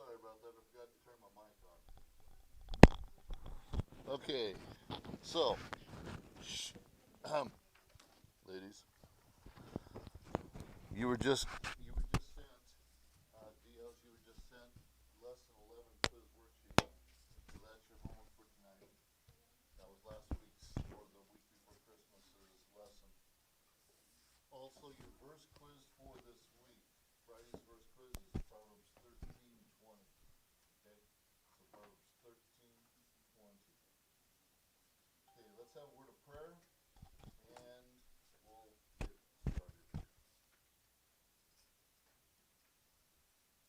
sorry about that. I forgot to turn my mic on. Okay, so, shh, ladies, you were just sent DLs. You were just sent lesson 11 quiz worksheet. So that's your homework for tonight. That was last week's or the week before Christmas's lesson. Also, your verse quiz for this week. Friday's verse quiz is Proverbs 13:20. Okay, so Proverbs 13:20. Okay, let's have a word of prayer and we'll get started.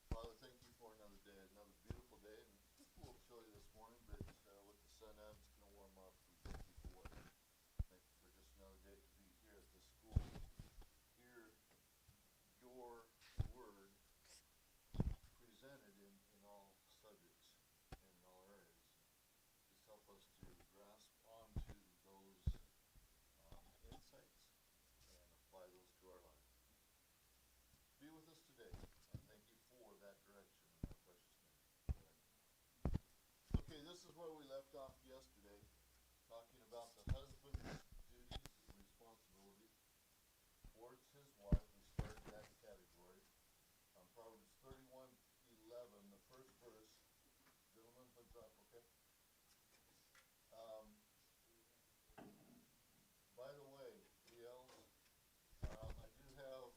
Father, thank you for another day, another beautiful day, and just a little chilly this morning, but with the sun out, it's going to warm up. We thank you for it. Thank you for just another day to be here at this school. Hear your word presented in all subjects and in all areas. Just help us to grasp onto those insights and apply those to our life. Be with us today, and thank you for that direction in our precious name. Amen. Okay, this is where we left off yesterday, talking about the husband's duties and responsibilities towards his wife. We started that category. Proverbs 31:11, the first verse. Gentlemen, hoods up, okay? Um, by the way, ELs, I do have,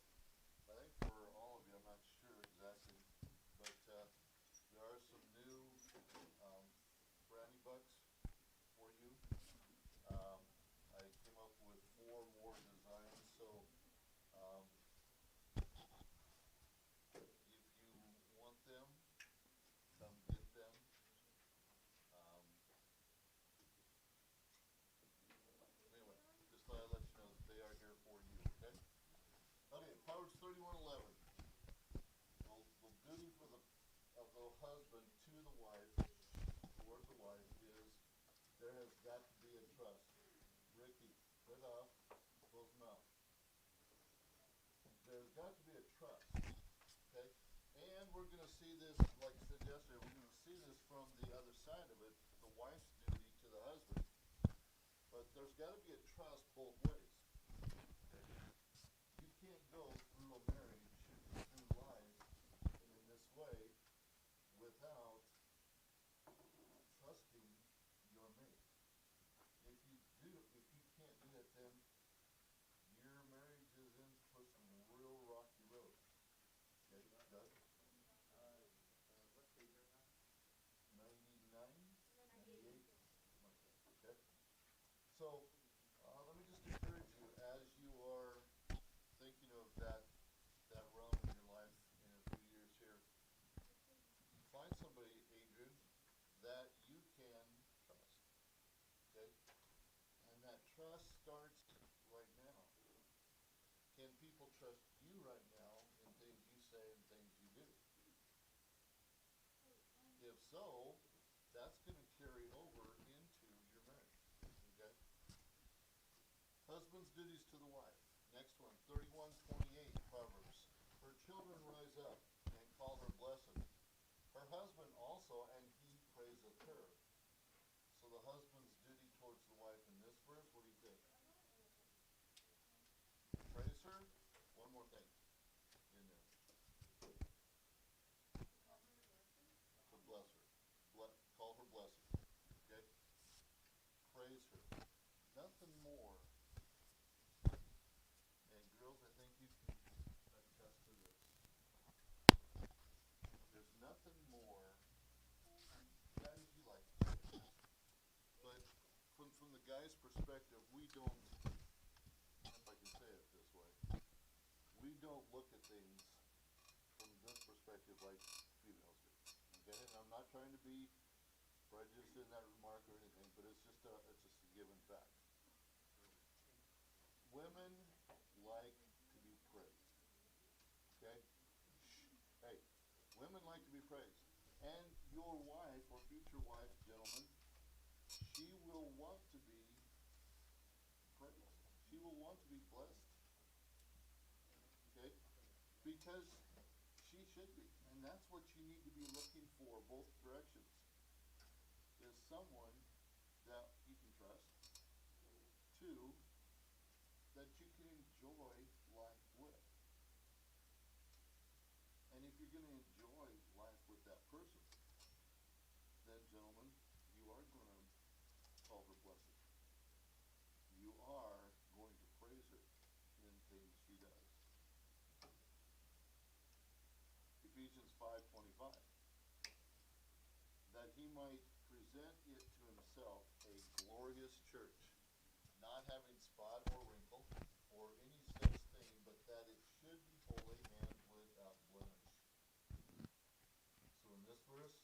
I think for all of you, I'm not sure exactly, but there are some new brownie bucks for you. Um, I came up with 4 more designs, so um, if you want them, come get them. Um, anyway, just thought I'd let you know that they are here for you, okay? Okay, Proverbs 31:11. The duty for of the husband to the wife, toward the wife, is there has got to be a trust. Ricky, right off, close mouth. There's got to be a trust, okay? And we're going to see this, like I said yesterday, we're going to see this from the other side of it, the wife's duty to the husband. But there's got to be a trust both ways. Okay? You can't go through a marriage, through life, in this way without trusting your mate. If you can't do that, then your marriage is in for some real rocky road. Okay, Doug? What page are you on? 99? 98? Okay. So, let me just encourage you as you are thinking of that realm in your life in a few years here. Find somebody, Adrian, that you can trust. Okay? And that trust starts right now. Can people trust you right now in things you say and things you do? If so, that's going to carry over into your marriage. Okay? Husband's duties to the wife. Next one, 31:28 Proverbs. Her children rise up and call her blessed. Her husband also, and he praiseth her. So the husband's duty towards the wife in this verse, what do you think? Praise her. One more thing in there. To bless her. Call her blessed. Okay? Praise her. Nothing more. And girls, I think you can attest to this. There's nothing more. Guys, you like to say this. But from the guy's perspective, we don't, if I can say it this way, we don't look at things from this perspective like females do. Okay? And I'm not trying to be prejudiced in that remark or anything, but it's just a given fact. Women like to be praised. Okay? Hey, women like to be praised. And your wife or future wife, gentlemen, she will want to be praised. She will want to be blessed. Okay? Because She should be, and that's what you need to be looking for, both directions. Is someone that you can trust. Two, that you can enjoy life with. And if you're going to enjoy life with that person, then, gentlemen, you are going to call her blessed. You are going to praise her in things she does. Ephesians 5:25. That he might present it to himself a glorious church, not having spot or wrinkle or any such thing, but that it should be holy and without blemish. So in this verse,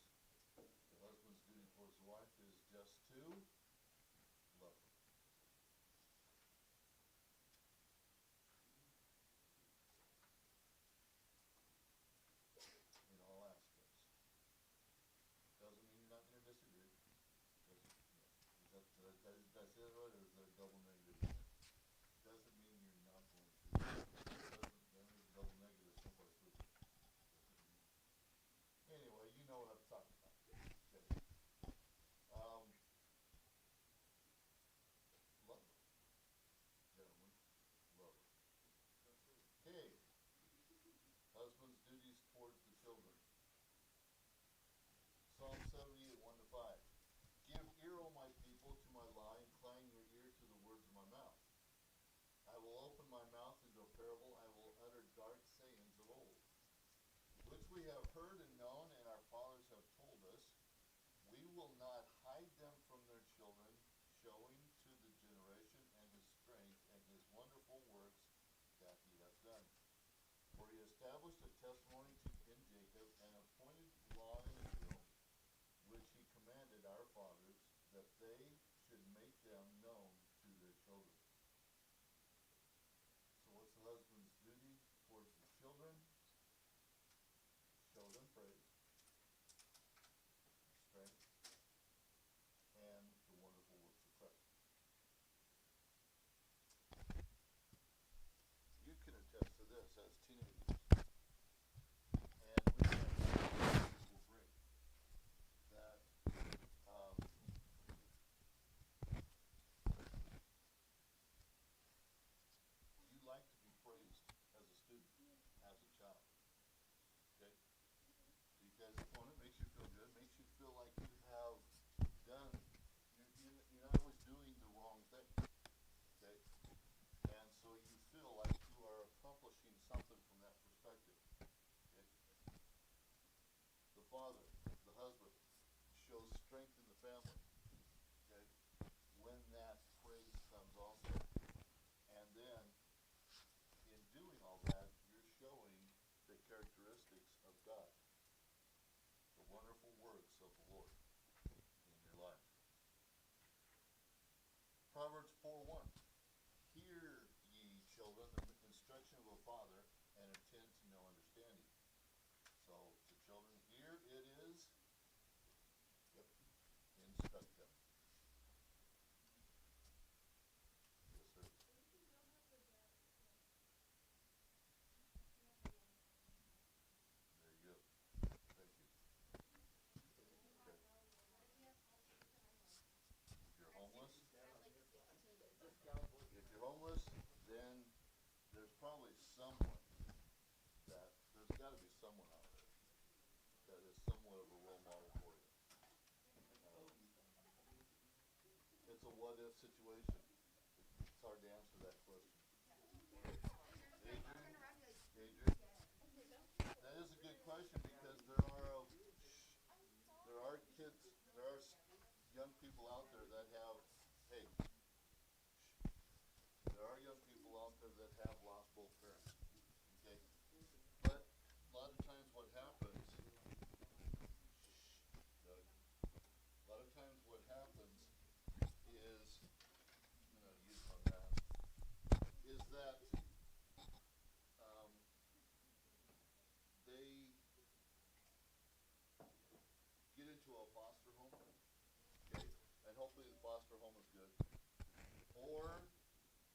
the husband's duty towards the wife is just to love her. In all aspects. Doesn't mean you're not going to disagree. That's it, right? Or is there a double negative in there? Doesn't mean you're not going to. There's a double negative someplace with it. Anyway, you know what I'm talking about. Okay. Love her. Gentlemen, love her. Okay. Husband's duties towards the children. Psalm 78, 1-5. Give ear, O my people, to my law, incline your ear to the words of my mouth. I will open my mouth into a parable, I will utter dark sayings of old, which we have heard and known, and our fathers have told us. We will not hide them from their children, showing to the generation and his strength and his wonderful works that he hath done. For he established a testimony in Jacob, and appointed law in Israel, which he commanded our fathers, that they should make them known to their children. So what's the husband's duty towards the children? Show them praise, strength, and the wonderful works of Christ. You can attest to this as teenagers. And we have will bring that you like to be praised as a student, as a child. Okay? Because one, it makes you feel good, makes you feel like you have done, you're not always doing the wrong thing. Okay? And so you feel like you are accomplishing something from that perspective. Okay? The father, the husband, shows strength in the family. Okay? When that praise comes also. And then, in doing all that, you're showing the characteristics of God. The wonderful works of the Lord in your life. Proverbs 4:1. Hear ye children the instruction of a father, and attend to no understanding. So to children, here it is. Yep. Instruct them. Yes, sir. There you go. Thank you. Okay. If you're homeless, then there's probably someone there's got to be someone out there that is somewhat of a role model for you. It's a what-if situation. It's hard to answer that question. Adrian, that is a good question, because there are kids, there are young people out there that have, hey, there are young people out there that have lost both parents. Okay? But a lot of times what happens, Doug, a lot of times what happens is, I'm going to use my math, is that they get into a foster home, okay, and hopefully the foster home is good, or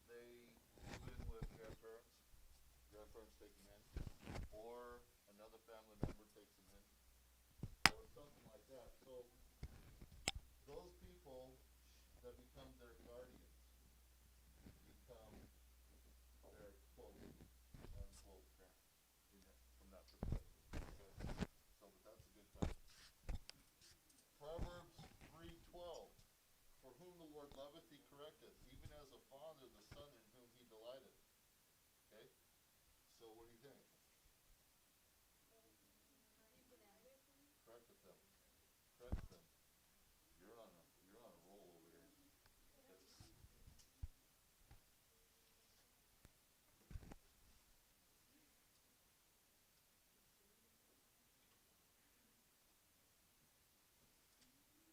they move in with grandparents take them in, or another family those people that become their guardians become their quote unquote parents from that perspective. Okay? So, but that's a good question. Proverbs 3:12. For whom the Lord loveth, he correcteth, even as a father the son in whom he delighteth. Okay? So what do you think? Correcteth them. Corrects them. You're on a roll over here. Okay.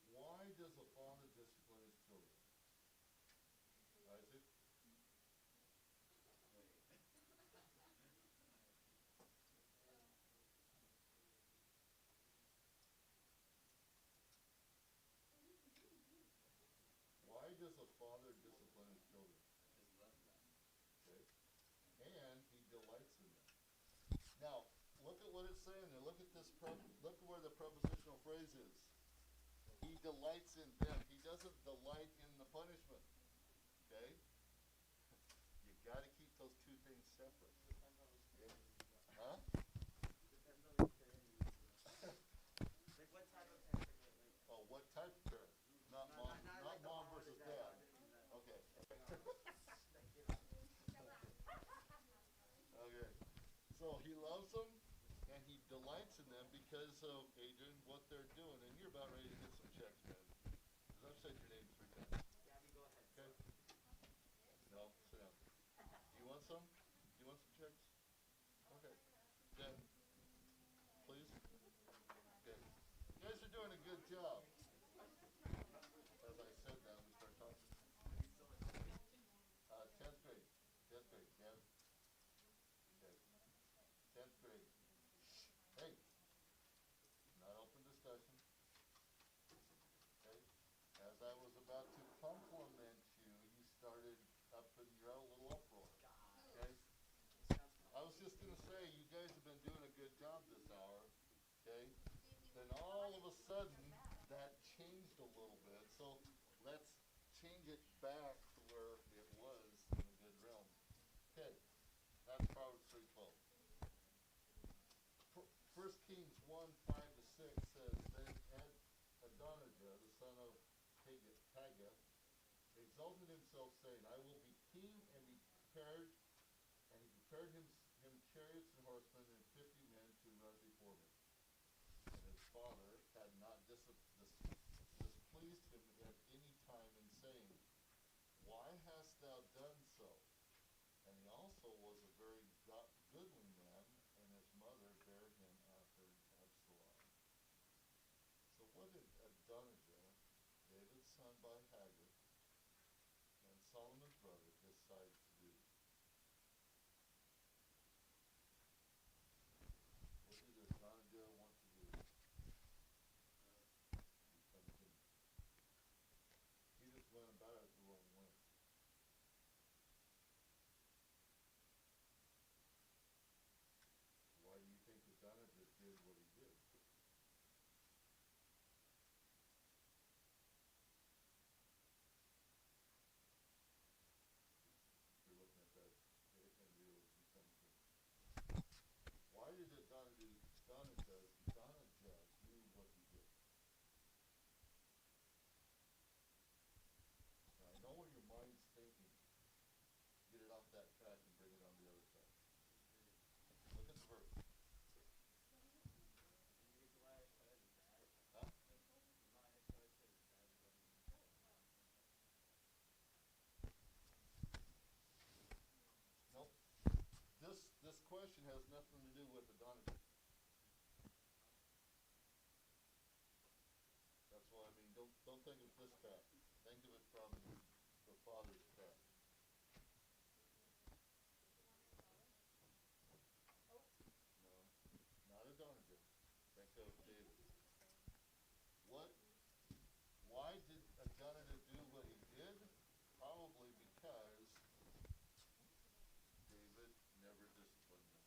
Why does a father discipline his children? Isaac? Why does a father discipline his children? Okay. And he delights in them. Now, look at what it's saying there. Look at this. Look at where the prepositional phrase is. He delights in them. He doesn't delight in the punishment. Okay? You got to keep those two things separate. Okay? Huh? Oh, what type of parent? Not mom. Not mom versus dad. Okay. Okay. So he loves them and he delights in them because of, Adrian, what they're doing. And you're about ready to get some checks, man. Because I've said your name 3 times. Okay? No, sit down. Do you want some? Do you want some checks? Okay. Then, please. Okay. You guys are doing a good job. As I said that, we start talking. 10th grade. 10th grade. Dan? Okay. 10th grade. Hey, not open discussion. Okay. As I was about to compliment you, you started up and you're out a little uproar. Okay. I was just gonna say you guys have been doing a good job this hour. Okay. Then all of a sudden that changed a little bit. So let's change it back to where it was in a good realm. Okay. That's Proverbs 3:12. 1 Kings 1:5-6 says, then Adonijah, the son of Haggith, exalted himself, saying, I will be king, and be prepared, and he prepared him chariots and horsemen and 50 men to run before me. And his father had not displeased him at any time in saying, why hast thou done so? And he also was a very goodly man, and his mother bare him after Absalom. So what did Adonijah, David's son by Haggith, and Solomon's brother, decide to do? What did Adonijah want to do? Become king. He just went about it the wrong way. Why do you think Adonijah did what he did? You're looking at that and you become king. Why did Adonijah do what he did? Now, I know where your mind's thinking. Get it off that track and bring it on the other track. Look at the verse. Huh? Nope. This question has nothing to do with Adonijah. That's why I mean, don't think of this path. Think of it from the father's path. No, not Adonijah. Think of David. What? Why did Adonijah do what he did? Probably because David never disciplined him.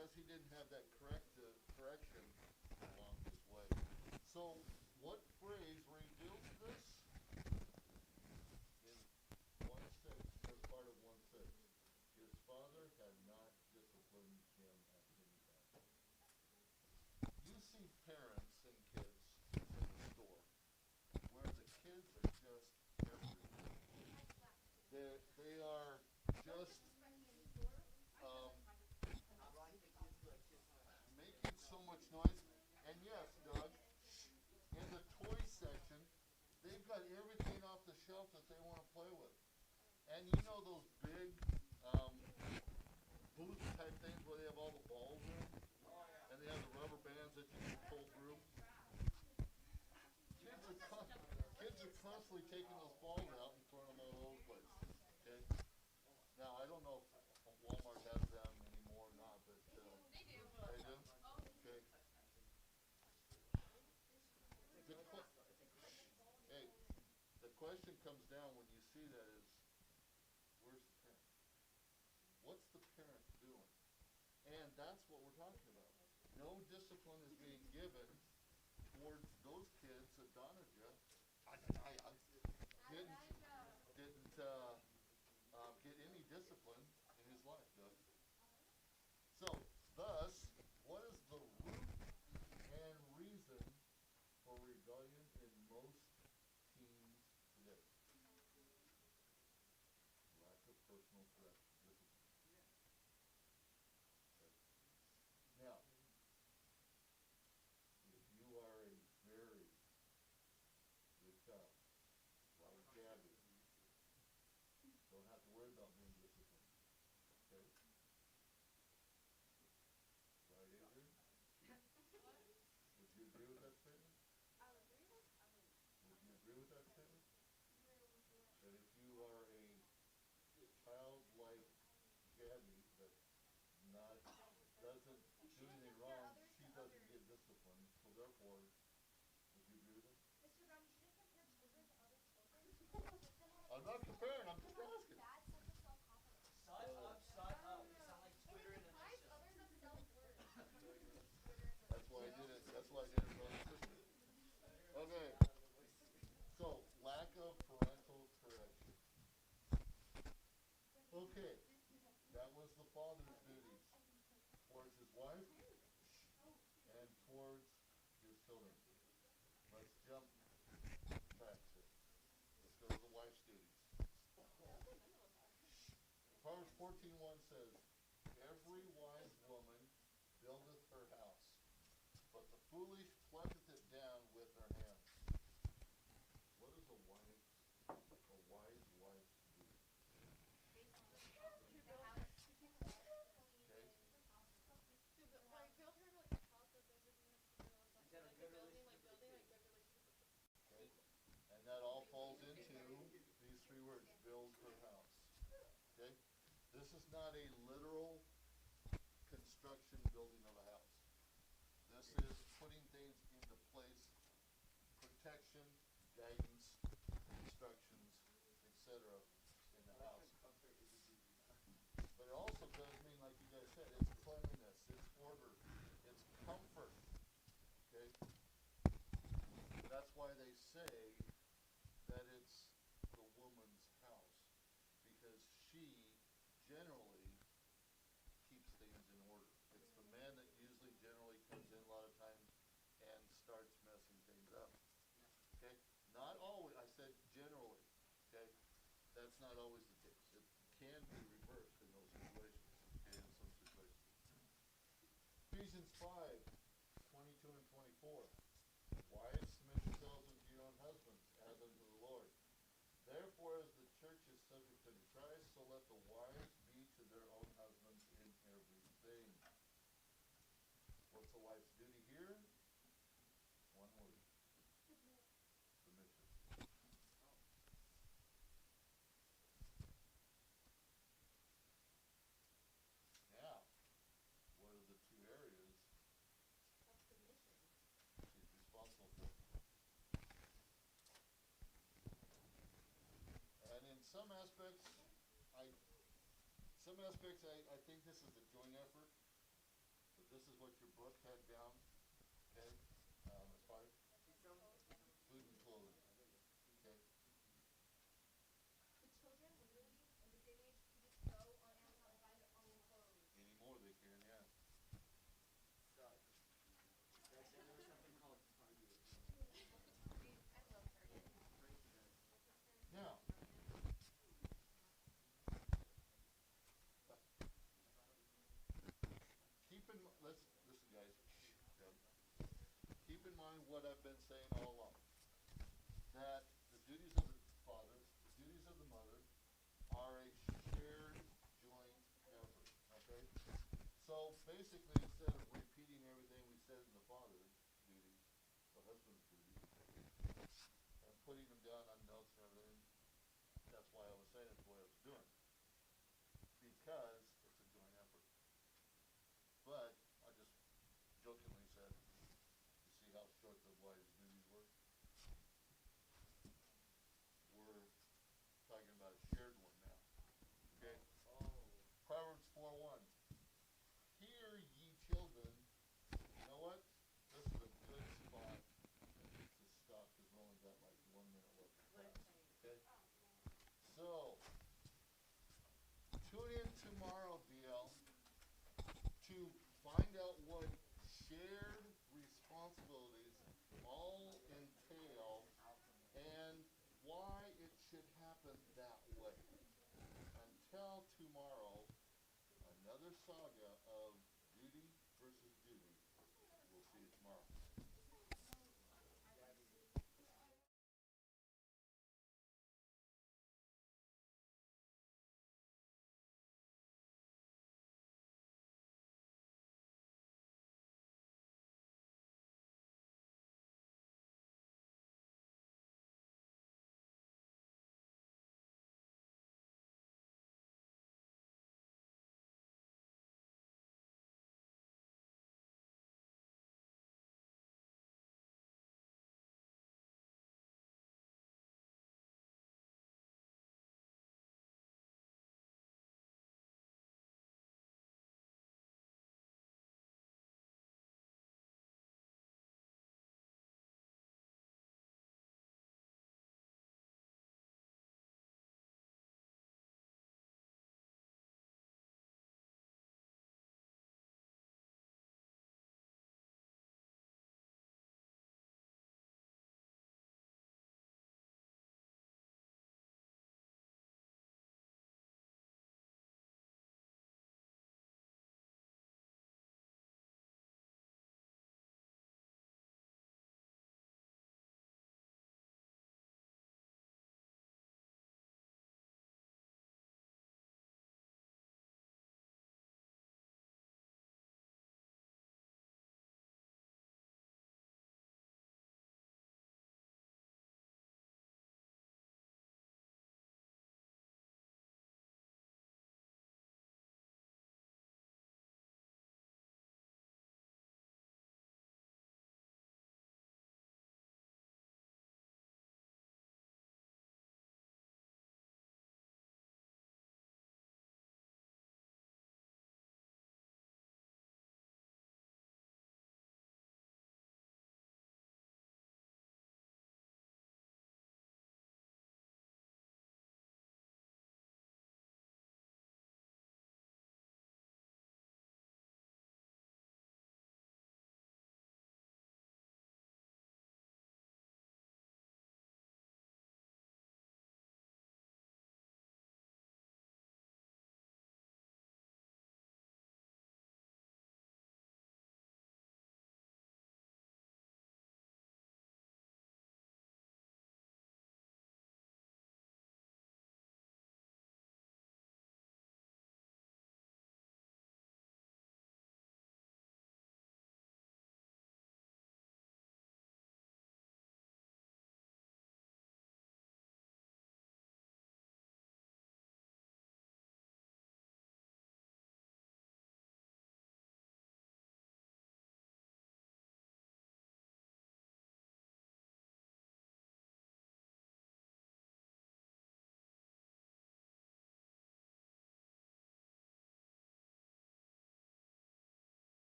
because he didn't have that correction along his way. So, what phrase reveals this? In 1:6, as part of 1:6. His father had not disciplined him at any time. You see parents and kids in the store where the kids are just everywhere. They are just um, making so much noise. And yes, Doug, in the toy section, they've got everything off the shelf that they want to play with. And you know those big booth type things where they have all the balls in? And they have the rubber bands that you can pull through? Kids are constantly taking those balls out and throwing them all over the place. Okay? Now, I don't know if Walmart has them anymore or not, but they do. They do? Okay. Hey, the question comes down when you see that is, where's the parent? What's the parent doing? And that's what we're talking about. No discipline is being given towards those kids that Donijah didn't get any discipline in his life, Doug. So, thus, what is the root and reason for rebellion in most teens today? Lack of personal discipline. Okay. Now, if you are a very good child, like Gabby, don't have to worry about being disciplined. Okay? Right, Adrian? Would you agree with that statement? Would you agree with that statement? That if you are a child like Gabby that not doesn't do anything wrong, she doesn't get disciplined, so therefore, would you agree with that? Mr. Brown, you shouldn't compare children to other children. I'm not comparing, I'm just asking. Bad sense of self-confidence. Shut up. You sound like And Twitter it in a deprives nutshell. others of self-worth. That's why I did it, that's why I did it, brother and sister. Okay, so, lack of parental correction. Okay, that was the father's duties towards his wife and towards his children. Let's jump back here. Let's go to the wife's duties. Proverbs 14:1 says, every wise woman buildeth her house, but the foolish plucketh it down with her hands. What is a wise wife's duty? Okay. You have a good relationship with the kids. Okay. And that all falls into these three words, build her house. Okay? This is not a literal construction building of a house. This is putting things into place, protection, guidance, instructions, etc. in the house. But it also does mean, like you guys said, it's cleanliness, it's order, it's comfort. Okay? That's why they say that it's the woman's house, because she generally keeps things in order. It's the man that usually generally comes in a lot of times and starts messing things up. Okay? Not always, I said generally. Okay? That's not always the case. It can be reversed in those situations. Okay, in some situations. Ephesians 5:22 and 24. Wives, submit yourselves unto your own husbands, as unto the Lord. Therefore, as the church is subject unto Christ, so let the wives be to their own husbands in everything. What's a wife's duty here? One word. Submission. Now, what are the two areas she's responsible for? And in some aspects, I think this is a joint effort. what your book had down, okay, as far as food and clothing, okay? The children literally in this day and age can just go on Amazon and buy their own clothes. Anymore they can, yeah. Sucks. There was something called Target. Dude, I love Target. Crazy guys. Now, listen guys, okay? Keep in mind what I've been saying all along. That the duties of the father, the duties of the mother are a shared joint effort, okay? So basically, instead of repeating everything we said in the father's duties, the husband's duties, and putting them down on notes and everything, that's why I was saying it the way I was doing. Because it's a joint effort. But I just jokingly said, you see how short the wife's duties were? We're talking about a shared one now. Okay? Oh. Proverbs 4:1. Hear ye children. You know what? This is a good spot to stop because we only got like 1 minute left of class. Okay? So, tune in tomorrow, DL, to find out what shared responsibilities all entail and why it should happen that way. Until tomorrow, another saga of duty versus duty. We'll see you tomorrow.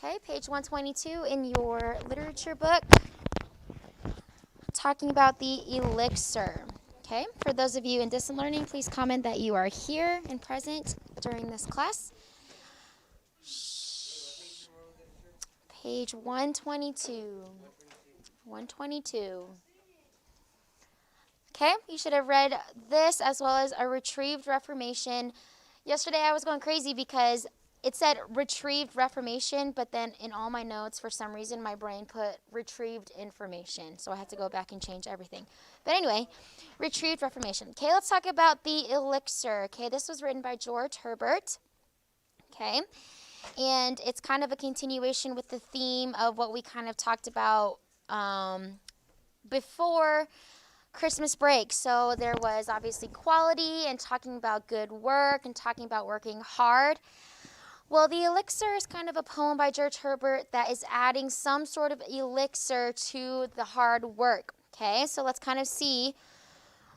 Okay, page 122 in your literature book, talking about the elixir. Okay, for those of you in distant learning, please comment that you are here and present during this class. Page 122. 122. Okay, you should have read this as well as a retrieved reformation. Yesterday I was going crazy because it said retrieved reformation, but then in all my notes, for some reason, my brain put retrieved information. So I had to go back and change everything. But anyway, retrieved reformation. Okay, let's talk about the elixir. Okay, this was written by George Herbert. Okay, and it's kind of a continuation with the theme of what we kind of talked about before Christmas break. So there was obviously quality and talking about good work and talking about working hard. Well, the elixir is kind of a poem by George Herbert that is adding some sort of elixir to the hard work. Okay, so let's kind of see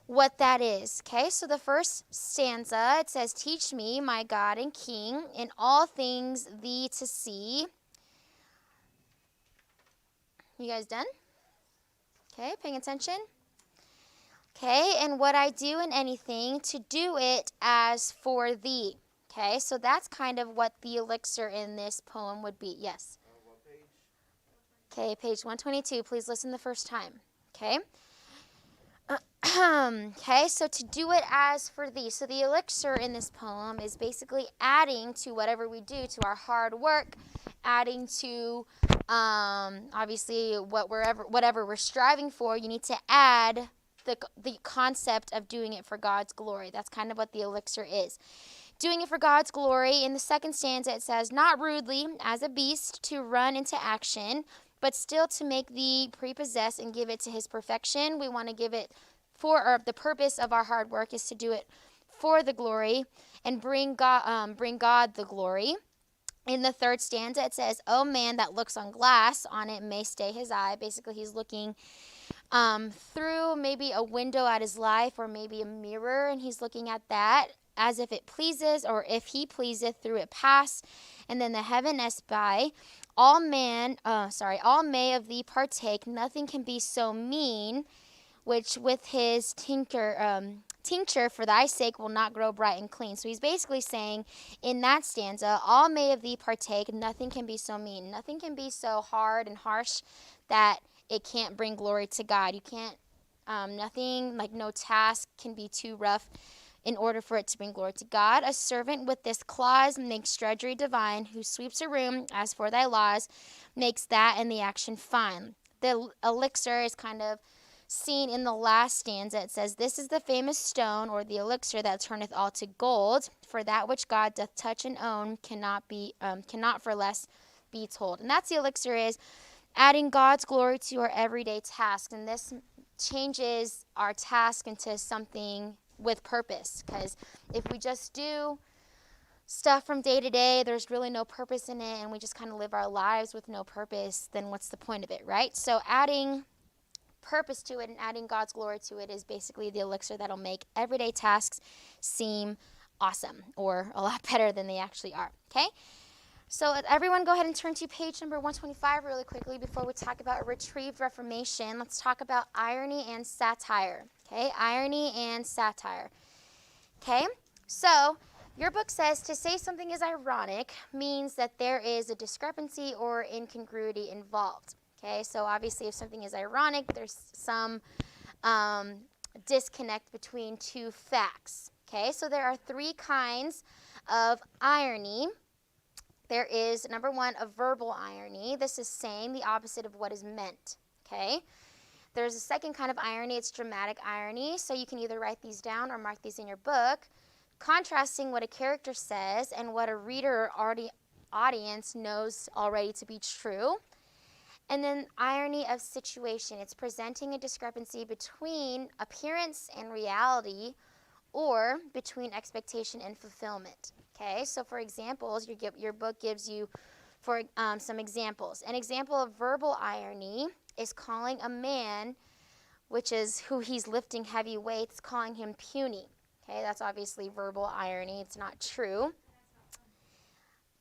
what that is. Okay, so the first stanza, it says, "Teach me, my God and King, in all things thee to see." You guys done? Okay, paying attention? Okay, "and what I do in anything, to do it as for thee." Okay, so that's kind of what the elixir in this poem would be. Yes? What page? Okay, page 122. Please listen the first time. Okay? Okay, so to do it as for thee. So the elixir in this poem is basically adding to whatever we do, to our hard work, adding to obviously whatever we're striving for. You need to add the concept of doing it for God's glory. That's kind of what the elixir is. Doing it for God's glory. In the second stanza, it says, "Not rudely, as a beast, to run into action, but still to make thee prepossess and give it to his perfection." We want to give it or the purpose of our hard work is to do it for the glory and bring God the glory. In the third stanza, it says, "O man that looks on glass, on it may stay his eye." Basically, he's looking through maybe a window at his life or maybe a mirror, and he's looking at that as if it pleases, or if he pleaseth, through it pass. And then the heaven espy. All may of thee partake. Nothing can be so mean, which with his tincture for thy sake will not grow bright and clean. So he's basically saying in that stanza, all may of thee partake, nothing can be so mean. Nothing can be so hard and harsh that it can't bring glory to God. You can't, nothing, like no task can be too rough in order for it to bring glory to God. A servant with this clause makes drudgery divine, who sweeps a room, as for thy laws, makes that and the action fine. The elixir is kind of seen in the last stanza. It says, "This is the famous stone, or the elixir that turneth all to gold. For that which God doth touch and own cannot for less be told." And that's the elixir, is adding God's glory to our everyday tasks. And this changes our task into something with purpose. Because if we just do stuff from day to day, there's really no purpose in it, and we just kind of live our lives with no purpose, then what's the point of it, right? So adding purpose to it and adding God's glory to it is basically the elixir that'll make everyday tasks seem awesome, or a lot better than they actually are. Okay, so everyone go ahead and turn to page number 125 really quickly before we talk about retrieved reformation. Let's talk about irony and satire. Okay, irony and satire. Okay, so your book says to say something is ironic means that there is a discrepancy or incongruity involved. Okay, so obviously if something is ironic, there's some disconnect between two facts. Okay, so there are three kinds of irony. There is, number one, a verbal irony. This is saying the opposite of what is meant. Okay, there's a second kind of irony. It's dramatic irony. So you can either write these down or mark these in your book, contrasting what a character says and what a reader or audience knows already to be true. And then irony of situation. It's presenting a discrepancy between appearance and reality, or between expectation and fulfillment. Okay, so for examples, your book gives you some examples. An example of verbal irony is calling a man, which is who he's lifting heavy weights, calling him puny. Okay, that's obviously verbal irony. It's not true,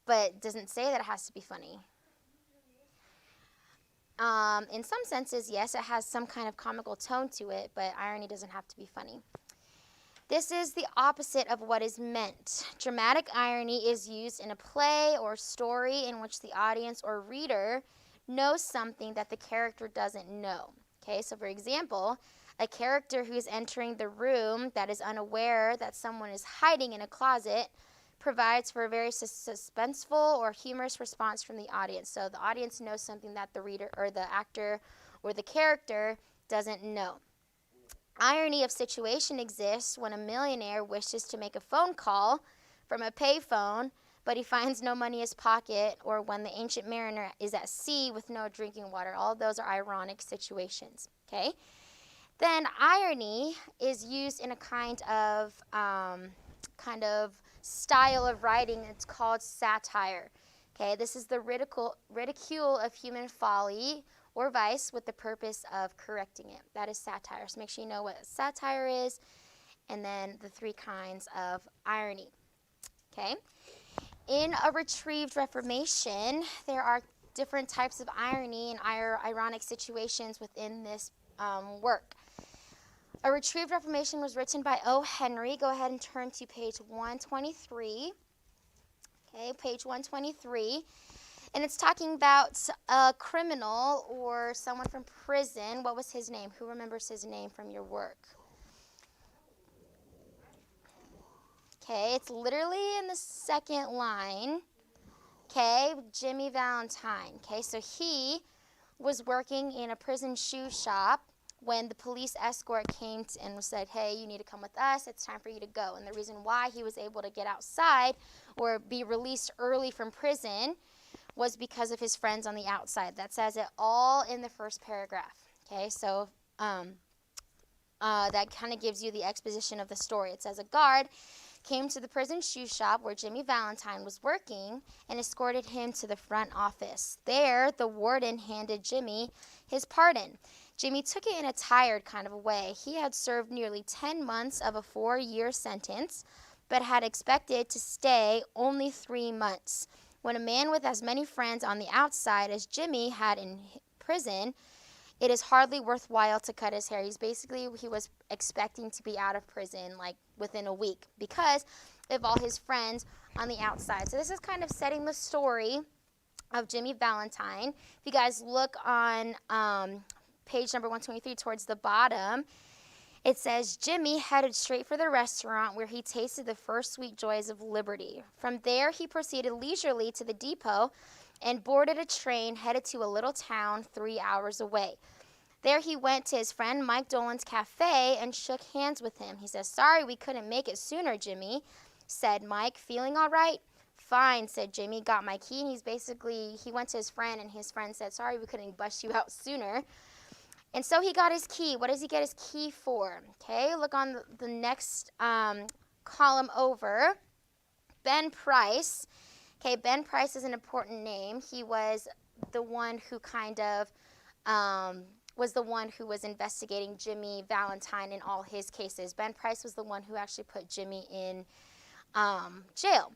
but it doesn't say that it has to be funny. In some senses, yes, it has some kind of comical tone to it, but irony doesn't have to be funny. This is the opposite of what is meant. Dramatic irony is used in a play or story in which the audience or reader knows something that the character doesn't know. Okay, so for example, a character who is entering the room that is unaware that someone is hiding in a closet provides for a very suspenseful or humorous response from the audience. So the audience knows something that the reader or the actor or the character doesn't know. Irony of situation exists when a millionaire wishes to make a phone call from a payphone, but he finds no money in his pocket, or when the ancient mariner is at sea with no drinking water. All of those are ironic situations. Okay? Then irony is used in a kind of style of writing. It's called satire. Okay, this is the ridicule of human folly or vice with the purpose of correcting it. That is satire. So make sure you know what satire is, and then the three kinds of irony. Okay, in a retrieved reformation, there are different types of irony and ironic situations within this work. A Retrieved Reformation was written by O. Henry. Go ahead and turn to page 123. Okay, page 123. And it's talking about a criminal or someone from prison. What was his name? Who remembers his name from your work? Okay, it's literally in the second line. Okay, Jimmy Valentine. Okay, so he was working in a prison shoe shop when the police escort came and said, hey, you need to come with us. It's time for you to go. And the reason why he was able to get outside or be released early from prison was because of his friends on the outside. That says it all in the first paragraph. Okay, so that kind of gives you the exposition of the story. It says a guard came to the prison shoe shop where Jimmy Valentine was working and escorted him to the front office. There, the warden handed Jimmy his pardon. Jimmy took it in a tired kind of a way. He had served nearly 10 months of a 4-year sentence, but had expected to stay only 3 months. When a man with as many friends on the outside as Jimmy had in prison, it is hardly worthwhile to cut his hair. He was expecting to be out of prison like within a week because of all his friends on the outside. So this is kind of setting the story of Jimmy Valentine. If you guys look on page number 123 towards the bottom, it says Jimmy headed straight for the restaurant where he tasted the first sweet joys of liberty. From there, he proceeded leisurely to the depot and boarded a train headed to a little town 3 hours away. There he went to his friend Mike Dolan's cafe and shook hands with him. He says, sorry we couldn't make it sooner, Jimmy, said Mike. Feeling all right? Fine, said Jimmy. Got my key. And he went to his friend, and his friend said, sorry we couldn't bust you out sooner. And so he got his key. What does he get his key for? Okay, look on the next column over. Ben Price. Okay, Ben Price is an important name. He was the one who was investigating Jimmy Valentine in all his cases. Ben Price was the one who actually put Jimmy in jail.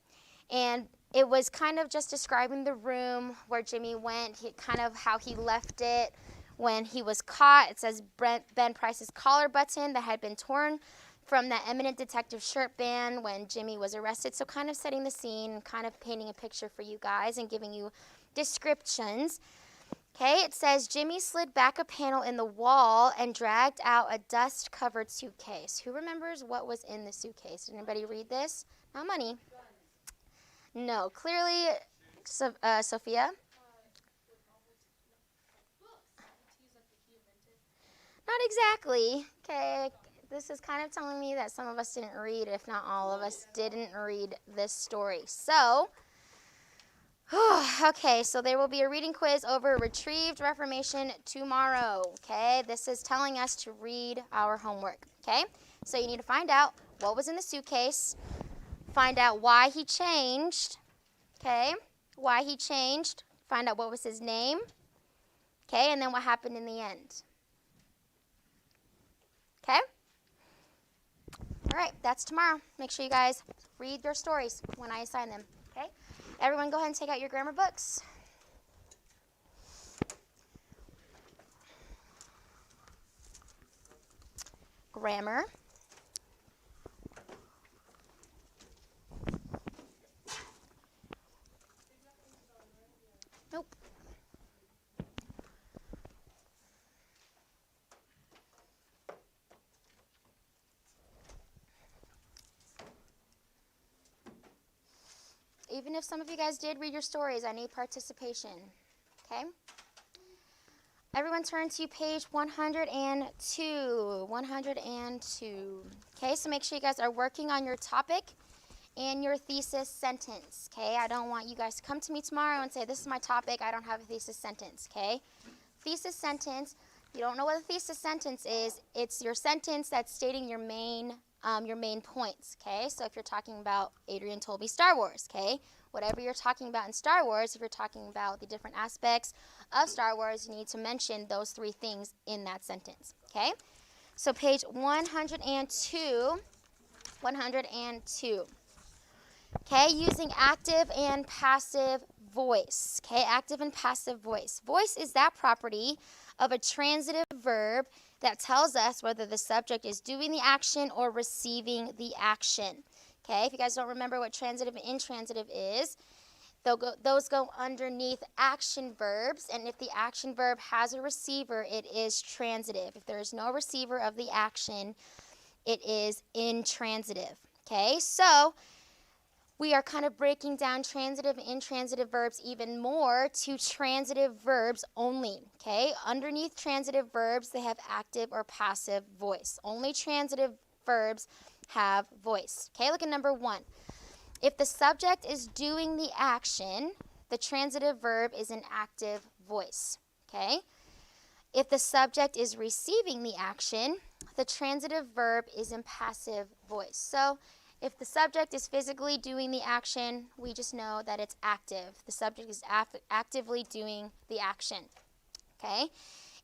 And it was kind of just describing the room where Jimmy went, kind of how he left it when he was caught. It says Ben Price's collar button that had been torn from that eminent detective shirt band when Jimmy was arrested. So kind of setting the scene, kind of painting a picture for you guys and giving you descriptions. Okay, it says Jimmy slid back a panel in the wall and dragged out a dust-covered suitcase. Who remembers what was in the suitcase? Did anybody read this? Not money. No, clearly, Sophia? Not exactly. Okay, this is kind of telling me that some of us didn't read, if not all of us didn't read this story. So, okay, so there will be a reading quiz over Retrieved Reformation tomorrow. Okay, this is telling us to read our homework. Okay, so you need to find out what was in the suitcase, find out why he changed. Okay, why he changed, find out what was his name. Okay, and then what happened in the end. Okay? All right, that's tomorrow. Make sure you guys read your stories when I assign them. Okay? Everyone go ahead and take out your grammar books. grammar. Nope. Even if some of you guys did read your stories, I need participation. Okay? Everyone turn to page 102. 102. Okay, so make sure you guys are working on your topic and your thesis sentence. Okay, I don't want you guys to come to me tomorrow and say, this is my topic, I don't have a thesis sentence. Okay? Thesis sentence, you don't know what a thesis sentence is, it's your sentence that's stating your main points. Okay, so if you're talking about Adrian told me Star Wars, okay, whatever you're talking about in Star Wars, if you're talking about the different aspects of Star Wars, you need to mention those three things in that sentence. Okay, so page 102. 102. Okay, using active and passive voice. Okay, active and passive voice. Voice is that property of a transitive verb that tells us whether the subject is doing the action or receiving the action. Okay, if you guys don't remember what transitive and intransitive is, those go underneath action verbs, and if the action verb has a receiver, it is transitive. If there is no receiver of the action, it is intransitive. Okay, so we are kind of breaking down transitive and intransitive verbs even more to transitive verbs only. Okay, underneath transitive verbs, they have active or passive voice. Only transitive verbs have voice. Okay, look at number 1. If the subject is doing the action, the transitive verb is an active voice. Okay, if the subject is receiving the action, the transitive verb is in passive voice. So if the subject is physically doing the action, we just know that it's active. The subject is actively doing the action. Okay?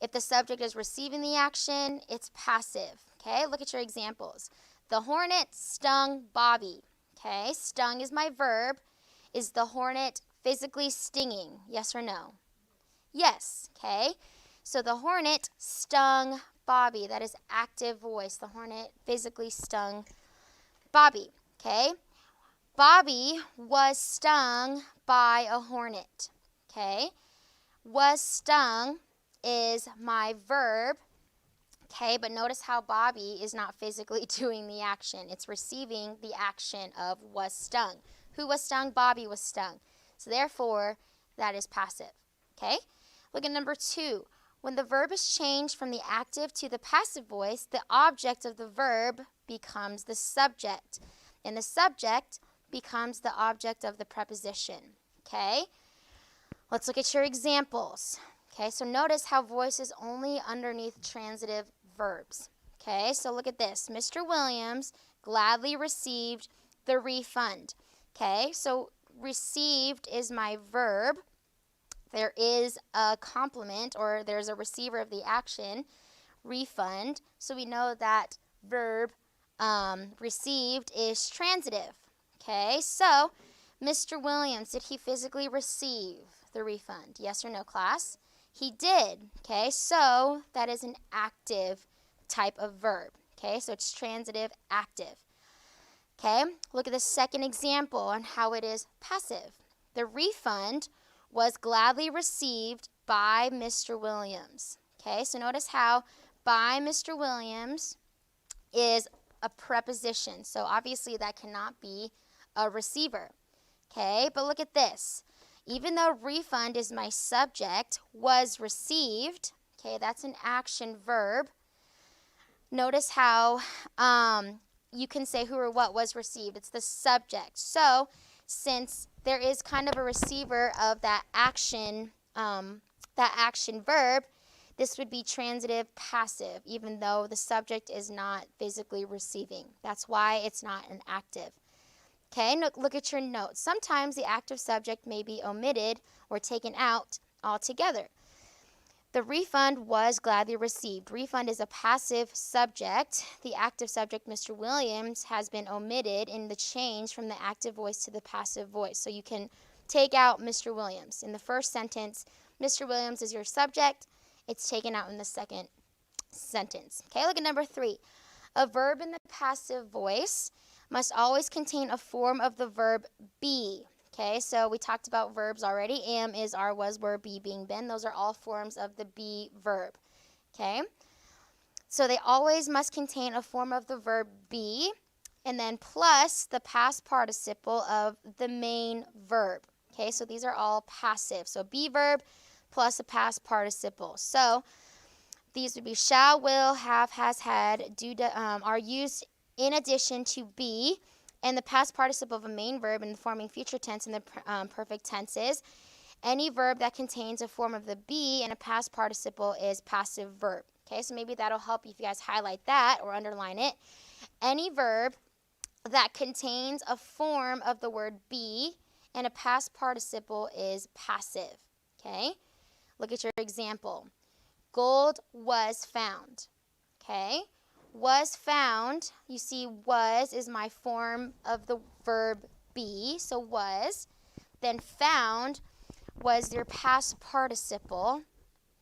If the subject is receiving the action, it's passive. Okay? Look at your examples. The hornet stung Bobby. Okay? Stung is my verb. Is the hornet physically stinging? Yes or no? Yes. Okay? So the hornet stung Bobby. That is active voice. The hornet physically stung Bobby. Okay? Bobby was stung by a hornet. Okay? Was stung is my verb. Okay, but notice how Bobby is not physically doing the action. It's receiving the action of was stung. Who was stung? Bobby was stung. So therefore, that is passive. Okay? Look at number 2. When the verb is changed from the active to the passive voice, the object of the verb becomes the subject. And the subject becomes the object of the preposition. Okay? Let's look at your examples. Okay, so notice how voice is only underneath transitive verbs. Okay, so look at this. Mr. Williams gladly received the refund. Okay, so received is my verb. There is a complement, or there's a receiver of the action, refund. So we know that verb received is transitive. Okay, so Mr. Williams, did he physically receive the refund? Yes or no, class? He did. Okay, so that is an active type of verb. Okay, so it's transitive, active. Okay, look at the second example on how it is passive. The refund was gladly received by Mr. Williams. Okay, so notice how by Mr. Williams is a preposition. So obviously that cannot be a receiver. Okay, but look at this. Even though refund is my subject, was received, okay, that's an action verb. Notice how you can say who or what was received. It's the subject. So since there is kind of a receiver of that action verb, this would be transitive passive, even though the subject is not physically receiving. That's why it's not an active. Okay, look at your notes. Sometimes the active subject may be omitted or taken out altogether. The refund was gladly received. Refund is a passive subject. The active subject, Mr. Williams, has been omitted in the change from the active voice to the passive voice. So you can take out Mr. Williams. In the first sentence, Mr. Williams is your subject. It's taken out in the second sentence. Okay, look at number 3. A verb in the passive voice must always contain a form of the verb be. Okay, so we talked about verbs already. Am, is, are, was, were, be, being, been. Those are all forms of the be verb. Okay, so they always must contain a form of the verb be, and then plus the past participle of the main verb. Okay, so these are all passive. So be verb plus a past participle. So these would be shall, will, have, has, had, are used in addition to be, and the past participle of a main verb in the forming future tense and the perfect tenses. Any verb that contains a form of the be and a past participle is passive verb. Okay, so maybe that'll help you if you guys highlight that or underline it. Any verb that contains a form of the word be and a past participle is passive. Okay, look at your example. Gold was found. Okay, was found, you see was is my form of the verb be, so was. Then found was your past participle.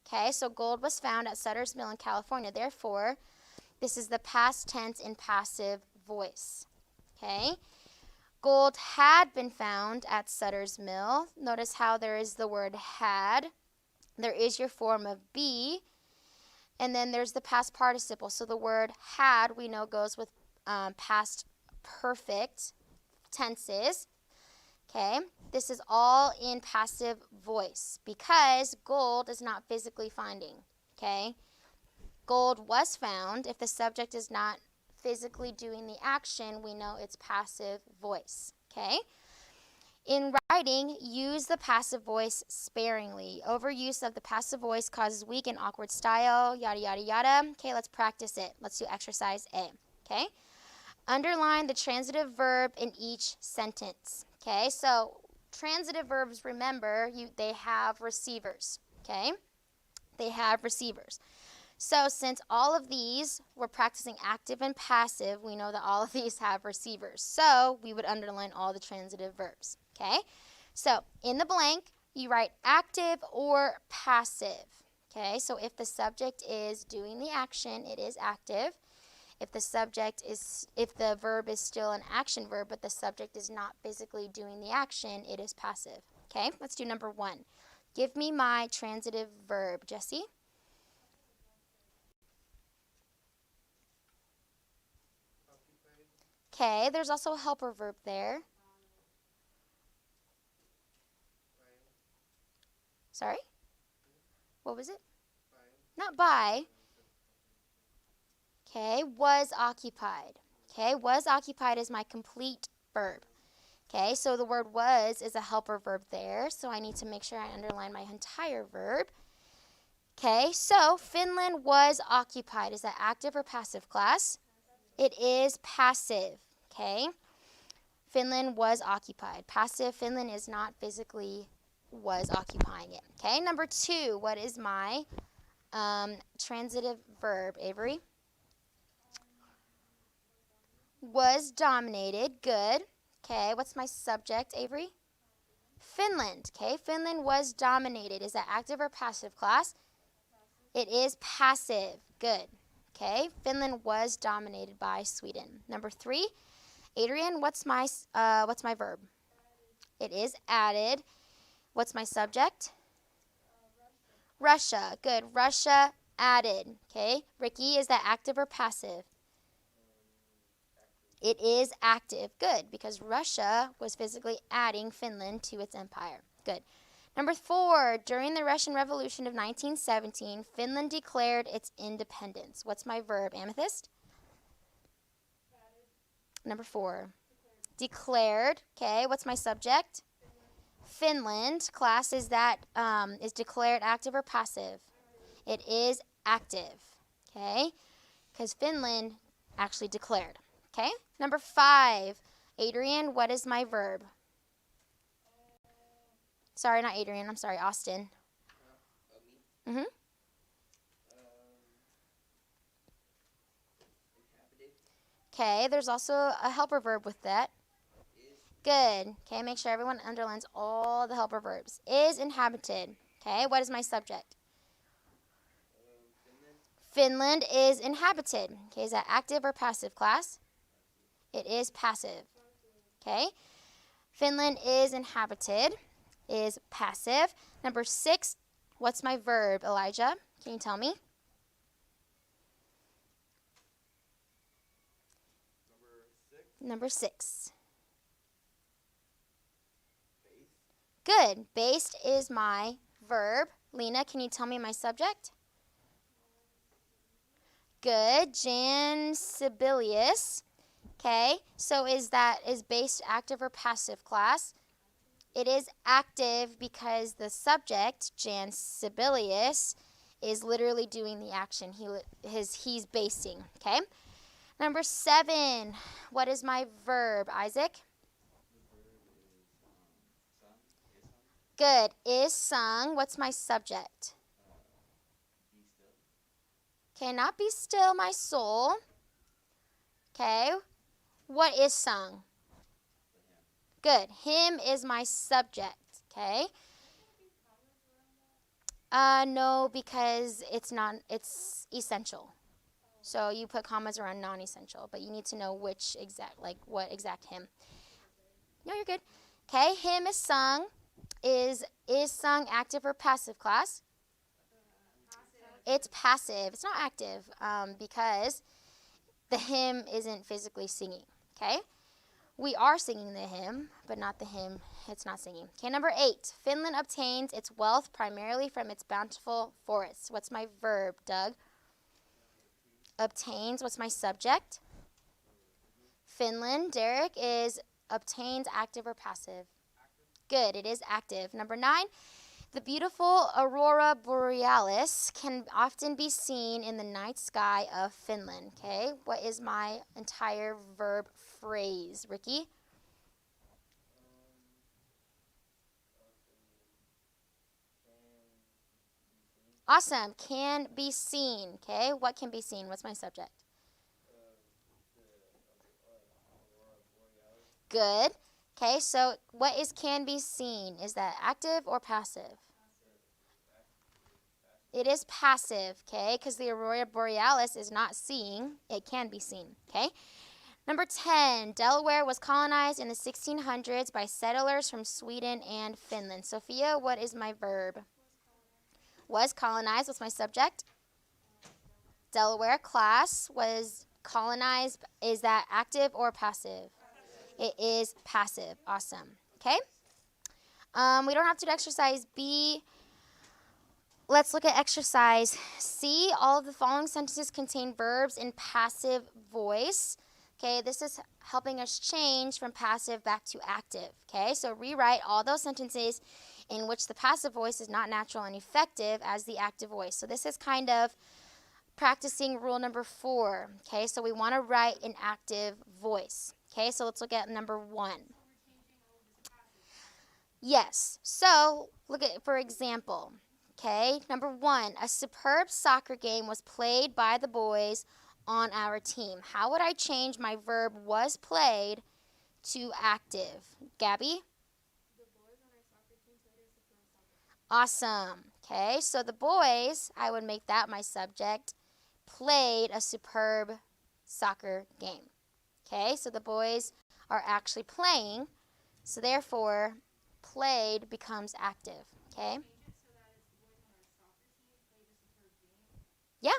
Okay, so gold was found at Sutter's Mill in California. Therefore, this is the past tense in passive voice. Okay, gold had been found at Sutter's Mill. Notice how there is the word had. There is your form of be. And then there's the past participle. So the word had, we know, goes with past perfect tenses. Okay, this is all in passive voice because gold is not physically finding. Okay, gold was found. If the subject is not physically doing the action, we know it's passive voice. Okay, in writing, use the passive voice sparingly. Overuse of the passive voice causes weak and awkward style, yada, yada, yada. Okay, let's practice it. Let's do exercise A. Okay, underline the transitive verb in each sentence. Okay, so transitive verbs, remember, they have receivers. Okay, they have receivers. So since all of these, we're practicing active and passive, we know that all of these have receivers. So we would underline all the transitive verbs. Okay, so in the blank, you write active or passive. Okay, so if the subject is doing the action, it is active. If the verb is still an action verb, but the subject is not physically doing the action, it is passive. Okay, let's do number 1. Give me my transitive verb, Jesse. Okay, there's also a helper verb there. Sorry? What was it? Not by. Okay, was occupied. Okay, was occupied is my complete verb. Okay, so the word was is a helper verb there, so I need to make sure I underline my entire verb. Okay, so Finland was occupied. Is that active or passive, class? It is passive. Okay, Finland was occupied. Passive, Finland is not physically was occupying it. Okay, number 2, what is my transitive verb, Avery? Was dominated. Good. Okay, what's my subject, Avery? Finland. Okay, Finland was dominated. Is that active or passive, class? It is passive. Good. Okay, Finland was dominated by Sweden. Number 3, Adrian, what's my verb? It is added. What's my subject? Russia. Good. Russia added. Okay, Ricky, is that active or passive? It is active. Good, because Russia was physically adding Finland to its empire. Good. Number 4, during the Russian Revolution of 1917, Finland declared its independence. What's my verb, Amethyst? Number 4. Declared. Okay, what's my subject? Finland. Class, is declared active or passive? It is active. Okay, because Finland actually declared. Okay, number 5. Adrian, what is my verb? Sorry, not Adrian. I'm sorry, Austin. Mm-hmm. Okay, there's also a helper verb with that. Good. Okay, make sure everyone underlines all the helper verbs. Is inhabited. Okay, what is my subject? Finland is inhabited. Okay, is that active or passive, class? It is passive. Okay. Finland is inhabited is passive. Number 6, what's my verb, Elijah? Can you tell me? Number 6. Number 6. Based. Good. Based is my verb. Lena, can you tell me my subject? Good. Jan Sibelius. Okay, so is based active or passive, class? It is active because the subject, Jan Sibelius, is literally doing the action. He's basing, okay? Number 7, what is my verb, Isaac? The verb is sung. Is sung. Good. Is sung. What's my subject? Be still. Okay, not be still, my soul. Okay. What is sung? The hymn. Good. Him is my subject. Okay. No, because it's essential. So you put commas around non-essential, but you need to know what exact hymn. No, you're good. Okay, hymn is sung. Is sung active or passive, class? It's passive. It's not active because the hymn isn't physically singing. Okay, we are singing the hymn, but not the hymn. It's not singing. Okay, number 8. Finland obtains its wealth primarily from its bountiful forests. What's my verb, Doug? Obtains. What's my subject? Finland. Derek, is obtains active or passive? Good. It is active. Number 9. The beautiful aurora borealis can often be seen in the night sky of Finland. Okay, what is my entire verb phrase, Ricky? Awesome. Can be seen. Okay, what can be seen? What's my subject? Good. Okay, so what is can be seen? Is that active or passive? It is passive, okay, because the aurora borealis is not seeing. It can be seen, okay? Number 10, Delaware was colonized in the 1600s by settlers from Sweden and Finland. Sophia, what is my verb? Was colonized. What's my subject? Delaware. Class was colonized. Is that active or passive? It is passive. Awesome. Okay. We don't have to do exercise B. Let's look at exercise C. All of the following sentences contain verbs in passive voice. Okay, this is helping us change from passive back to active. Okay, so rewrite all those sentences in which the passive voice is not natural and effective as the active voice. So this is kind of practicing rule number 4. Okay, so we want to write an active voice. Okay, so let's look at number 1. Yes, so look at, for example, okay, number 1, a superb soccer game was played by the boys on our team. How would I change my verb was played to active? Gabby? The boys on our soccer team played a superb soccer. Awesome. Okay, so the boys, I would make that my subject, played a superb soccer game. Okay, so the boys are actually playing, so therefore played becomes active. Okay? Yeah,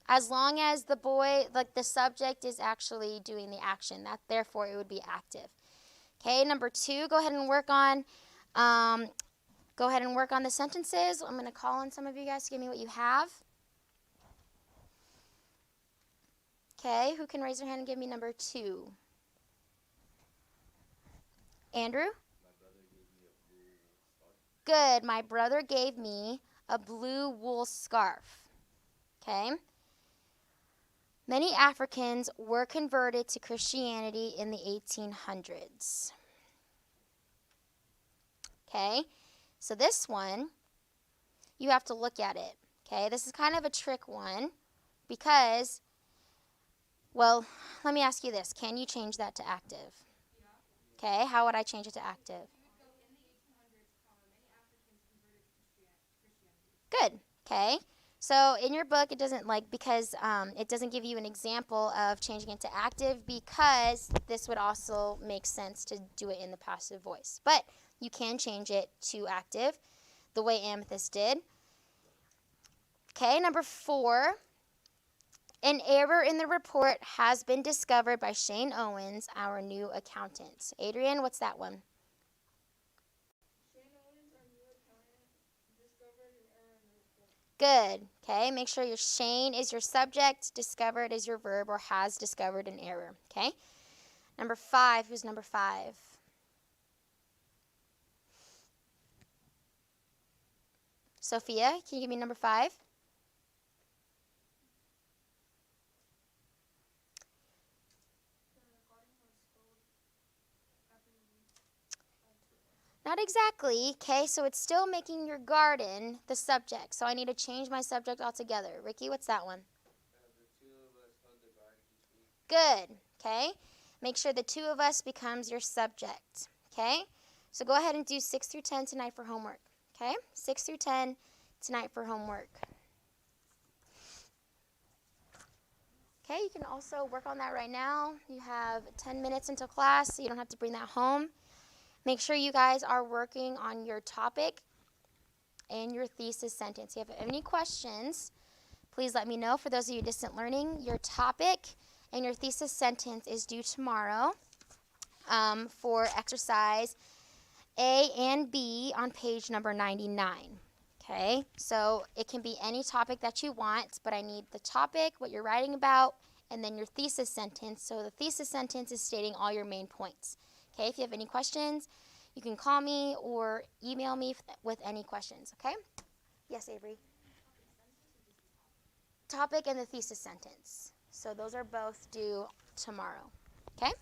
as long as the boy, like the subject is actually doing the action, that therefore it would be active. Okay, number 2, go ahead and work on the sentences. I'm going to call on some of you guys to give me what you have. Okay, who can raise their hand and give me number 2? Andrew? Good. My brother gave me a blue wool scarf. Okay. Many Africans were converted to Christianity in the 1800s. Okay. So this one, you have to look at it. Okay. This is kind of a trick one because, well, let me ask you this. Can you change that to active? Okay. How would I change it to active? Good. Okay. So in your book, it doesn't because it doesn't give you an example of changing it to active, because this would also make sense to do it in the passive voice. But you can change it to active the way Amethyst did. Okay, number 4. An error in the report has been discovered by Shane Owens, our new accountant. Adrian, what's that one? Shane Owens, our new accountant, discovered an error in the report. Good. Okay, make sure your Shane is your subject, discovered is your verb, or has discovered an error. Okay. Number 5, who's number 5? Sophia, can you give me number 5? Not exactly. Okay, so it's still making your garden the subject. So I need to change my subject altogether. Ricky, what's that one? The two of us held the garden each week. Good. Okay, make sure the 2 of us becomes your subject. Okay, so go ahead and do 6 through 10 tonight for homework. Okay, 6 through 10 tonight for homework. Okay, you can also work on that right now. You have 10 minutes until class, so you don't have to bring that home. Make sure you guys are working on your topic and your thesis sentence. If you have any questions, please let me know. For those of you distant learning, your topic and your thesis sentence is due tomorrow for exercise A and B on page number 99. Okay, so it can be any topic that you want, but I need the topic, what you're writing about, and then your thesis sentence. So the thesis sentence is stating all your main points. Okay, if you have any questions, you can call me or email me with any questions, okay? Yes, Avery? Topic and the thesis sentence. So those are both due tomorrow, okay?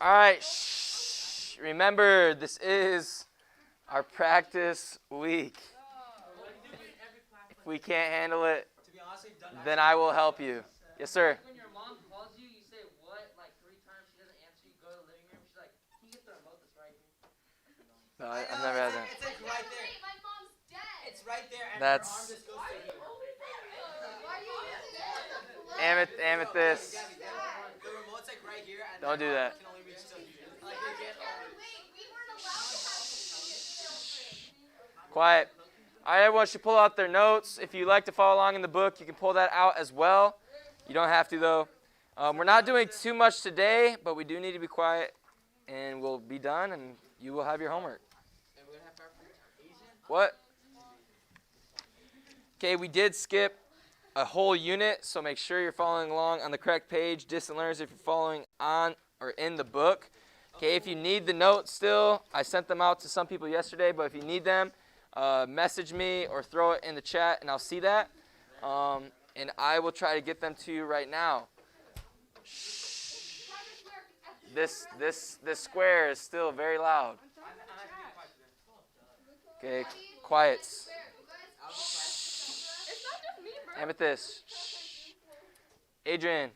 All right. Shh. Remember, this is our practice week. If we can't handle it, then I will help you. Yes, sir. When your mom calls you, you say what like 3 times. She doesn't answer. You go to the living room. She's like, "Can you get the remote that's right here?" No, I've never had that. It's like right there. Wait, my mom's dead. It's right there, and That's- her arm just goes to here. Why are you using Amethyst. The remote's like right here, and Don't do her that. arm can only reach to here. Wait, we weren't allowed to have children. Quiet. All right, everyone should pull out their notes. If you like to follow along in the book, you can pull that out as well. You don't have to, though. We're not doing too much today, but we do need to be quiet, and we'll be done, and you will have your homework. What? Okay, we did skip a whole unit, so make sure you're following along on the correct page. Distant learners, if you're following on or in the book. Okay, if you need the notes still, I sent them out to some people yesterday, but if you need them, message me or throw it in the chat, and I'll see that. And I will try to get them to you right now. Shh. This square is still very loud. Okay, quiet. Amethyst. Shh. Adrian,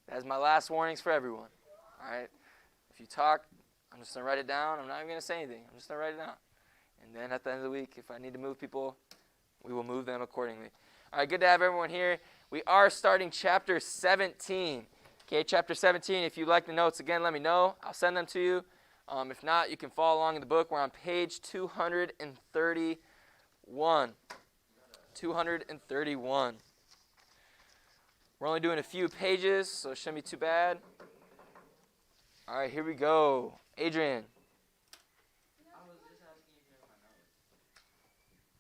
that's my last warnings for everyone. All right? If you talk, I'm just going to write it down. I'm not even going to say anything. I'm just going to write it down. And then at the end of the week, if I need to move people, we will move them accordingly. All right, good to have everyone here. We are starting chapter 17. Okay, chapter 17. If you like the notes, again, let me know. I'll send them to you. If not, you can follow along in the book. We're on page 231. 231. We're only doing a few pages, so it shouldn't be too bad. All right, here we go. Adrian.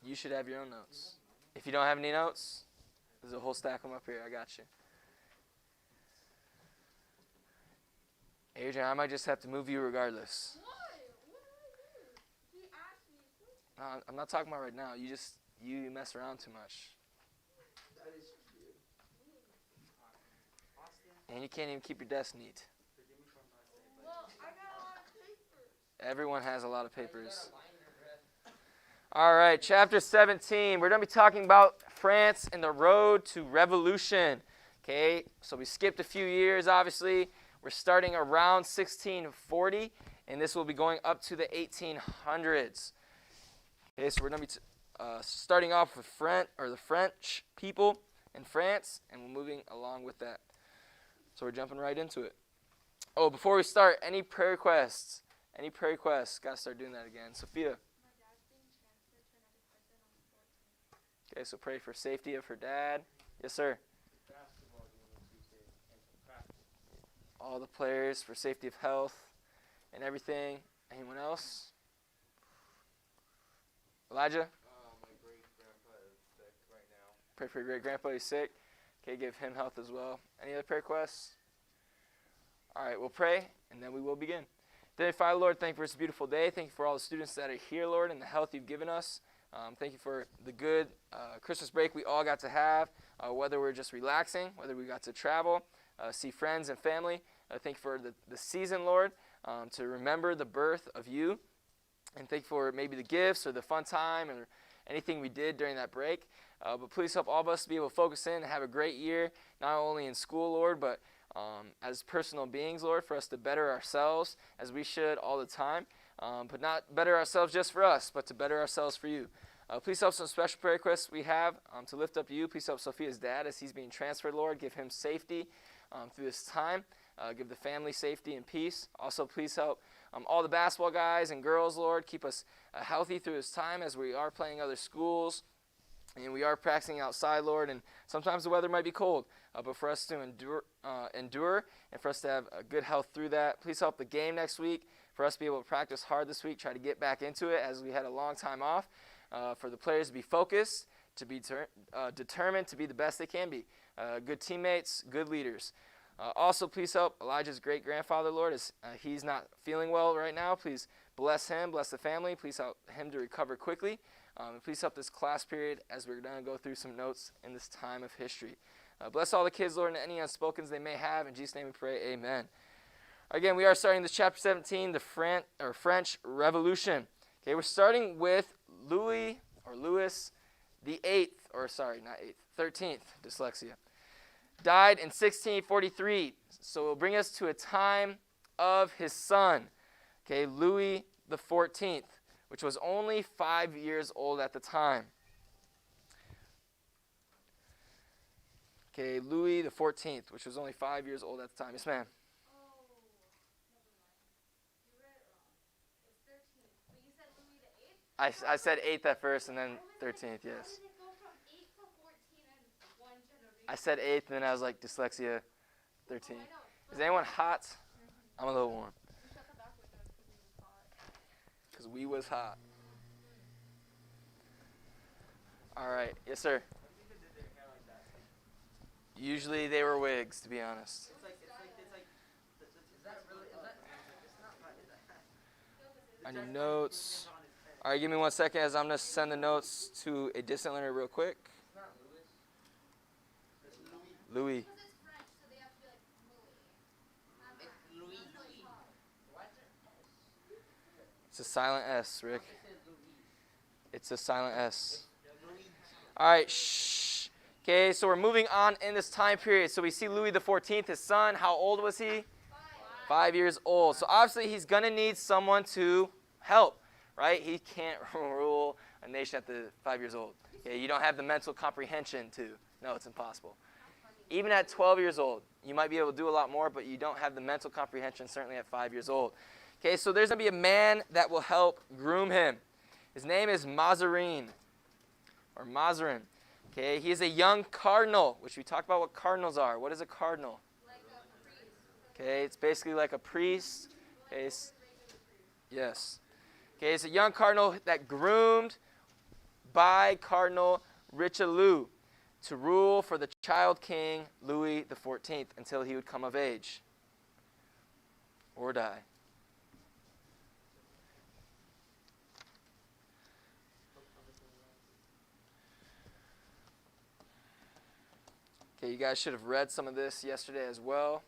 You should have your own notes. If you don't have any notes, there's a whole stack of them up here. I got you. Adrian, I might just have to move you regardless. What? What did I do? He asked me. No, I'm not talking about right now. You mess around too much. That is true. And you can't even keep your desk neat. Well, I got a lot of papers. Everyone has a lot of papers. All right, chapter 17. We're going to be talking about France and the road to revolution. Okay, so we skipped a few years, obviously. We're starting around 1640, and this will be going up to the 1800s. Okay, so we're going to be starting off with the French people in France, and we're moving along with that. So we're jumping right into it. Oh, before we start, any prayer requests? Any prayer requests? Got to start doing that again. Sophia. Okay, so pray for safety of her dad. Yes, sir. All the players for safety of health and everything. Anyone else? Elijah? My great-grandpa is sick right now. Pray for your great-grandpa. He's sick. Okay, give him health as well. Any other prayer requests? All right, we'll pray, and then we will begin. Dear Father, Lord, thank you for this beautiful day. Thank you for all the students that are here, Lord, and the health you've given us. Thank you for the good Christmas break we all got to have, whether we're just relaxing, whether we got to travel, see friends and family. Thank you for the season, Lord, to remember the birth of you. And thank you for maybe the gifts or the fun time or anything we did during that break. But please help all of us to be able to focus in and have a great year, not only in school, Lord, but as personal beings, Lord, for us to better ourselves as we should all the time. But not better ourselves just for us, but to better ourselves for you. Please help some special prayer requests we have to lift up to you. Please help Sophia's dad as he's being transferred, Lord. Give him safety through this time. Give the family safety and peace. Also, please help all the basketball guys and girls, Lord. Keep us healthy through this time as we are playing other schools. And we are practicing outside, Lord. And sometimes the weather might be cold. But for us to endure and for us to have good health through that. Please help the game next week. For us to be able to practice hard this week. Try to get back into it as we had a long time off. For the players to be focused, to be determined to be the best they can be. Good teammates, good leaders. Also, please help Elijah's great-grandfather, Lord, as he's not feeling well right now. Please bless him, bless the family. Please help him to recover quickly. And please help this class period as we're going to go through some notes in this time of history. Bless all the kids, Lord, and any unspokens they may have. In Jesus' name we pray, amen. Again, we are starting this chapter 17, the French Revolution. Okay, we're starting with Louis the 13th, dyslexia. Died in 1643, so it will bring us to a time of his son, okay, Louis the 14th, which was only 5 years old at the time. Okay, Louis the 14th, which was only 5 years old at the time. Yes, ma'am. Oh, never mind. You read it wrong. It's 13th. But you said Louis the 8th? I said 8th at first and then 13th, How yes. did it go from 8 to 14 in one generation? I said 8th and then I was like, dyslexia, 13th. Oh, I know. Is anyone hot? I'm a little warm. You shut the back window because it was hot. Because we was hot. All right. Yes, sir. Usually they were wigs, to be honest. It's like, is that really, it's not right, is that? I need notes. All right, give me 1 second as I'm going to send the notes to a distant learner real quick. It's not Louis. Louis. Because it's French, so they have to be like Louis. It's Louis. Why is there S? It's a silent S, Rick. It says Louis. It's a silent S. Louis. All right, shh. Okay, so we're moving on in this time period. So we see Louis the 14th, his son. How old was he? 5 years old. So obviously he's going to need someone to help, right? He can't rule a nation at the 5 years old. Okay, you don't have the mental comprehension to. No, it's impossible. Even at 12 years old, you might be able to do a lot more, but you don't have the mental comprehension certainly at 5 years old. Okay, so there's going to be a man that will help groom him. His name is Mazarin. Okay, he is a young cardinal, which we talked about what cardinals are. What is a cardinal? Like a priest. Okay, it's basically like a priest. Okay, yes. Okay, it's a young cardinal that groomed by Cardinal Richelieu to rule for the child king Louis the 14th until he would come of age or die. Okay, you guys should have read some of this yesterday as well.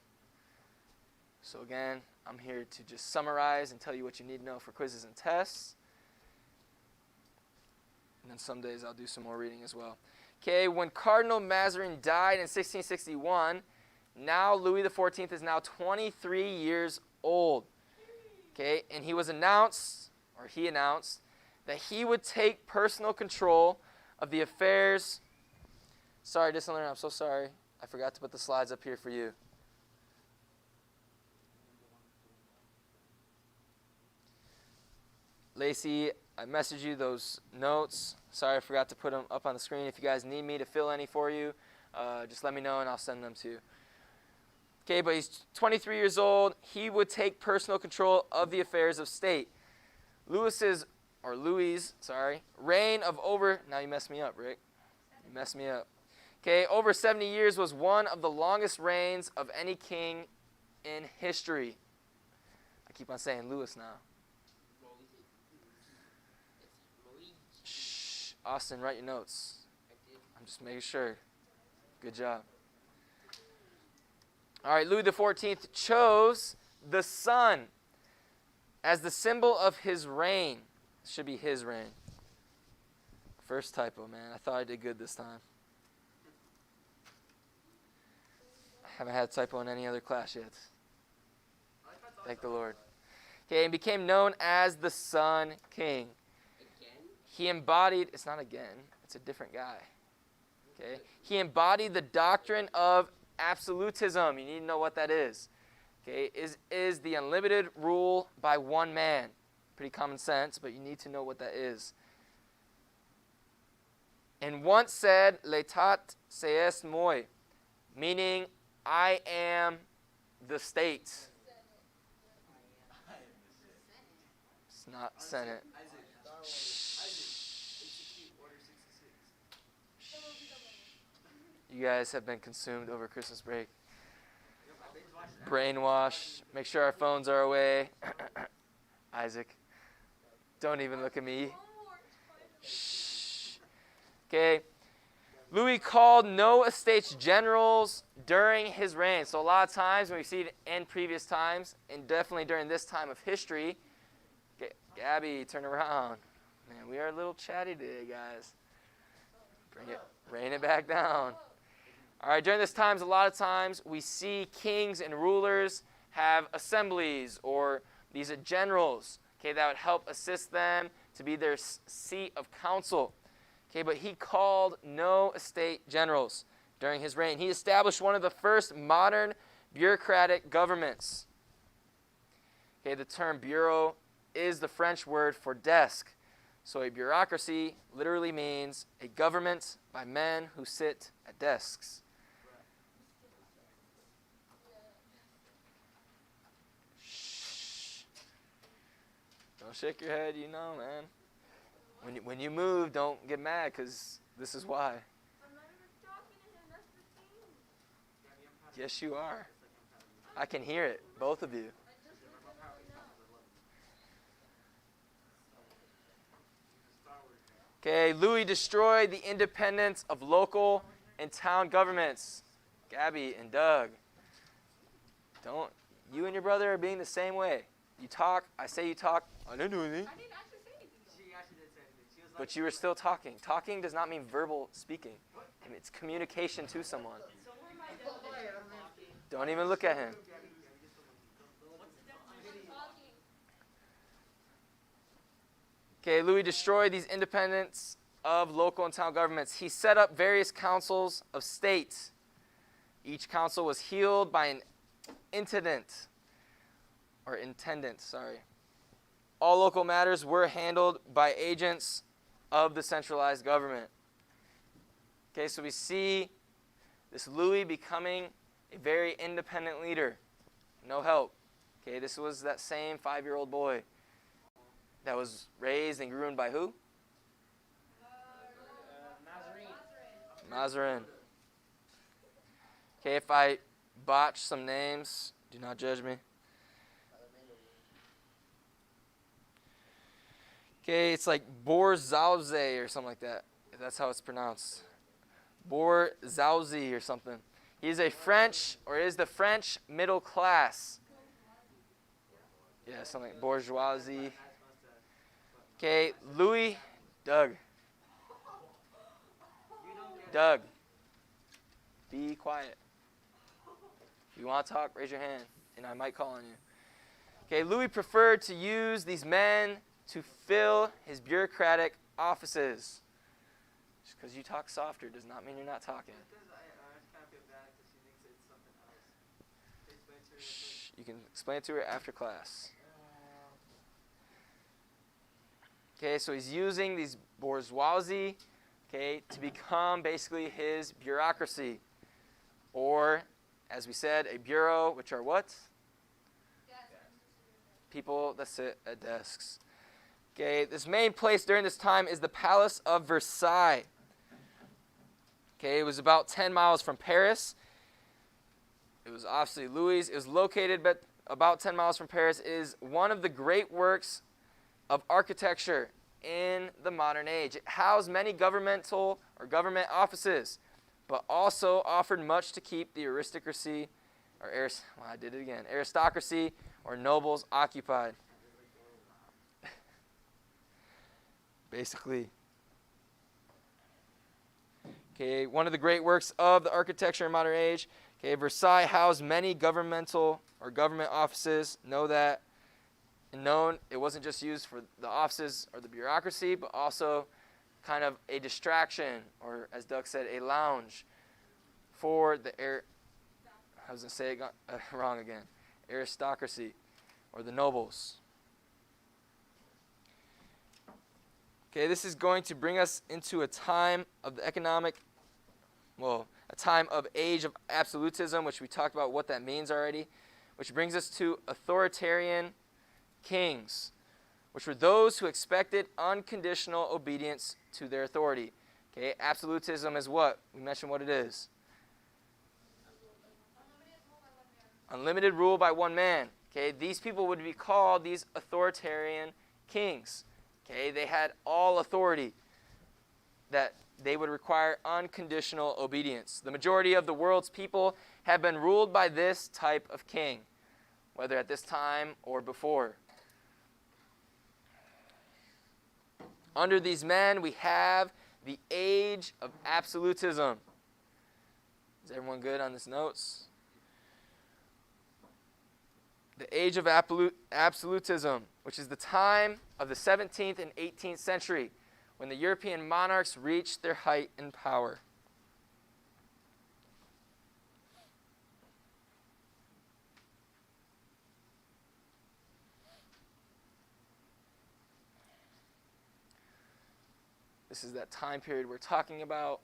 So again, I'm here to just summarize and tell you what you need to know for quizzes and tests. And then some days I'll do some more reading as well. Okay, when Cardinal Mazarin died in 1661, now Louis XIV is now 23 years old. Okay, and he announced that he would take personal control of the affairs. Sorry, distant learner, I'm so sorry. I forgot to put the slides up here for you. Lacey, I messaged you those notes. Sorry, I forgot to put them up on the screen. If you guys need me to fill any for you, just let me know and I'll send them to you. Okay, but he's 23 years old. He would take personal control of the affairs of state. Louis' reign of over, now you messed me up, Rick. You messed me up. Okay, over 70 years was one of the longest reigns of any king in history. I keep on saying Louis now. Shh, Austin, write your notes. I'm just making sure. Good job. All right, Louis XIV chose the sun as the symbol of his reign. It should be his reign. First typo, man. I thought I did good this time. Haven't had a typo in any other class yet. Thank the Lord. Okay, and became known as the Sun King. He embodied, it's not again, it's a different guy. Okay, he embodied the doctrine of absolutism. You need to know what that is. Okay, is the unlimited rule by one man. Pretty common sense, but you need to know what that is. And once said, l'état c'est moi, meaning I am the state. It's not Senate. You guys have been consumed over Christmas break. Brainwash. Make sure our phones are away. Isaac, don't even look at me. Shh. Okay. Louis called no estates generals during his reign. So a lot of times when we see it in previous times, and definitely during this time of history, Gabby, turn around. Man, we are a little chatty today, guys. Rein it back down. All right, during this times, a lot of times we see kings and rulers have assemblies or these generals, okay, that would help assist them to be their seat of counsel. Okay, but he called no estate generals during his reign. He established one of the first modern bureaucratic governments. Okay, the term bureau is the French word for desk. So a bureaucracy literally means a government by men who sit at desks. Shh. Don't shake your head, man. When you move, don't get mad, because this is why. I'm not even talking to him. That's the thing. Yes, you are. I can hear it, both of you. I just looked at him right now. Okay, Louis destroyed the independence of local and town governments. Gabby and Doug, you and your brother are being the same way. You talk, I say you talk. I didn't do anything. I didn't actually say anything, though. She actually didn't say anything. She was like, But you were still talking. Talking does not mean verbal speaking. It's communication to someone. Don't even look at him. Okay, Louis destroyed these independence of local and town governments. He set up various councils of state. Each council was healed by an intendant. All local matters were handled by agents of the centralized government. Okay, so we see this Louis becoming a very independent leader. No help. Okay, this was that same 5-year-old boy that was raised and groomed by who? Mazarin. Okay, if I botch some names, do not judge me. Okay, it's like Borzauze or something like that, if that's how it's pronounced. Borzauze or something. He's a French, or is the French middle class. Yeah, something like bourgeoisie. Okay, Louis, Doug, be quiet. If you want to talk, raise your hand, and I might call on you. Okay, Louis preferred to use these men to fill his bureaucratic offices. Just because you talk softer does not mean you're not talking. Shh, you can explain it to her after class. Okay, so he's using these bourgeoisie, okay, to become basically his bureaucracy. Or, as we said, a bureau, which are what? People that sit at desks. Okay, this main place during this time is the Palace of Versailles. Okay, it was about 10 miles from Paris. It was obviously Louis. It was located about 10 miles from Paris. It is one of the great works of architecture in the modern age. It housed many governmental or government offices, but also offered much to keep the aristocracy or nobles occupied. Basically. Okay, one of the great works of the architecture in modern age. Okay, Versailles housed many governmental or government offices. Know that. And it wasn't just used for the offices or the bureaucracy, but also kind of a distraction, or as Doug said, a lounge for the I was going to say it wrong again. Aristocracy or the nobles. Okay, this is going to bring us into a time of the a time of age of absolutism, which we talked about what that means already, which brings us to authoritarian kings, which were those who expected unconditional obedience to their authority. Okay, absolutism is what? We mentioned what it is. Unlimited rule by one man. Okay, these people would be called these authoritarian kings. Okay, they had all authority that they would require unconditional obedience. The majority of the world's people have been ruled by this type of king, whether at this time or before. Under these men, we have the age of absolutism. Is everyone good on this notes? The age of absolutism, which is the time of the 17th and 18th century, when the European monarchs reached their height in power. This is that time period we're talking about.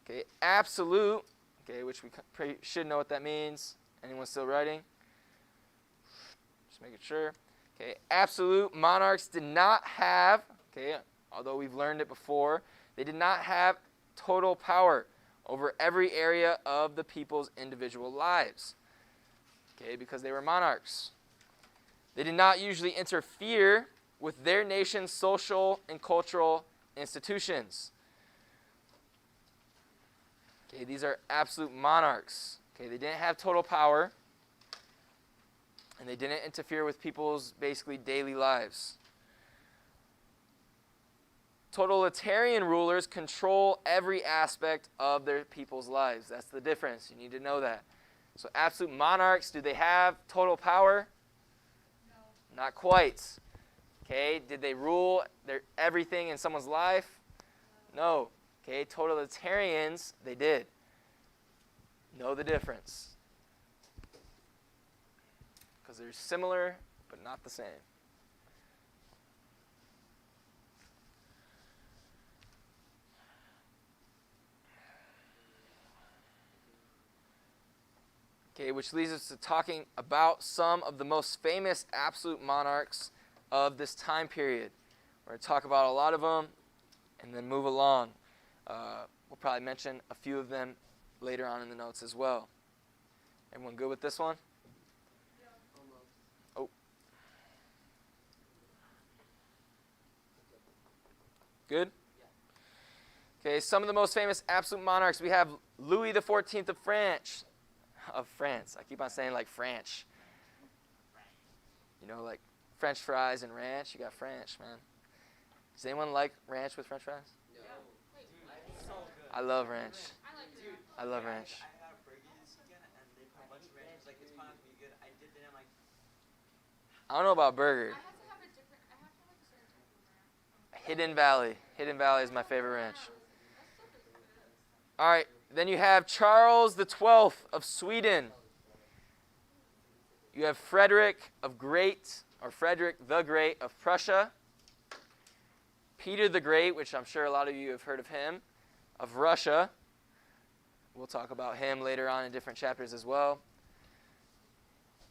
Okay, absolute, okay, which we should know what that means. Anyone still writing? Just making sure. Okay, absolute monarchs did not have, okay, although we've learned it before, they did not have total power over every area of the people's individual lives. Okay, because they were monarchs. They did not usually interfere with their nation's social and cultural institutions. Okay, these are absolute monarchs. Okay, they didn't have total power, and they didn't interfere with people's basically daily lives. Totalitarian rulers control every aspect of their people's lives. That's the difference. You need to know that. So absolute monarchs, do they have total power? No. Not quite. Okay, did they rule everything in someone's life? No. Okay, totalitarians, they did. Know the difference. Because they're similar, but not the same. Okay, which leads us to talking about some of the most famous absolute monarchs of this time period. We're going to talk about a lot of them and then move along. We'll probably mention a few of them later on in the notes as well. Everyone good with this one? Yeah. Almost. Oh. Good? Yeah. Okay, some of the most famous absolute monarchs. We have Louis XIV of France. I keep on saying like French. You know, like French fries and ranch. You got French, man. Does anyone like ranch with French fries? No. Dude, it's so good. I love ranch. I like Dude, I love ranch. I had a burger this weekend and they put a bunch of ranch. Like, it's fine to be good. I dipped it in, I'm like, I don't know about burger. I have to have a different. I have to like a certain type of ranch. Hidden Valley. Hidden Valley is my favorite ranch. All right, then you have Charles XII of Sweden. You have Frederick the Great of Prussia. Peter the Great, which I'm sure a lot of you have heard of him, of Russia. We'll talk about him later on in different chapters as well.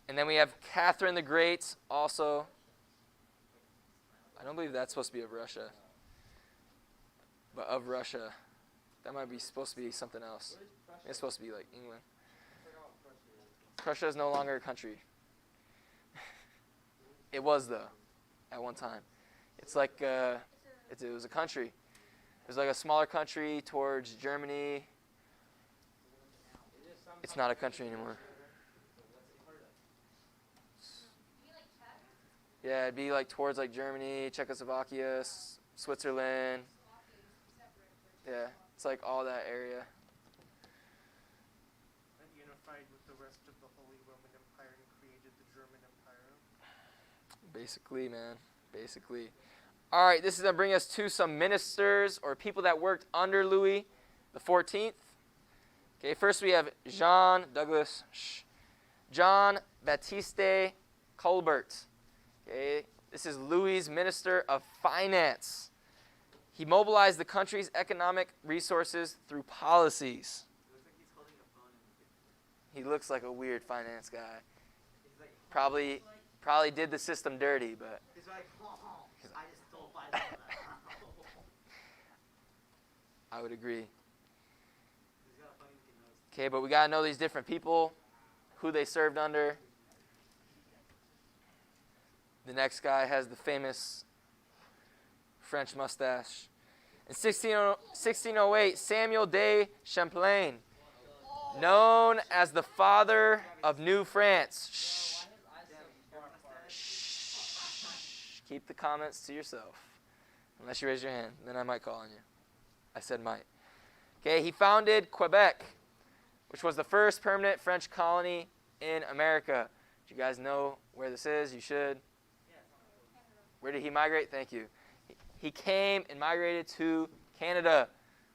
And then we have Catherine the Great, also. I don't believe that's supposed to be of Russia. But of Russia. That might be supposed to be something else. It's supposed to be like England. Prussia is no longer a country. It was, though, at one time. It's like, it was a country. It was like a smaller country towards Germany. It's not a country anymore. Yeah, it'd be like towards like Germany, Czechoslovakia, Switzerland. Yeah, it's like all that area. And unified with the rest of the Holy Roman Empire and created the German Empire. Basically, man. Basically. All right, this is going to bring us to some ministers or people that worked under Louis XIV. Okay, first we have Jean Baptiste Colbert. Okay, this is Louis's minister of finance. He mobilized the country's economic resources through policies. it looks like he's holding a phone in the picture. He looks like a weird finance guy. He's like, Probably did the system dirty, but he's like, I just stole $5. I would agree. He's got a funny looking nose. Okay, but we got to know these different people, who they served under. The next guy has the famous French mustache. In 1608, Samuel de Champlain, known as the father of New France. Shh. Shh. Keep the comments to yourself. Unless you raise your hand, then I might call on you. I said might. Okay, he founded Quebec, which was the first permanent French colony in America. Do you guys know where this is? You should. Where did he migrate? Thank you. He came and migrated to Canada,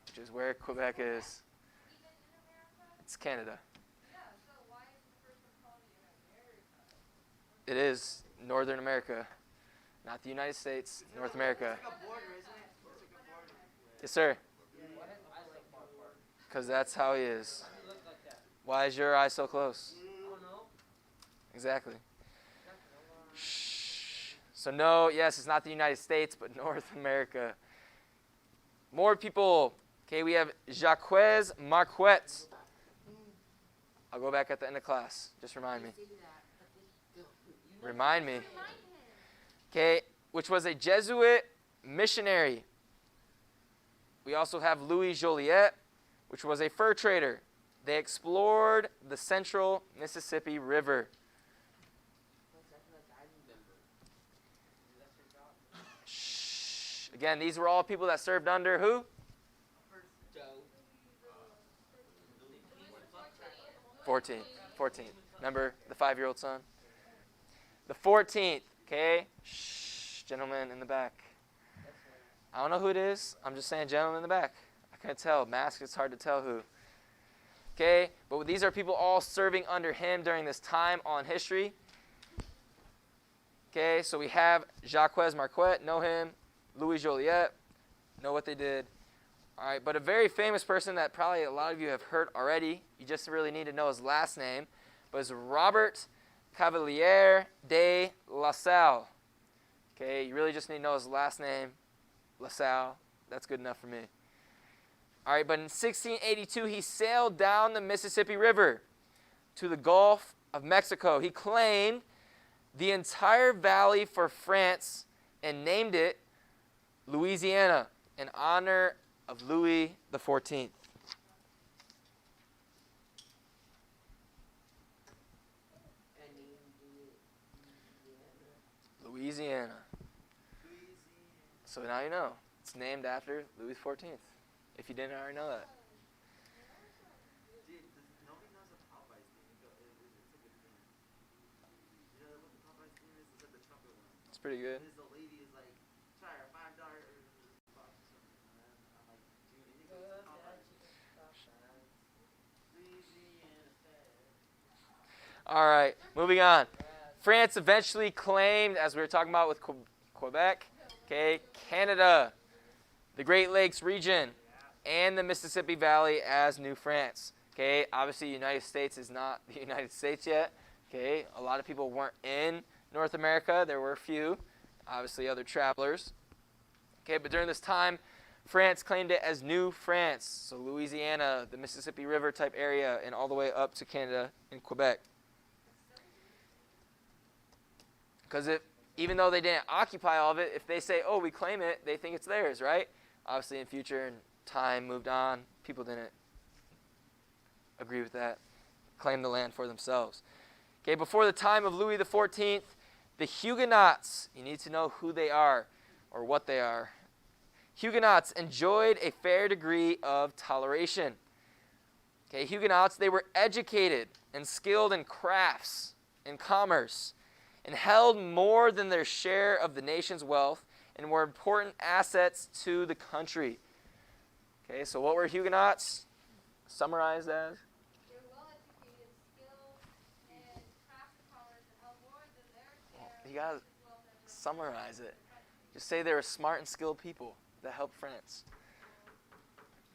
which is where Quebec is. It's Canada. It is Northern America, not the United States, North America. Yes, sir. Because that's how he is. Why is your eye so close? Exactly. Shh. So no, yes, it's not the United States, but North America. More people. Okay, we have Jacques Marquette. I'll go back at the end of class. Just remind me. Remind me. Okay, which was a Jesuit missionary. We also have Louis Joliet, which was a fur trader. They explored the central Mississippi River. Shh. Again, these were all people that served under who? 14th. Remember the 5-year-old son? The 14th, okay? Shh, gentleman in the back. I don't know who it is. I'm just saying gentleman in the back. I can't tell. Mask, it's hard to tell who. Okay, but these are people all serving under him during this time on history. Okay, so we have Jacques Marquette, know him. Louis Joliet, know what they did. All right, but a very famous person that probably a lot of you have heard already, you just really need to know his last name, but it's Robert Cavalier de La Salle. Okay, you really just need to know his last name, La Salle. That's good enough for me. All right, but in 1682, he sailed down the Mississippi River to the Gulf of Mexico. He claimed the entire valley for France and named it Louisiana in honor of Louis XIV. Louisiana. So now you know. It's named after Louis XIV. If you didn't already know that. Nobody knows what Popeye's theme is. It's a good theme. You know what the Popeye's theme is? It's like the trumpet one. It's pretty good. The lady is like, try a $5 box or something. And I'm like, dude, anything goes to Popeye's. All right, moving on. France eventually claimed, as we were talking about with Quebec, okay, Canada, the Great Lakes region, and the Mississippi Valley as New France. Okay, obviously the United States is not the United States yet. Okay, a lot of people weren't in North America. There were a few, obviously other travelers. Okay, but during this time, France claimed it as New France. So Louisiana, the Mississippi River type area, and all the way up to Canada and Quebec. Because even though they didn't occupy all of it, if they say, oh, we claim it, they think it's theirs, right? Obviously in future and time moved on, people didn't agree with that, claim the land for themselves. Okay, before the time of Louis XIV, the Huguenots, you need to know who they are or what they are. Huguenots enjoyed a fair degree of toleration. Okay, Huguenots, they were educated and skilled in crafts and commerce and held more than their share of the nation's wealth and were important assets to the country. Okay, so what were Huguenots summarized as? They were well-educated, skilled, and craft and commerce and held more than their share. You gotta summarize it. Just say they were smart and skilled people that helped France.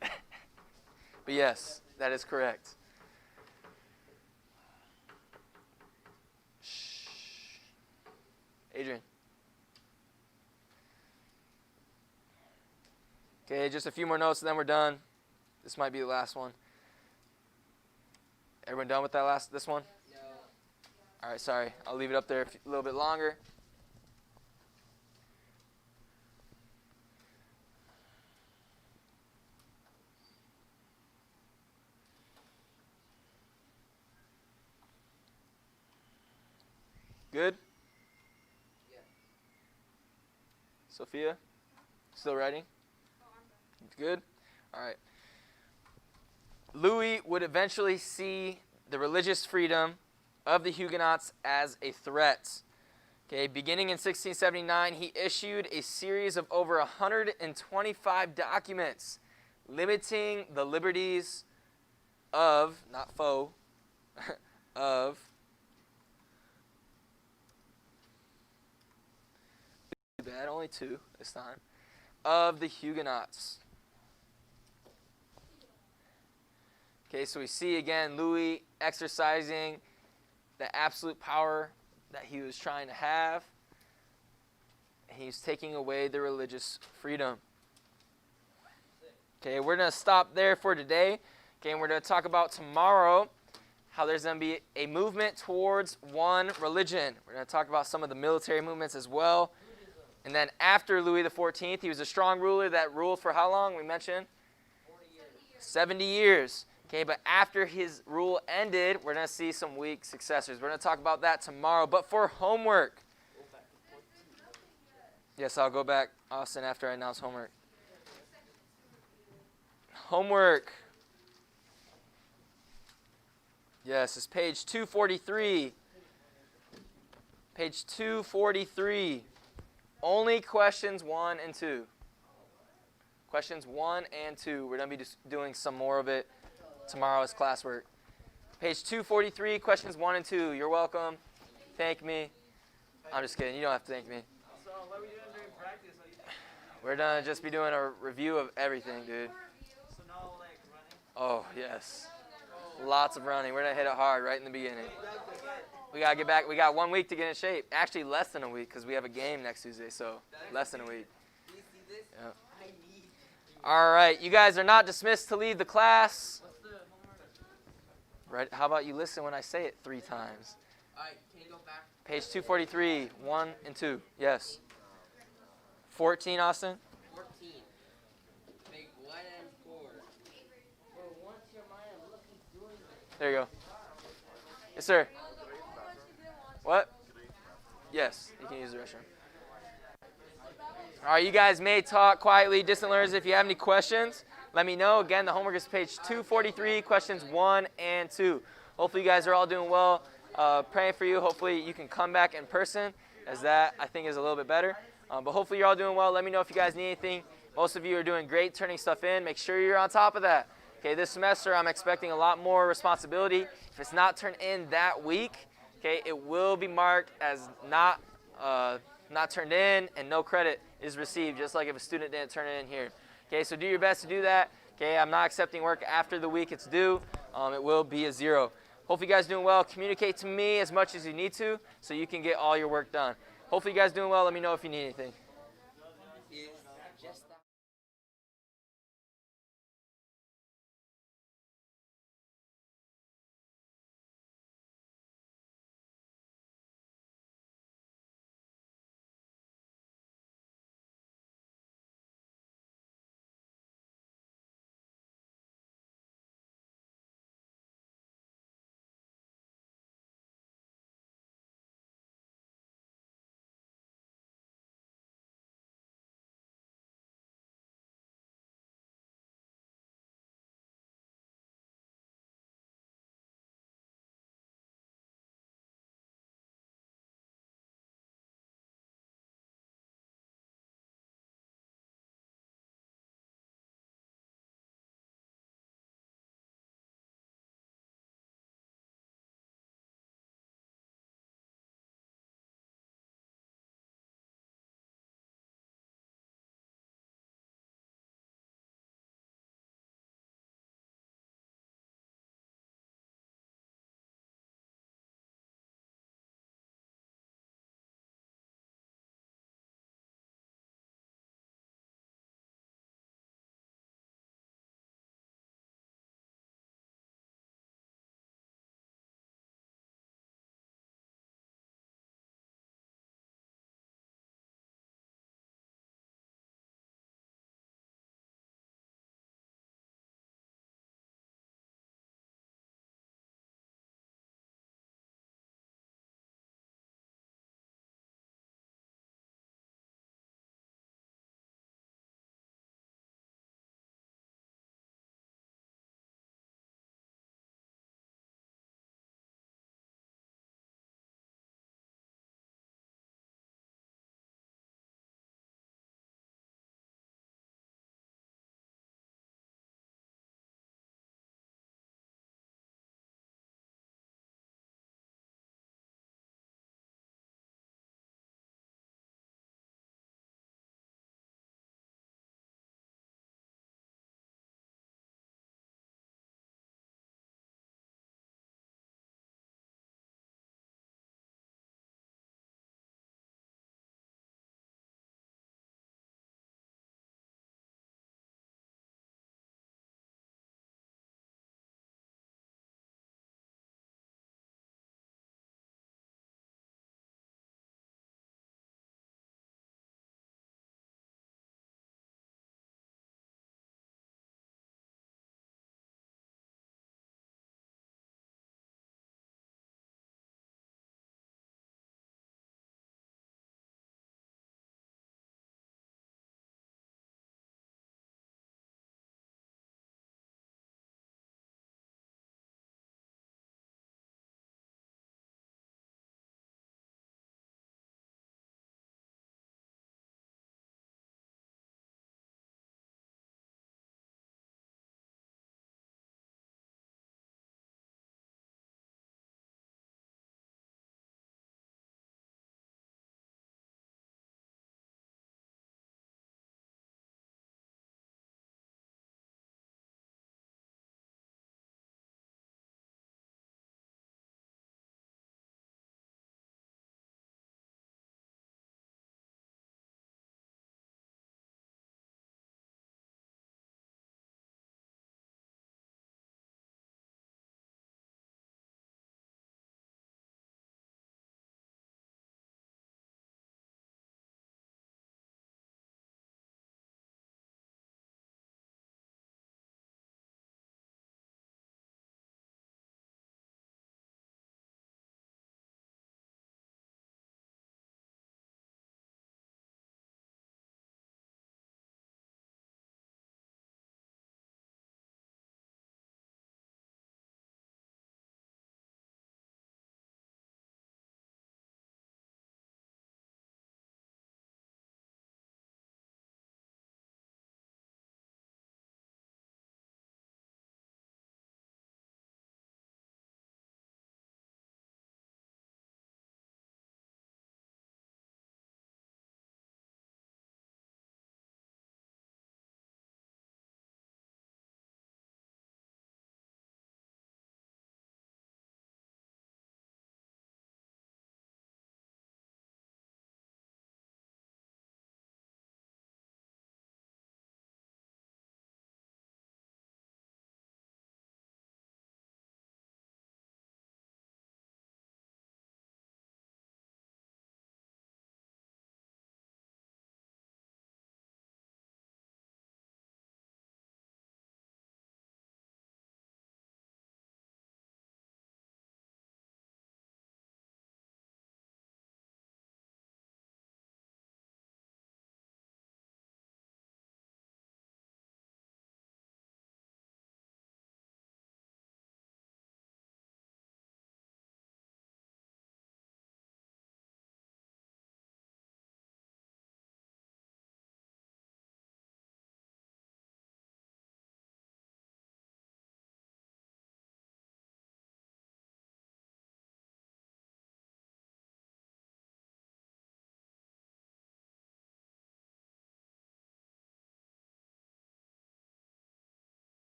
But yes, that is correct. Adrian. Okay, just a few more notes and then we're done. This might be the last one. Everyone done with this one? No. All right, sorry. I'll leave it up there a little bit longer. Good? Yeah. Sophia? Still writing? Good? All right. Louis would eventually see the religious freedom of the Huguenots as a threat. Okay, beginning in 1679, he issued a series of over 125 documents limiting the liberties of, not foe, of too bad, only two this time, of the Huguenots. Okay, so we see again Louis exercising the absolute power that he was trying to have. He's taking away the religious freedom. Okay, we're going to stop there for today. Okay, and we're going to talk about tomorrow how there's going to be a movement towards one religion. We're going to talk about some of the military movements as well. And then after Louis XIV, he was a strong ruler that ruled for how long? We mentioned 70 years. Okay, but after his rule ended, we're going to see some weak successors. We're going to talk about that tomorrow. But for homework, yes, I'll go back, Austin, after I announce homework. Homework. Yes, it's page 243. Page 243. Only questions 1 and 2. Questions 1 and 2. We're going to be doing some more of it tomorrow's classwork. Page 243, questions 1 and 2. You're welcome. Thank me. I'm just kidding. You don't have to thank me. So what are we doing during practice? We're going to just be doing a review of everything, dude. So no like running? Oh, yes. Lots of running. We're going to hit it hard right in the beginning. We got to get back. We got 1 week to get in shape. Actually, less than a week because we have a game next Tuesday, so less than a week. Do you see this? Yeah. I need. All right. You guys are not dismissed to leave the class. What's the homework? Right? How about you listen when I say it 3 times? Alright, can you go back? Page 243, 1 and 2. Yes. 14, Austin? 14. Make 1 and 4. For once your mind, look, he's doing it. There you go. Yes, sir. What? Yes, you can use the restroom. All right, you guys may talk quietly, distant learners. If you have any questions, let me know. Again, the homework is page 243, questions 1 and 2. Hopefully you guys are all doing well. Praying for you. Hopefully you can come back in person, as that I think is a little bit better. But hopefully you're all doing well. Let me know if you guys need anything. Most of you are doing great turning stuff in. Make sure you're on top of that. Okay, this semester I'm expecting a lot more responsibility. If it's not turned in that week, okay, it will be marked as not turned in, and no credit is received, just like if a student didn't turn it in here. Okay, so do your best to do that. Okay, I'm not accepting work after the week it's due. It will be a 0. Hopefully you guys are doing well. Communicate to me as much as you need to so you can get all your work done. Hopefully you guys are doing well. Let me know if you need anything.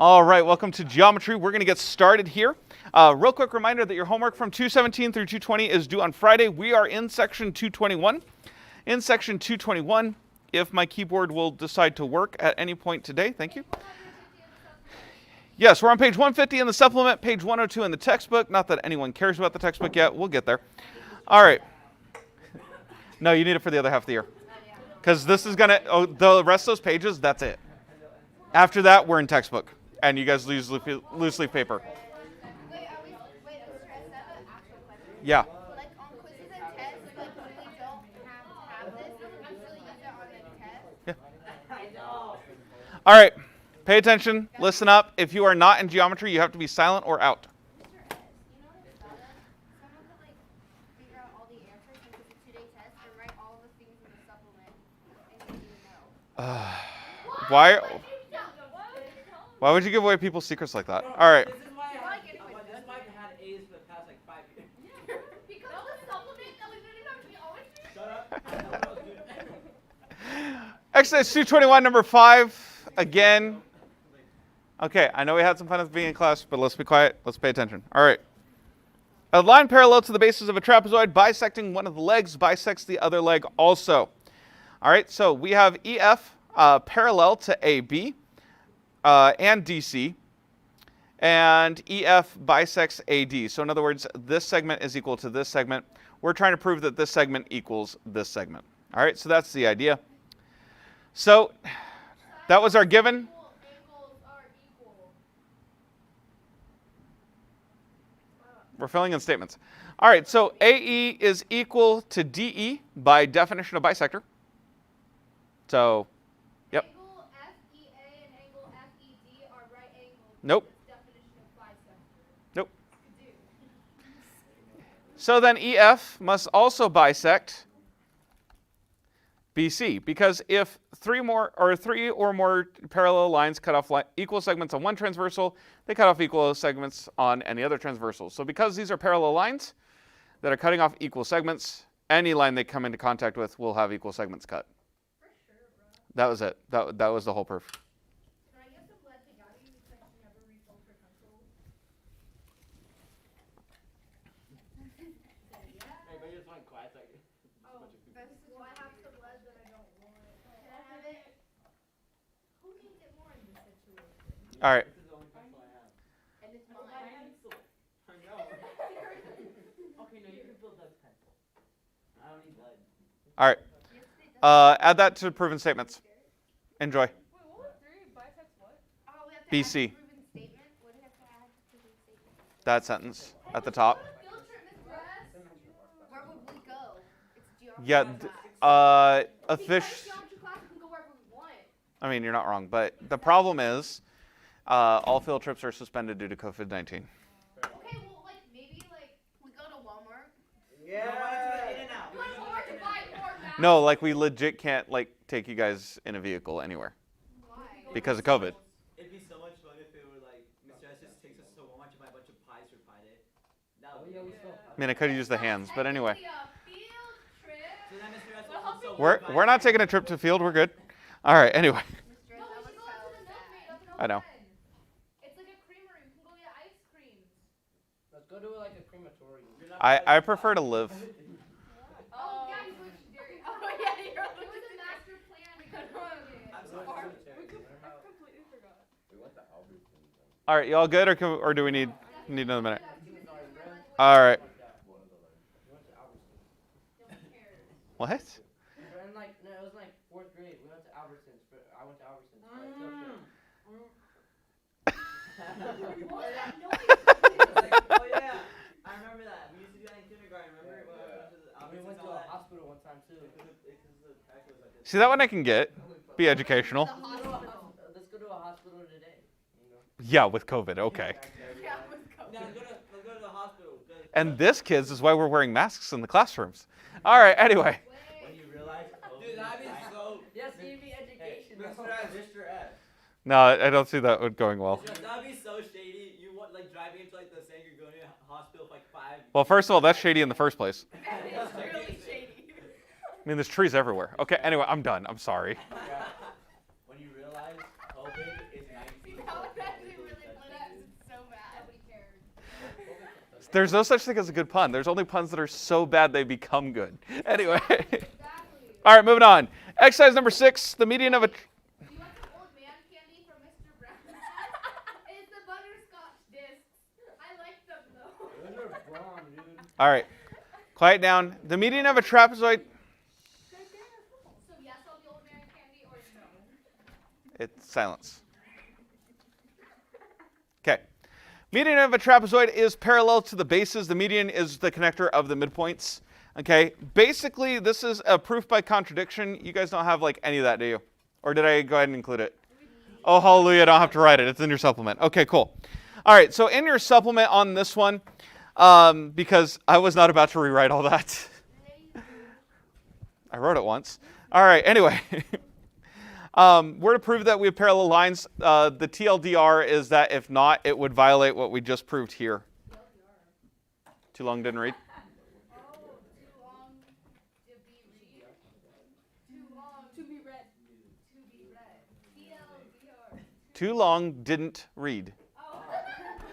All right, welcome to geometry. We're going to get started here. Real quick reminder that your homework from 217 through 220 is due on Friday. We are in section 221. In section 221, if my keyboard will decide to work at any point today, thank you. Yes, we're on page 150 in the supplement, page 102 in the textbook. Not that anyone cares about the textbook yet. We'll get there. All right. No, you need it for the other half of the year. Because this is going to, the rest of those pages, that's it. After that, we're in textbook. And you guys loose leaf paper. Yeah. Like on quizzes and tests, like when we don't have this, we can still use it on the test. Yeah. All right. Pay attention. Listen up. If you are not in geometry, you have to be silent or out. Someone could like figure out all the answers because it's a 2-day test and write all the things in the supplement and you didn't know. Why would you give away people's secrets like that? All right. This is why I had A's for the past like 5 years. Yeah, because of the supplement that we didn't have geometry. Shut up. Exercise 221, number 5. Again. Okay, I know we had some fun at the beginning of class, but let's be quiet. Let's pay attention. All right. A line parallel to the bases of a trapezoid bisecting one of the legs bisects the other leg also. All right, so we have EF parallel to AB and DC, and EF bisects AD. So in other words, this segment is equal to this segment. We're trying to prove that this segment equals this segment. All right, so that's the idea. So that was our given. Angles are equal. We're filling in statements. All right, so AE is equal to DE by definition of bisector. So, yep. Angle FEA and angle FED are right angles. Nope. Definition of bisector. Nope. So then EF must also bisect BC, because if three or more parallel lines cut off equal segments on one transversal, they cut off equal segments on any other transversal. So because these are parallel lines that are cutting off equal segments, any line they come into contact with will have equal segments cut. For sure, bro. That was it. That was the whole proof. Can I get some lead to guide you since you never refilled your pencil? Hey, but you're just like quiet like. Oh, well, I have some lead that I don't want. Can I have it? Who needs it more in this situation? All right. This is the only pencil I have. And it's My mine. pencil. I know. Okay, no, you can fill Doug's pencil. I don't need lead. All right. Add that to proven statements. Enjoy. Wait, what was 3 bisects what? Oh, we have to BC. add proven statement. What do we have to add to proven statement? That sentence at the top. Field trip, Miss West. Where would we go? It's geometry. Yeah. A Because fish. it's geometry class, we can go wherever we want. I mean, you're not wrong, but the problem is all field trips are suspended due to COVID-19. Okay, well, like maybe like we go to Walmart. Yeah. Walmart to buy more masks. No, like we legit can't like take you guys in a vehicle anywhere Why? because of COVID. It'd be so much fun if it were like Mr. S just takes us to Walmart to buy a bunch of pies for Pi Day. That would be I mean, I could have used the hands, but anyway. Technically a field trip. So then Mr. S will also We're not taking a trip to field. We're good. All right. Anyway. No, we should go to the milkmaid up in I know. Oakland. It's like a creamery. We can go get ice creams. Let's go to like a crematorium. I prefer to live. Oh, yeah, you wish dairy. Oh, yeah, you're it was a master plan. We could I'm sorry. I completely forgot. All right. Y'all good, or do we need another minute? All right. What? And like, no, it was like 4th grade. We went to Albertsons. I went to Albertsons. For, like, field trip. What was that noise? Oh yeah, I remember that. We used to do that in kindergarten. Remember? We went to a hospital one time too. See, that one I can get. Be educational. Let's go to a hospital today. You know? Yeah, with COVID. Okay. Yeah, let's go. No, let's go to the hospital. And this, kids, is why we're wearing masks in the classrooms. All right. Anyway. When you realize, dude, that'd be so. Yes, you be education. Mr. S. No, I don't see that one going well. That'd be so shady. You want like driving into like the San Gregorio hospital for like 5. Well, first of all, that's shady in the first place. It's really shady. I mean, there's trees everywhere. Okay. Anyway, I'm done. I'm sorry. When you realize COVID is 19. That was actually There's no such thing as a good pun. There's only puns that are so bad they become good. Anyway. All right, moving on. Exercise number 6, the median of a... Do you want some old man candy from Mr. Brown? It's the butterscotch discs. I like them though. Those are bomb, dude. All right. Quiet down. The median of a trapezoid... So yes, all the old man candy or no? It's silence. Okay. Median of a trapezoid is parallel to the bases. The median is the connector of the midpoints. Okay. Basically, this is a proof by contradiction. You guys don't have like any of that, do you? Or did I go ahead and include it? Oh, hallelujah. I don't have to write it. It's in your supplement. Okay, cool. All right. So in your supplement on this one, because I was not about to rewrite all that. I wrote it once. All right. Anyway. We're to prove that we have parallel lines. The TLDR is that if not, it would violate what we just proved here. Too long, didn't read? Oh, too long to be read. Too long to be read. To be read. TLDR. Too long, didn't read. Oh.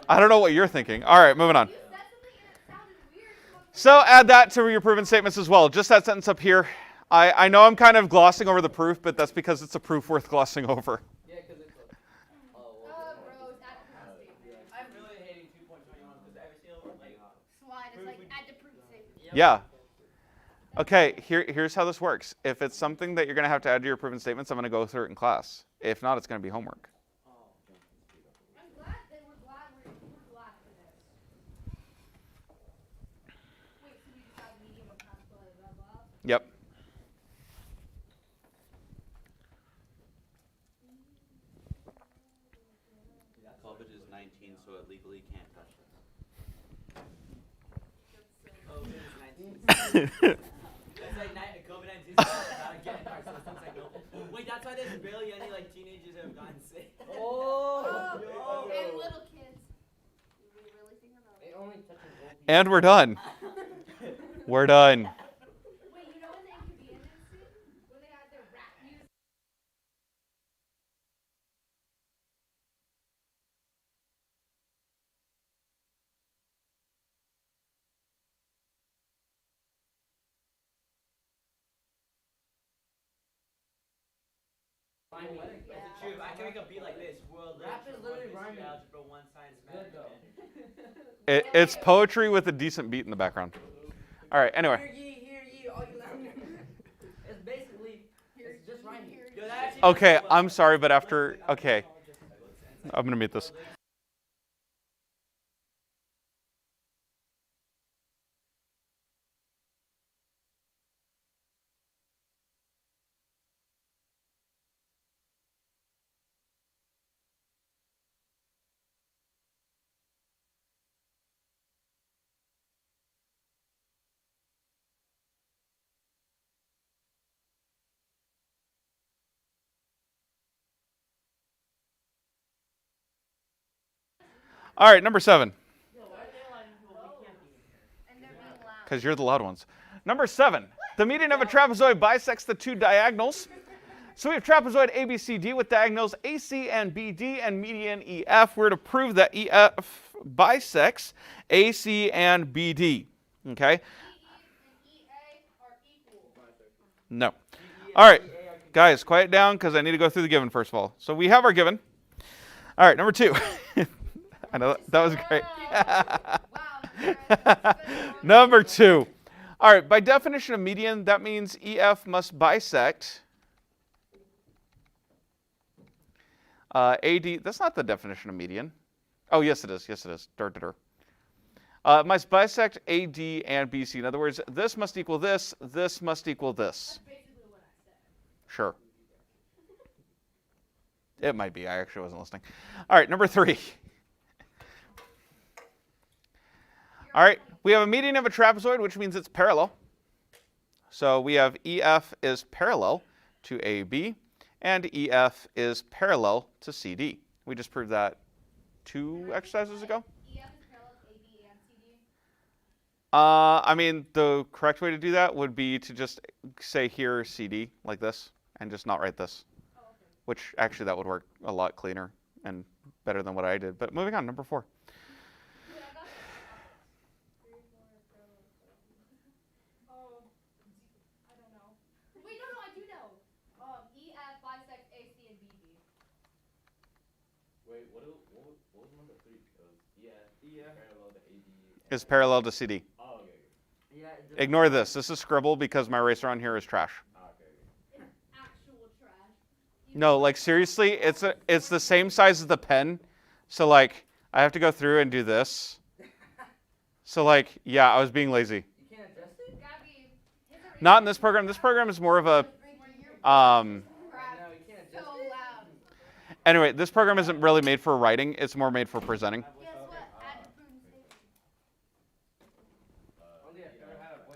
I don't know what you're thinking. All right, moving on. You said something and it sounded weird. So add that to your proven statements as well. Just that sentence up here. I know I'm kind of glossing over the proof, but that's because it's a proof worth glossing over. Yeah, because it's a... Oh, Bros, add the proof statement. I'm really hating 2.21 because every single like... Slide is like add the proof statement. Yeah. Okay, here's how this works. If it's something that you're going to have to add to your proven statements, I'm going to go through it in class. If not, it's going to be homework. I'm glad that we're glad for this. Wait, so we just have medium of pass blah blah. Yep. COVID is 19, so it legally can't touch us. COVID is 19. It's like COVID-19 is not getting our systems like no. Wait, that's why there's barely any like teenagers that have gotten sick. And little kids. Do we really think about it? It only touches old people. And we're done. We're done. Wait, you know in the inconvenience scene when they had their rap music? That's the truth. I can make a beat like this. World Rap is literally rhyming. algebra, one science, math. Good though. It's poetry with a decent beat in the background. All right, anyway. Hear ye, all you loud. It's basically, it's just rhyming. Yo, that actually Okay, I'm sorry, but after... Okay. I'm going to mute this. All right, number 7. And they're being loud. Because you're the loud ones. Number 7. The median of a trapezoid bisects the two diagonals. So we have trapezoid ABCD with diagonals AC and BD and median EF. We're to prove that EF bisects AC and BD. Okay? and EA are equal. No. All right. Guys, quiet down because I need to go through the given first of all. So we have our given. All right, number 2. I know that was great. Wow. Number 2. All right, by definition of median, that means EF must bisect AD. That's not the definition of median. Oh, yes, it is. Yes, it is. Must bisect AD and BC. In other words, this must equal this. This must equal this. Basically what I said. Sure. It might be. I actually wasn't listening. All right, number 3. All right, we have a median of a trapezoid, which means it's parallel. So we have EF is parallel to AB, and EF is parallel to CD. We just proved that 2 exercises ago. EF is parallel to AB and CD. I mean, the correct way to do that would be to just say here CD like this, and just not write this. Oh, okay. Which actually that would work a lot cleaner and better than what I did. But moving on, number 4. Wait, I got I don't know. Wait, no, I do know. EF bisects AC and BD. Wait, what was number 3? It was EF parallel to AD. Is parallel to CD. Oh, okay. Yeah. Ignore this. This is scribble because my eraser on here is trash. Okay. It's actual trash. No, like seriously, it's the same size as the pen. So like I have to go through and do this. So like, yeah, I was being lazy. You can't adjust it? Gabby, Not in this program. This program is more of a No, you can't adjust so it. loud. anyway, this program isn't really made for writing. It's more made for presenting. Guess what? Add to prudent statement.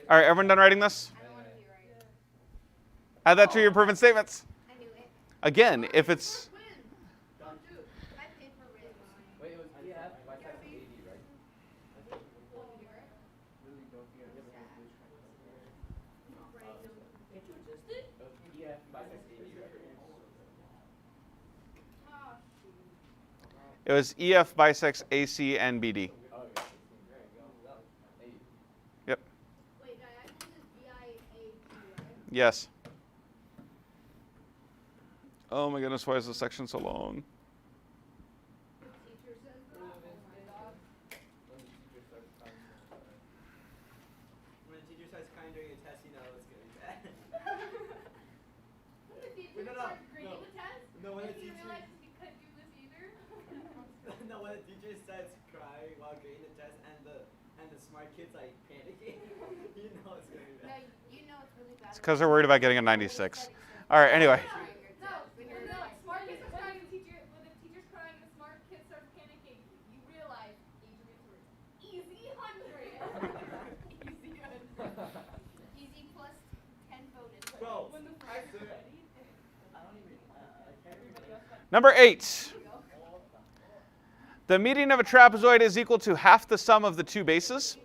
All right, everyone done writing this? I don't want to be right. Add that to your proven statements. I knew it. Again, if it's Don't do. I paid for written. Wait, it was EF bisects AD, right? It was EF bisects AD, right? it was EF bisects AC and BD. Oh, okay. Yep. Wait, diagonals is BIAD, right? Yes. Oh my goodness, why is this section so long? The teacher says that. Oh my god. When the teacher starts crying during a test, you know it's gonna be bad. The teacher Wait, no, starts grading the test. No, when and the he teacher realizes he couldn't do this either. no, when the teacher starts crying while grading the test, and the smart kid's like panicking, you know it's gonna be No, bad. you know it's really bad. It's because they're worried about getting a 96. All right, anyway. No, smart kids are crying. When the teacher's crying, the smart kid starts panicking. You realize Adrian's words. Easy 100. Easy 100. Easy plus 10 bonus. Bro, When the I swear, I don't even. I can't remember. Number 8. The median of a trapezoid is equal to half the sum of the two bases.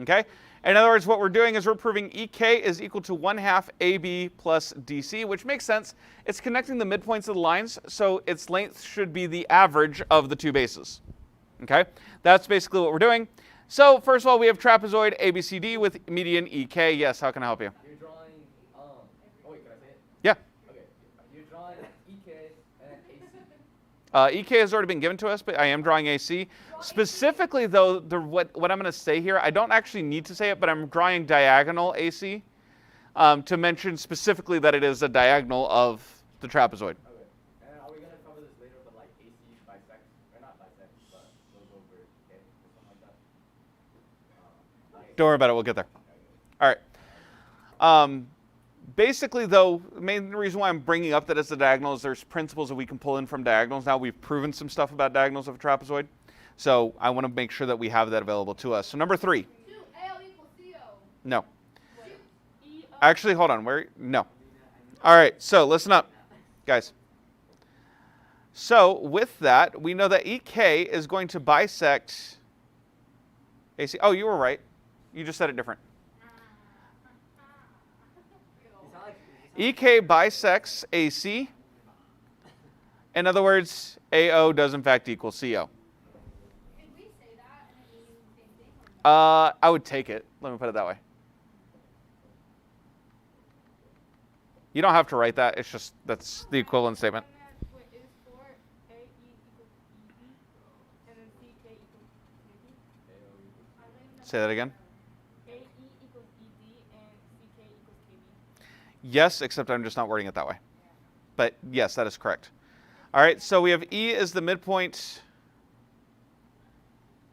Okay? In other words, what we're doing is we're proving EK is equal to 1/2 AB plus DC, which makes sense. It's connecting the midpoints of the lines, so its length should be the average of the two bases. Okay? That's basically what we're doing. So first of all, we have trapezoid ABCD with median EK. Yes, how can I help you? You're drawing. Oh wait, can I say it? Yeah. Okay. You're drawing EK and AC. EK has already been given to us, but I am drawing AC. Specifically, though, what I'm going to say here, I don't actually need to say it, but I'm drawing diagonal AC to mention specifically that it is a diagonal of the trapezoid. Okay. And are we gonna cover this later, but like AC bisects, or not bisects, but goes over EK or something like that? Don't worry about it. We'll get there. All right. Basically, though, the main reason why I'm bringing up that it's a diagonal is there's principles that we can pull in from diagonals. Now we've proven some stuff about diagonals of a trapezoid. So I want to make sure that we have that available to us. So number 3. 2 AL equals CO. No. Actually, hold on. Where? No. All right. So listen up, guys. So with that, we know that EK is going to bisect AC. Oh, you were right. You just said it different. EK bisects AC. In other words, AO does in fact equal CO. Did we say that and it means the same thing? Or no? I would take it. Let me put it that way. You don't have to write that. It's just that's the equivalent statement. Is for AE equals ED and then CK equals KB? Say that again. AE equals ED and CK equals KB. Yes, except I'm just not wording it that way. But yes, that is correct. All right, so we have E is the midpoint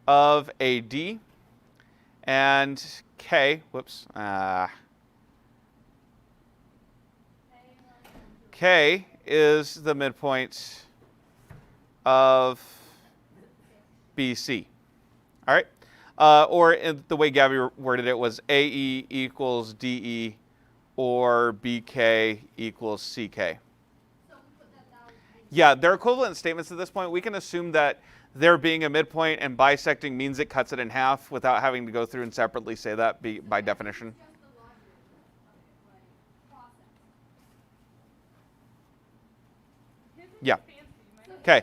of AD, and K, whoops, K is the midpoint of BC. All right, or in the way Gabby worded it was AE equals DE, or BK equals CK. Yeah, they're equivalent statements at this point. We can assume that there being a midpoint and bisecting means it cuts it in half without having to go through and separately say that by definition. Yeah. Okay.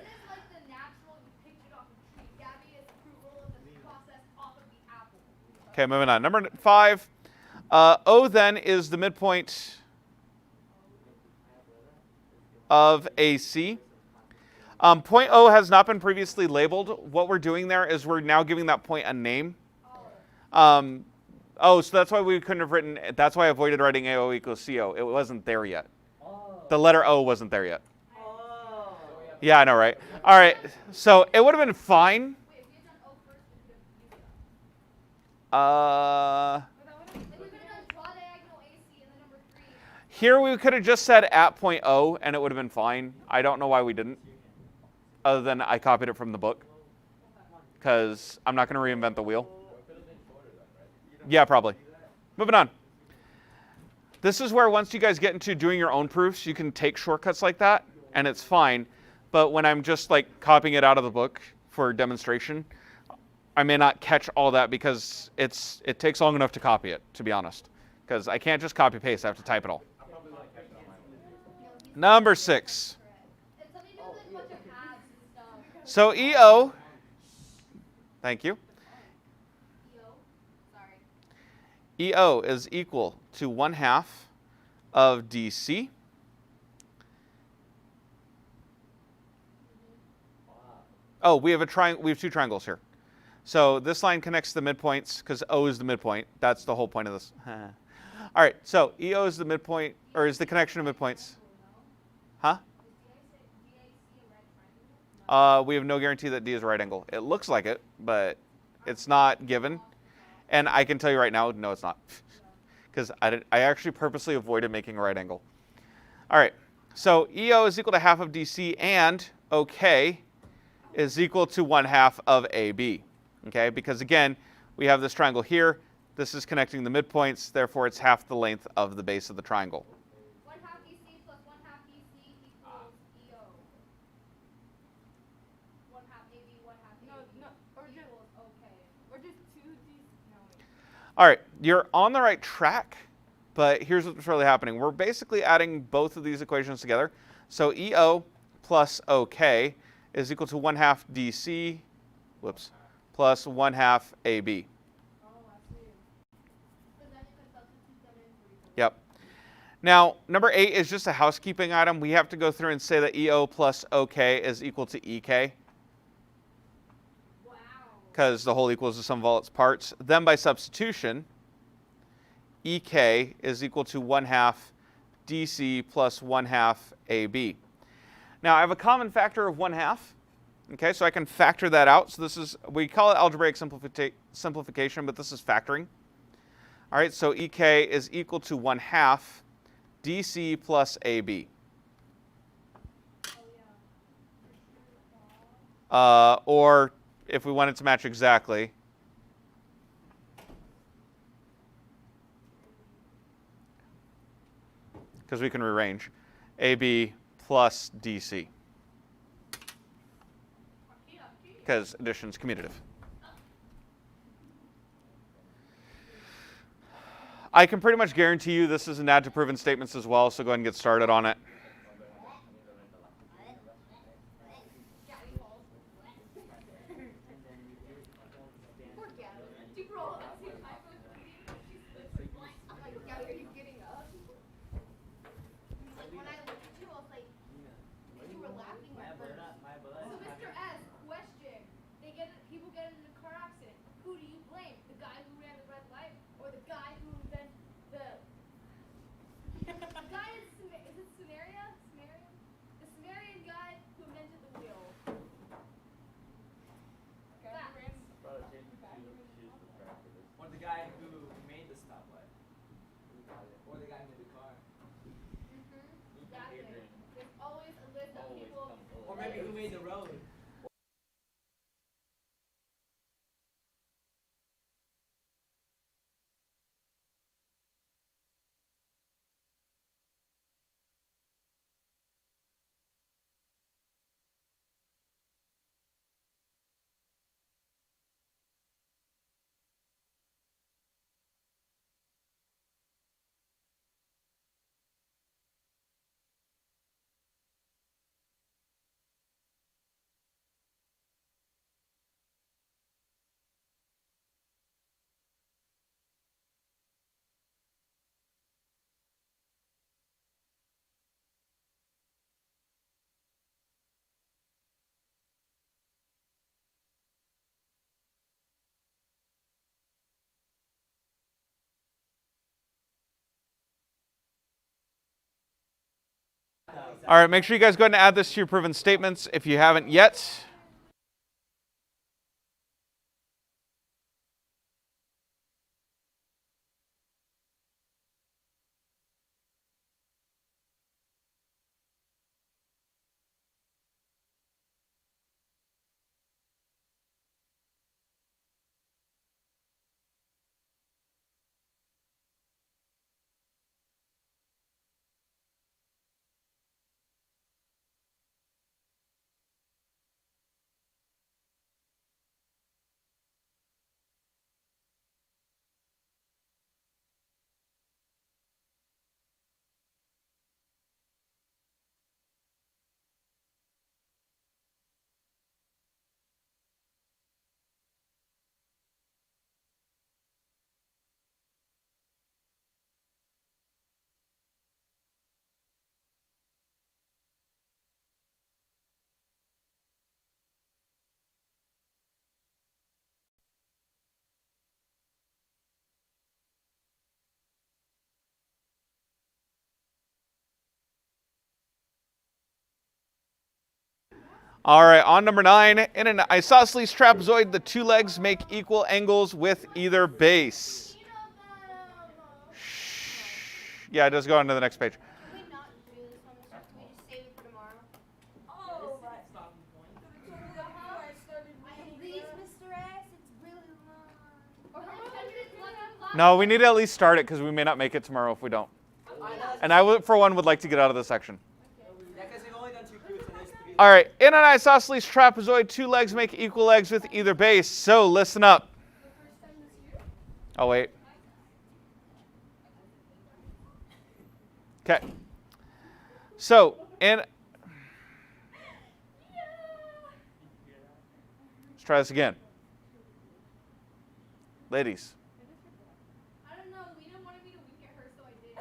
Okay, moving on. Number 5. O then is the midpoint of AC. Point O has not been previously labeled. What we're doing there is we're now giving that point a name. So that's why we couldn't have written, that's why I avoided writing AO equals CO. It wasn't there yet. The letter O wasn't there yet. Yeah, I know, right? All right, so it would have been fine. Wait, if we had done O first, we could have used that. We could have done draw diagonal AC and then number 3. Here we could have just said at point O, and it would have been fine. I don't know why we didn't, other than I copied it from the book, because I'm not going to reinvent the wheel. Yeah, probably. Moving on. This is where once you guys get into doing your own proofs, you can take shortcuts like that, and it's fine. But when I'm just like copying it out of the book for demonstration, I may not catch all that because it takes long enough to copy it, to be honest. Because I can't just copy paste, I have to type it all. Number 6. It's something to do with a bunch of halves and stuff. So EO, thank you. Sorry. EO is equal to 1/2 of DC we have we have 2 triangles here. So this line connects the midpoints because O is the midpoint. That's the whole point of this. All right, so EO is the midpoint, or is the connection of midpoints. Huh? We have no guarantee that D is a right angle. It looks like it, but it's not given. And I can tell you right now, no, it's not. Because I actually purposely avoided making a right angle. All right, so EO is equal to 1/2 of DC, and OK is equal to 1/2 of AB. Okay, because again, we have this triangle here. This is connecting the midpoints, therefore it's half the length of the base of the triangle. 1/2 DC plus 1/2 DC equals EO. 1/2 AB, 1/2 AB. No, or just OK. Or just 2D. No. All right, you're on the right track, but here's what's really happening. We're basically adding both of these equations together. So EO plus OK is equal to 1/2 DC, plus 1/2 AB. Oh, I see. So then you can substitute them in for each other. Yep. Now, number 8 is just a housekeeping item. We have to go through and say that EO plus OK is equal to EK. Wow. Because the whole equals the sum of all its parts. Then by substitution, EK is equal to 1/2 DC plus 1/2 AB. Now, I have a common factor of 1/2. Okay, so I can factor that out. So this is, we call it algebraic simplification, but this is factoring. All right, so EK is equal to 1/2 DC plus AB. Or if we want it to match exactly, because we can rearrange, AB plus DC. Because addition is commutative. I can pretty much guarantee you this is an add to proven statements as well, so go ahead and get started on it. Poor Gabby. Do you roll up to my phone meeting? She's like, I'm like, Gabby, are you getting up? Like, when I looked at you, I was like, you were laughing at first. So, Mr. S, question. People get in a car accident. Who do you blame? The guy who ran the red light, or the guy who then the guy is it scenario? All right, make sure you guys go ahead and add this to your proven statements if you haven't yet. All right, on number 9, in an isosceles trapezoid, the two legs make equal angles with either base. Shh. Yeah, just go on to the next page. Can we not do this one this week? Can we just save it for tomorrow? Oh, Please, Mr. S, it's really long. or how about 10 minutes left in class? No, we need to at least start it because we may not make it tomorrow if we don't. And I, for one, would like to get out of this section. Yeah, because we've only done 2 groups and there's 3. All right, in an isosceles trapezoid, two legs make equal legs with either base. So listen up. Oh, wait. Okay. So, let's try this again. Ladies. I don't know. Lena wanted me to wink at her, so I did.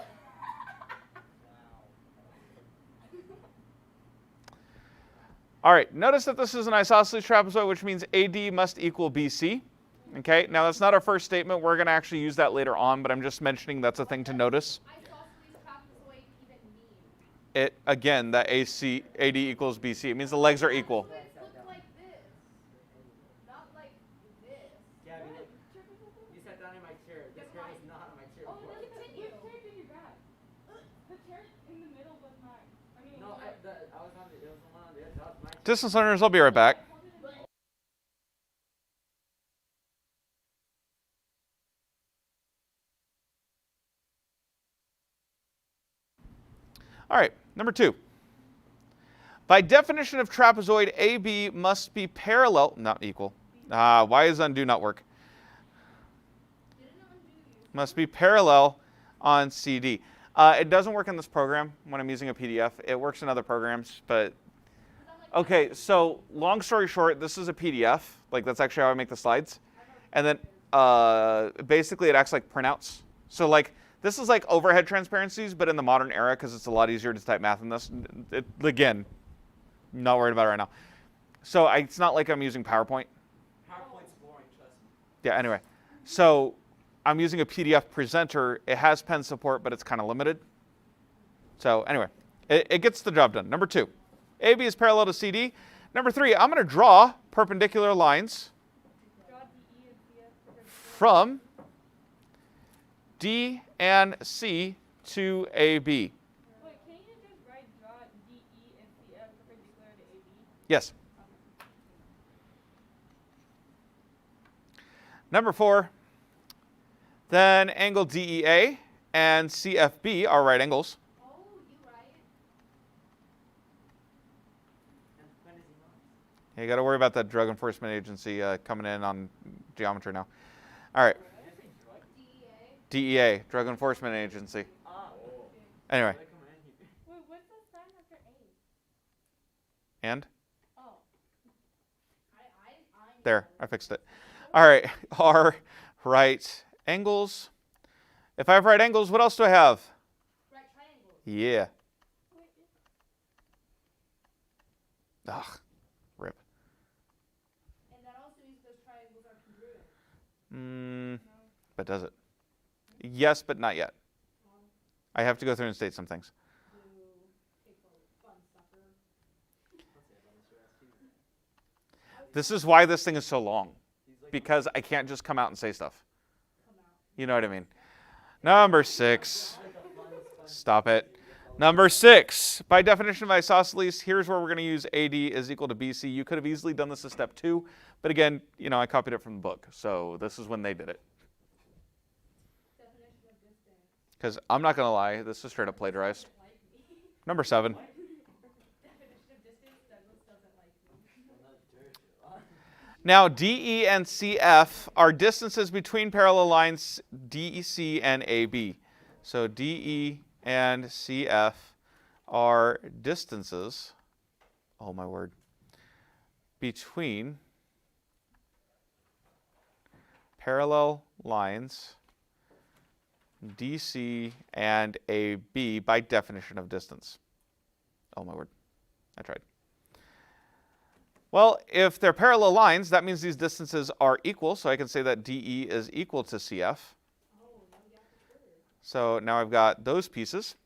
All right, notice that this is an isosceles trapezoid, which means AD must equal BC. Okay, now that's not our first statement. We're going to actually use that later on, but I'm just mentioning that's a thing to notice. Isosceles trapezoid even mean? It, again, that AD equals BC. It means the legs are equal. Trapezoids look like this, not like this. Gabby, you sat down in my chair. This chair was not on my chair Oh, before. no, continue. What chair did you grab? The chair in the middle was mine. I mean, No, I was on the, it was the one on the other, that was my chair. Distance learners, I'll be right back. All right, number 2. By definition of trapezoid, AB must be parallel, not equal. Why is undo not work? Must be parallel on CD. It doesn't work in this program when I'm using a PDF. It works in other programs, but okay, so long story short, this is a PDF. Like, that's actually how I make the slides. And then basically it acts like printouts. So like, this is like overhead transparencies, but in the modern era, because it's a lot easier to type math in this. Again, not worried about it right now. So it's not like I'm using PowerPoint. PowerPoint's boring, trust me. Yeah, anyway. So I'm using a PDF presenter. It has pen support, but it's kind of limited. So anyway, it gets the job done. Number 2, AB is parallel to CD. Number 3, I'm going to draw perpendicular lines from D and C to AB. Wait, can't you just draw DE and CF perpendicular to AB? Yes. Number 4, then angle DEA and CFB are right angles. Oh, you right. And when is he not? You got to worry about that Drug Enforcement Agency coming in on geometry now. All right. DEA, Drug Enforcement Agency. Anyway. Wait, what's the sign after A? And? Oh. There, I fixed it. All right, are right angles. If I have right angles, what else do I have? Right triangles. Yeah. Ugh, rip. And that also means those triangles are congruent. But does it? Yes, but not yet. I have to go through and state some things. This is why this thing is so long, because I can't just come out and say stuff. You know what I mean? Number 6. Stop it. Number 6. By definition of isosceles, here's where we're going to use AD is equal to BC. You could have easily done this as step 2, but again, I copied it from the book, so this is when they did it. Because I'm not going to lie, this is straight up plagiarized. Number 7. Now, DE and CF are distances between parallel lines DEC and AB. So DE and CF are distances, oh my word, between parallel lines DC and AB by definition of distance. Oh my word, I tried. Well, if they're parallel lines, that means these distances are equal, so I can say that DE is equal to CF. So now I've got those pieces.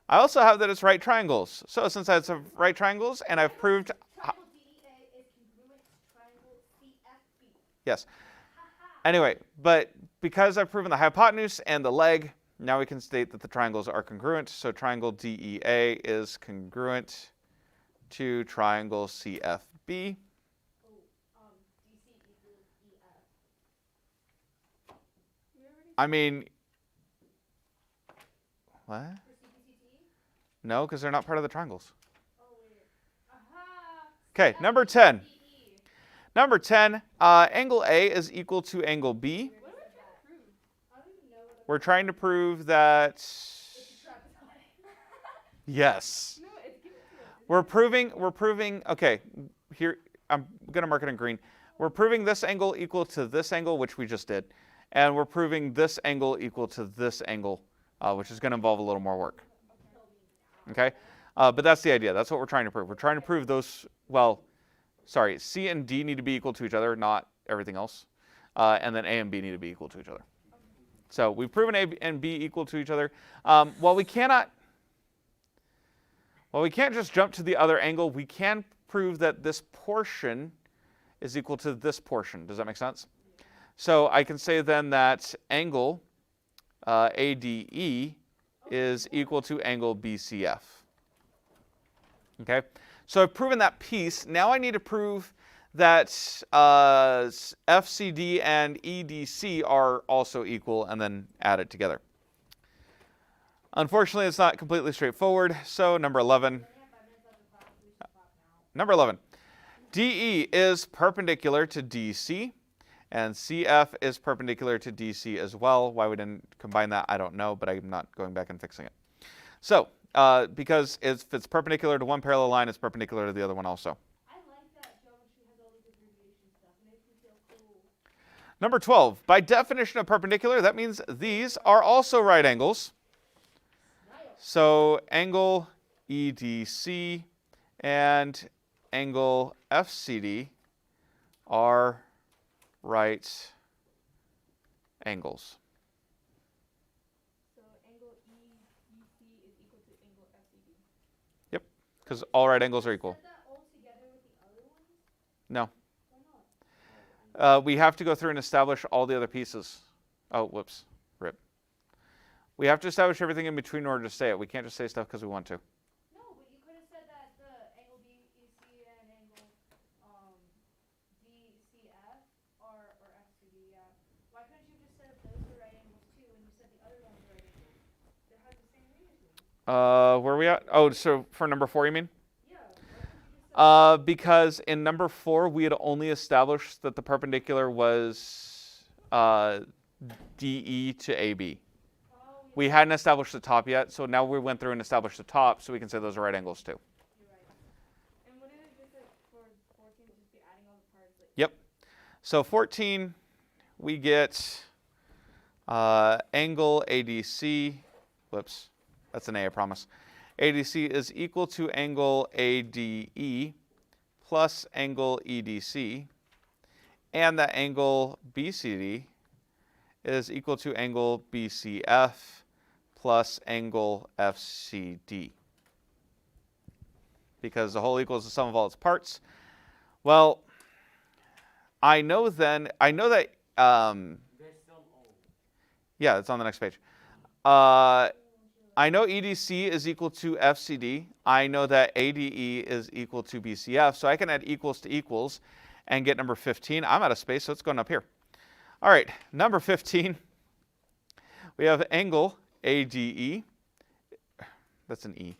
I also have that it's right triangles. So since it's right triangles, and I've proved... Triangle DEA is congruent to triangle CFB. Yes. Anyway, but because I've proven the hypotenuse and the leg, now we can state that the triangles are congruent. So triangle DEA is congruent to triangle CFB. DC equals EF. I mean, what? For CPCT? No, because they're not part of the triangles. Oh, wait. Aha! Okay, number 10. Number 10, angle A is equal to angle B. What are we trying to prove? I don't even know what We're trying to prove that, it's a trapezoid. yes. No, it's given to us. We're proving, okay, here, I'm going to mark it in green. We're proving this angle equal to this angle, which we just did. And we're proving this angle equal to this angle, which is going to involve a little more work. Okay? But that's the idea. That's what we're trying to prove. We're trying to prove those, well, sorry, C and D need to be equal to each other, not everything else. And then A and B need to be equal to each other. So we've proven A and B equal to each other. While we can't just jump to the other angle, we can prove that this portion is equal to this portion. Does that make sense? So I can say then that angle ADE is equal to angle BCF. Okay? So I've proven that piece. Now I need to prove that FCD and EDC are also equal and then add it together. Unfortunately, it's not completely straightforward. So number 11. Number 11. DE is perpendicular to DC, and CF is perpendicular to DC as well. Why we didn't combine that, I don't know, but I'm not going back and fixing it. So, because if it's perpendicular to one parallel line, it's perpendicular to the other one also. I like that geometry has all these abbreviation stuff. It makes me feel cool. Number 12. By definition of perpendicular, that means these are also right angles. So angle EDC and angle FCD are right angles. So angle EDC is equal to angle FCD. Yep, because all right angles are equal. Is that all together with the other ones? No. Why not? We have to go through and establish all the other pieces. Oh, whoops. Rip. We have to establish everything in between in order to say it. We can't just say stuff because we want to. No, but you could have said that the angle BEC and angle DCF are, or FCD, yeah. Why couldn't you just said those are right angles too, and you said the other ones are right angles? They have the same reason. Where are we at? Oh, so for number 4, you mean? Yeah. Why couldn't you just say Because in number 4, we had only established that the perpendicular was DE to AB. We hadn't established the top yet, so now we went through and established the top, so we can say those are right angles too. You're right. And wouldn't it just like for 14 just be adding all the parts? Like, Yep. So 14, we get angle ADC. Whoops, that's an A, I promise. ADC is equal to angle ADE plus angle EDC, and that angle BCD is equal to angle BCF plus angle FCD. Because the whole equals the sum of all its parts. Well, I know that yeah, it's on the next page. I know EDC is equal to FCD. I know that ADE is equal to BCF. So I can add equals to equals and get number 15. I'm out of space, so it's going up here. All right, number 15. We have angle ADE. That's an E.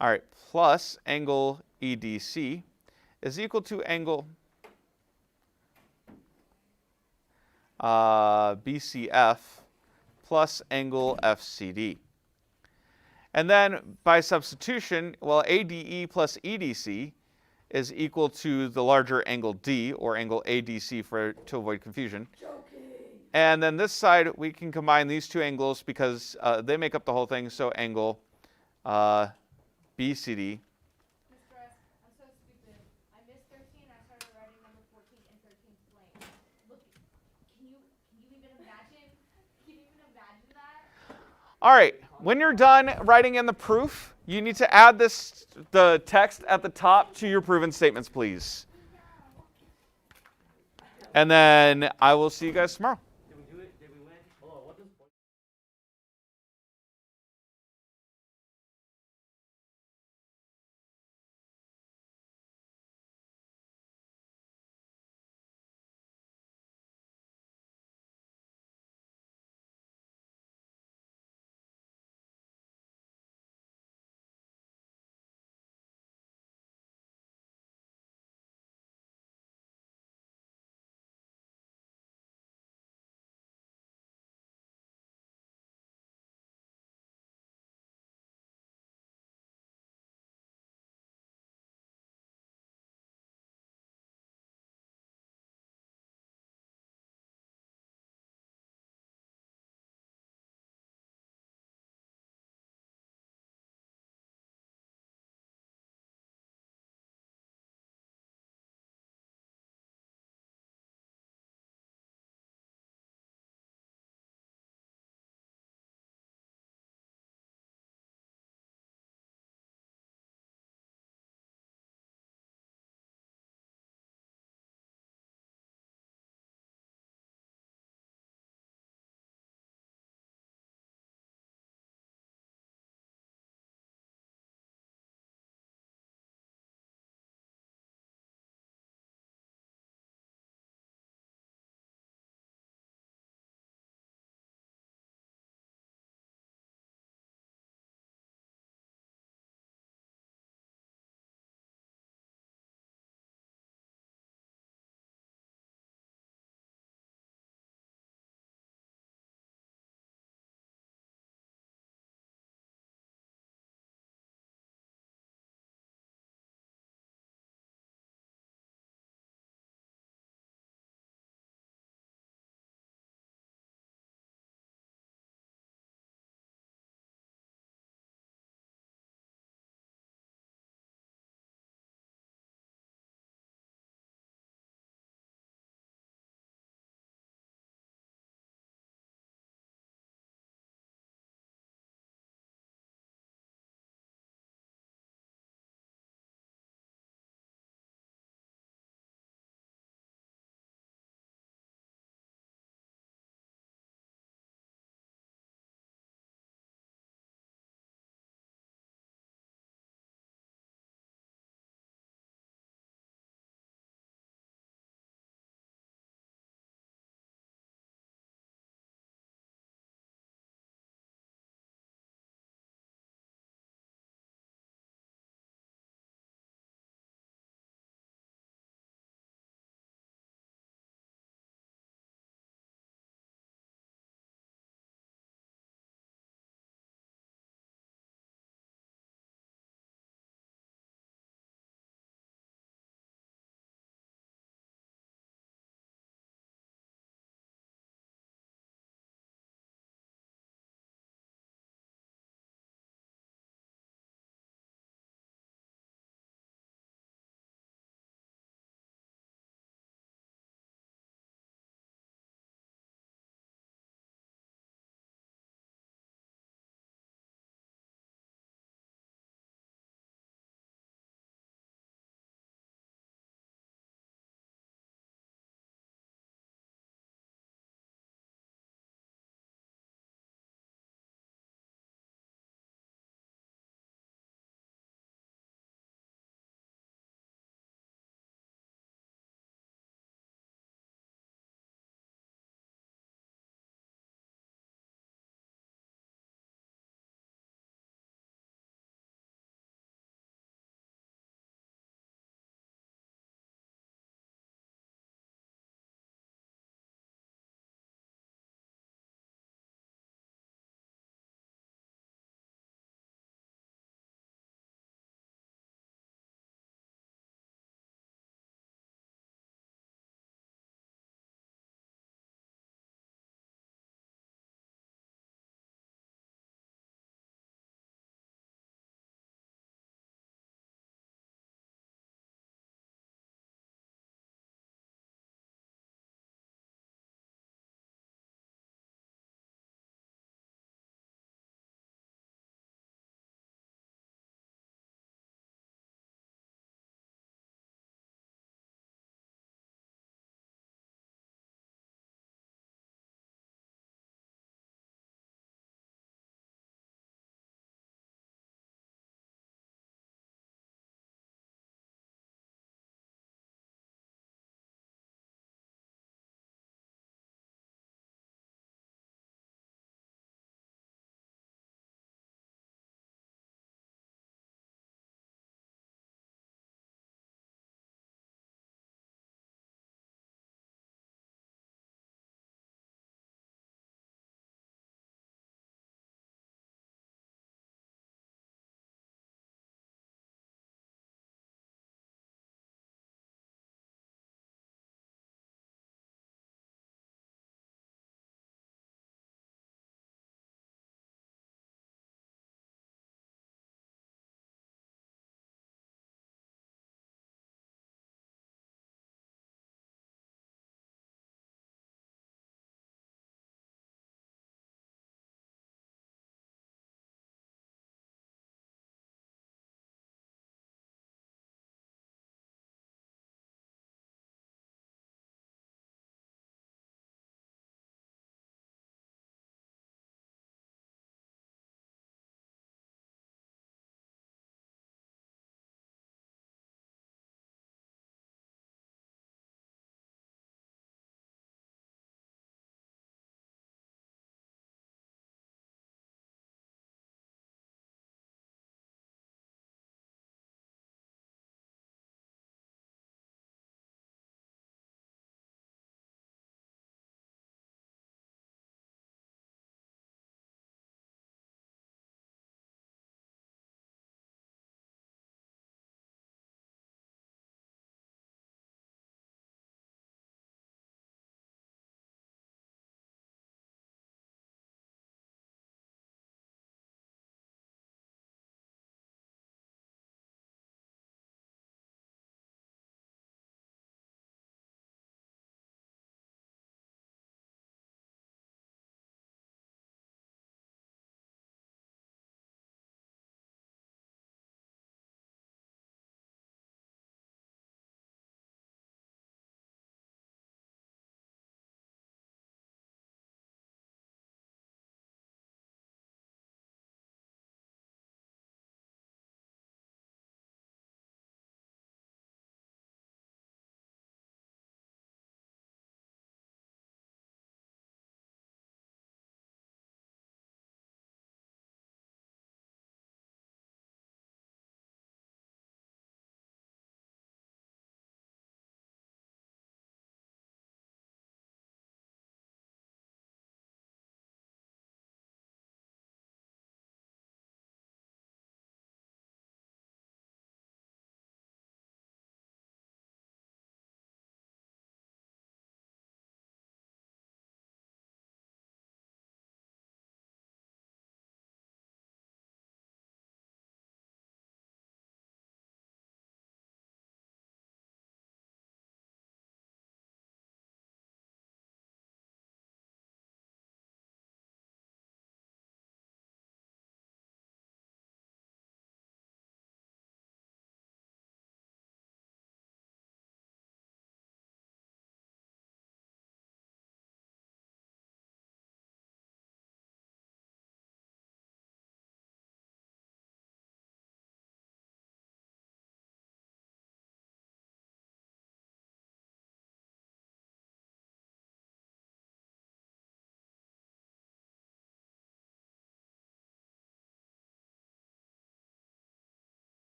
All right, plus angle EDC is equal to angle BCF plus angle FCD. And then by substitution, well, ADE plus EDC is equal to the larger angle D, or angle ADC to avoid confusion. And then this side, we can combine these two angles because they make up the whole thing. So angle BCD. Mr. S, I'm so stupid. I missed 13 and I started writing number 14 and 13 blank. Look, can you even imagine? Can you even imagine that? All right, when you're done writing in the proof, you need to add the text at the top to your proven statements, please. And then I will see you guys tomorrow.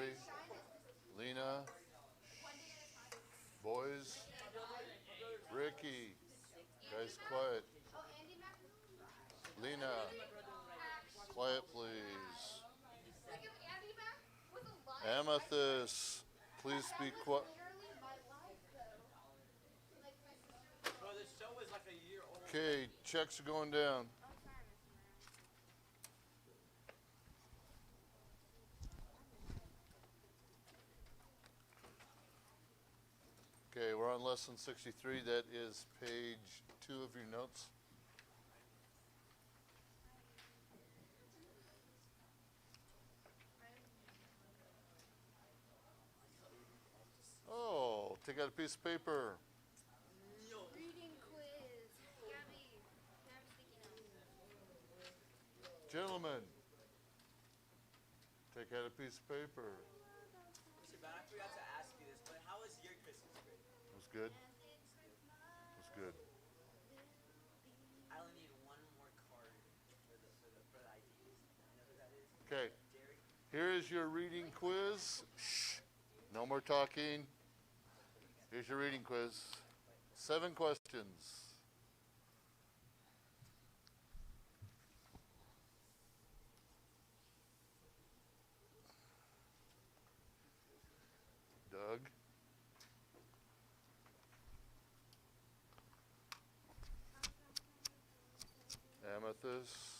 Trey, Lena, boys, Ricky, guys quiet. Lena, quiet please. Amethyst, please be quiet. Bro, this show is like a year old. Okay, checks are going down. Okay, we're on lesson 63. That is page 2 of your notes. Oh, take out a piece of paper. Reading quiz. Gabby, can I have a sticky note? Gentlemen, take out a piece of paper. Mr. Brown, I forgot to ask you this, but how was your Christmas break? It was good. It was good. I only need one more card for the IDs. You know who that is? Okay, Jerry? here is your reading quiz. Shh, no more talking. Here's your reading quiz. 7 questions. Doug. Amethyst.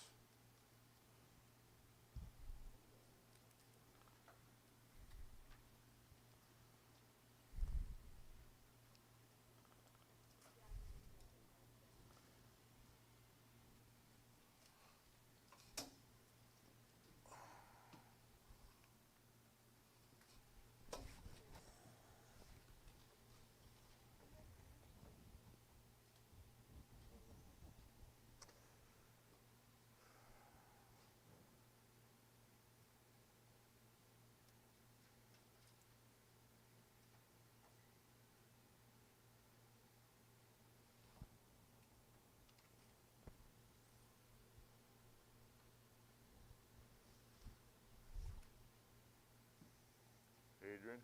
Adrian.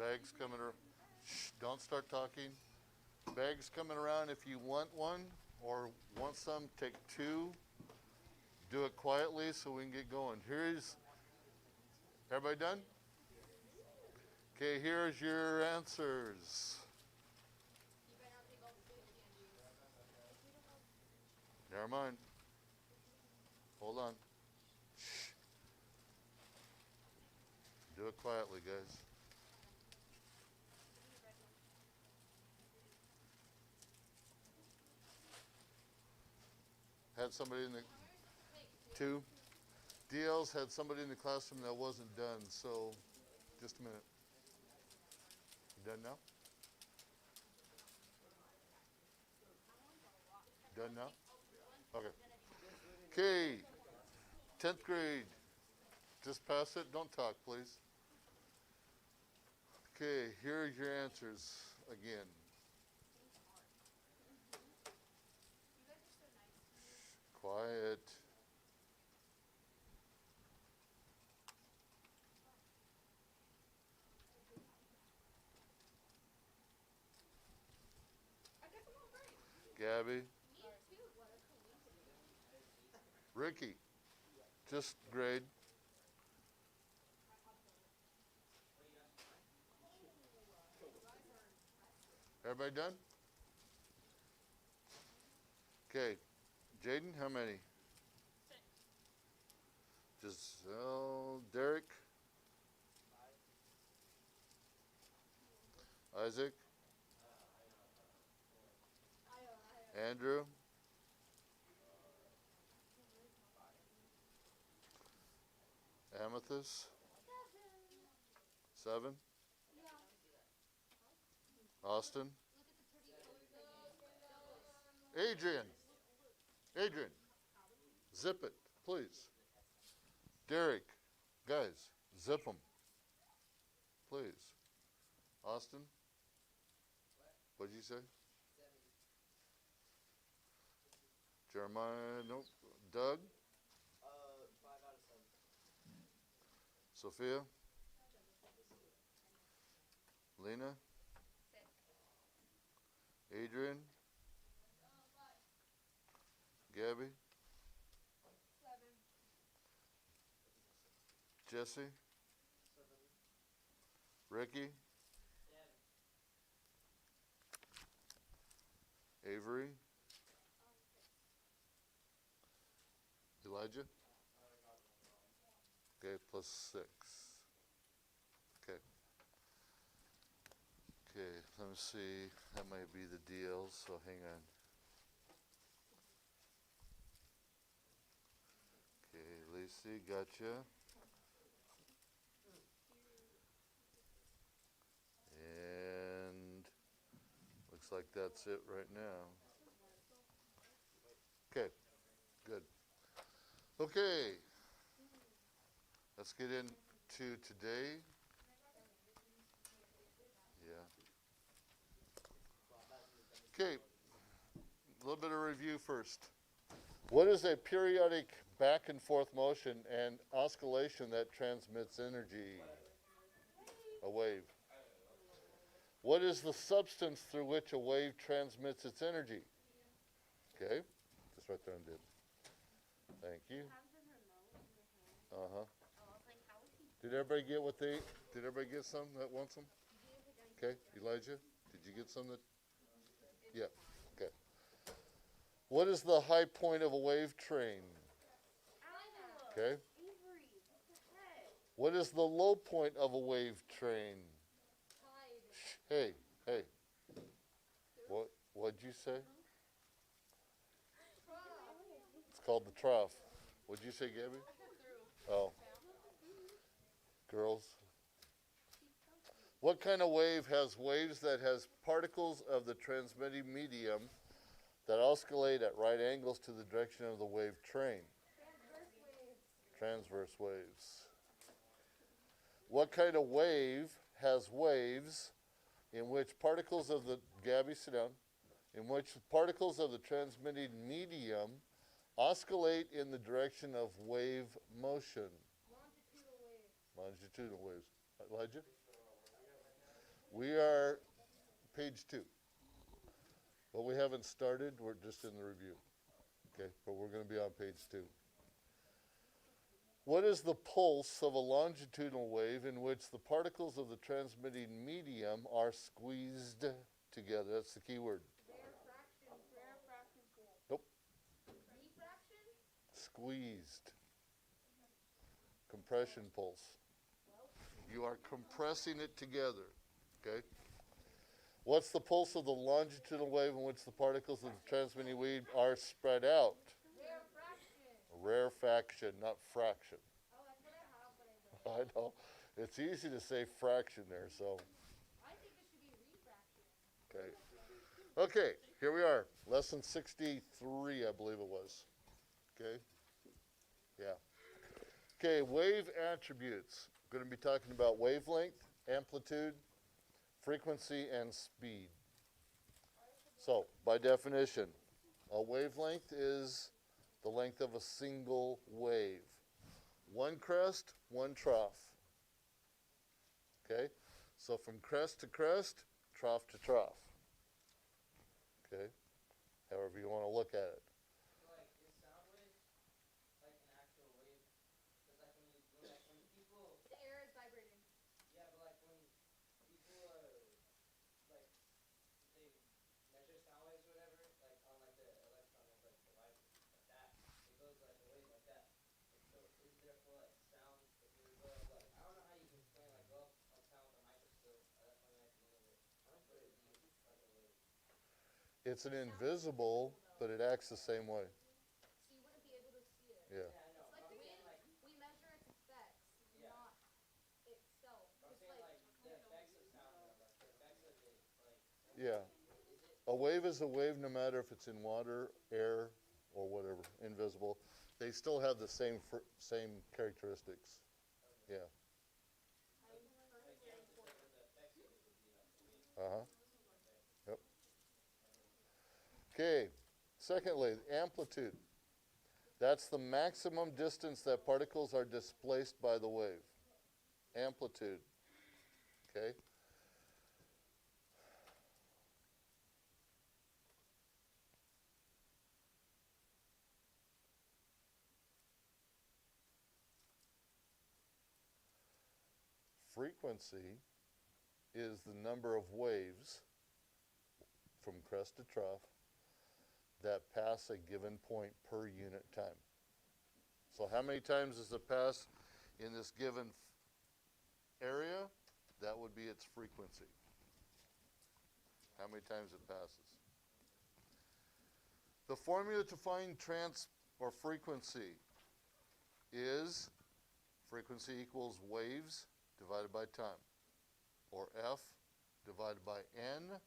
Bags coming around. Shh, don't start talking. Bags coming around. If you want one or want some, take 2. Do it quietly so we can get going. Here's, everybody done? Okay, here's your answers. Never mind. Hold on. Shh. Do it quietly, guys. Had somebody in the 2. DL's had somebody in the classroom that wasn't done, so just a minute. You done now? Done now? Okay. Okay, 10th grade. Just pass it, don't talk, please. Okay, here are your answers again. Quiet. I got them all right. Gabby. Me too. What a coincidence. Ricky. Just grade. Everybody done? Okay. Jaden, how many? 6. Giselle, Derek, Isaac, Andrew, Amethyst, 7, Austin, Adrian, Adrian, zip it, please. Derek, guys, zip them, please. Austin, what'd you say? Jeremiah, nope. Doug, 5 out of 7. Sophia, Lena, Adrian, Gabby, 7. Jesse, Ricky, Avery, Elijah. Okay, plus 6. Okay. Okay, let me see. That might be the deal, so hang on. Okay, Lacey, gotcha. And looks like that's it right now. Okay, good. Okay, let's get into today. Yeah. Okay, a little bit of review first. What is a periodic back and forth motion and oscillation that transmits energy? A wave. What is the substance through which a wave transmits its energy? Okay, just right there and did. Thank you. Uh-huh. Did everybody get what they, did everybody get some that wants them? Okay, Elijah, did you get some that? Yeah, okay. What is the high point of a wave train? Okay. What is the low point of a wave train? Hey, hey. What'd you say? It's called the trough. What'd you say, Gabby? Oh. Girls. What kind of wave has waves that has particles of the transmitting medium that oscillate at right angles to the direction of the wave train? Transverse waves. What kind of wave has waves in which particles of the, Gabby, sit down, in which particles of the transmitting medium oscillate in the direction of wave motion? Longitudinal waves. Elijah? We are page 2. But we haven't started, we're just in the review. Okay, but we're going to be on page 2. What is the pulse of a longitudinal wave in which the particles of the transmitting medium are squeezed together? That's the key word. Nope. Squeezed. Compression pulse. You are compressing it together. Okay? What's the pulse of the longitudinal wave in which the particles of the transmitting wave are spread out? Rarefaction, not fraction. Oh, that's what I have, but I don't. I know. It's easy to say fraction there, so. I think it should be refraction. Okay. Okay, here we are. Lesson 63, I believe it was. Okay? Yeah. Okay, wave attributes. Going to be talking about wavelength, amplitude, frequency, and speed. So, by definition, a wavelength is the length of a single wave. One crest, one trough. Okay? So from crest to crest, trough to trough. Okay? However you want to look at it. So, like, is sound waves like an actual wave? Because, like, when people, The air is vibrating. yeah, but like when people like they measure sound waves or whatever, like on like the electron like devices like that, it goes like a wave like that. And so is therefore like sound if we go up like I don't know how you can explain like go up like sound with a microscope. That's my main thing of it. But it'd be like a wave. It's an invisible, but it acts the same way. So you wouldn't be able to see it. Yeah. Yeah, I know. It's like But I'm the saying like we measure its effects, yeah. not itself. I'm It's saying like like the effects of sound though, like the effects of it, like Yeah. is it A wave is a wave no matter if it's in water, air, or whatever, invisible. They still have the same same characteristics. Yeah. like Cameron just said what the effects of it would be like a wave. Uh-huh. Yep. Okay. Secondly, amplitude. That's the maximum distance that particles are displaced by the wave. Amplitude. Okay? Frequency is the number of waves from crest to trough that pass a given point per unit time. So how many times does it pass in this given area? That would be its frequency. How many times it passes. The formula to find frequency is frequency equals waves divided by time, or F divided by N,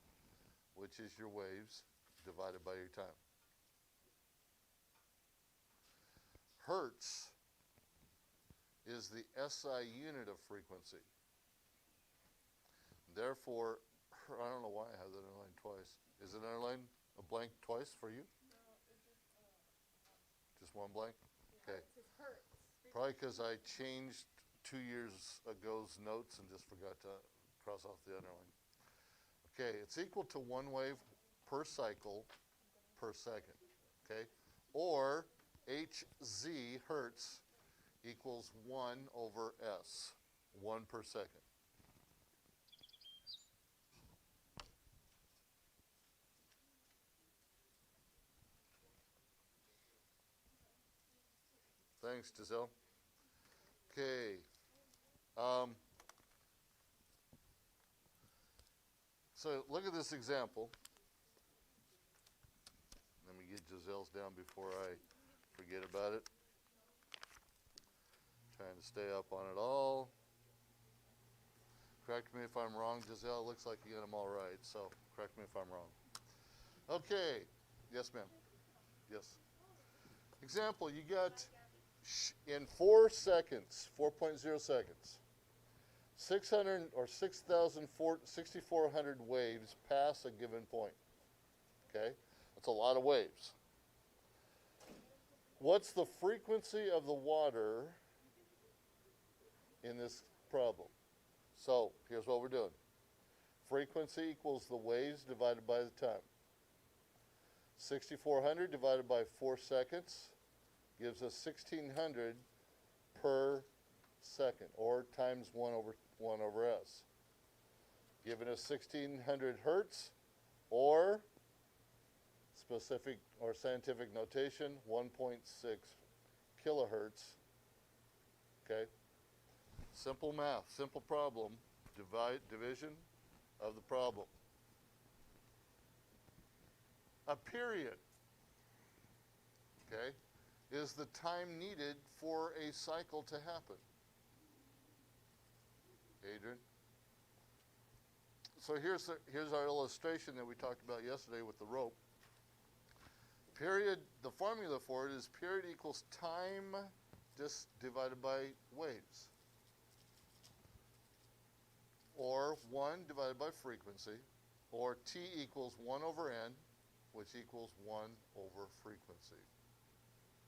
which is your waves, divided by your time. Hertz is the SI unit of frequency. Therefore, I don't know why I have that underlined twice. Is it underlined a blank twice for you? Just one blank? Okay. it says hertz. Probably because I changed 2 years ago's notes and just forgot to cross off the underline. Okay, it's equal to one wave per cycle per second. Okay? Or Hz, hertz, equals 1 over S, 1 per second. Thanks, Giselle. Okay. So look at this example. Let me get Giselle's down before I forget about it. Trying to stay up on it all. Correct me if I'm wrong, Giselle. It looks like you got them all right, so correct me if I'm wrong. Okay. Yes, ma'am. Yes. Example, you got in 4 seconds, 4.0 seconds, 600 or 6,400 waves pass a given point. Okay? That's a lot of waves. What's the frequency of the water in this problem? So, here's what we're doing. Frequency equals the waves divided by the time. 6,400 divided by 4 seconds gives us 1,600 per second, or times 1 over S. Giving us 1,600 hertz, or specific or scientific notation, 1.6 kilohertz. Okay? Simple math, simple problem, division of the problem. A period, okay, is the time needed for a cycle to happen. Adrian? so here's our illustration that we talked about yesterday with the rope. Period, the formula for it is period equals time just divided by waves. Or 1 divided by frequency. Or T equals 1 over N, which equals 1 over frequency.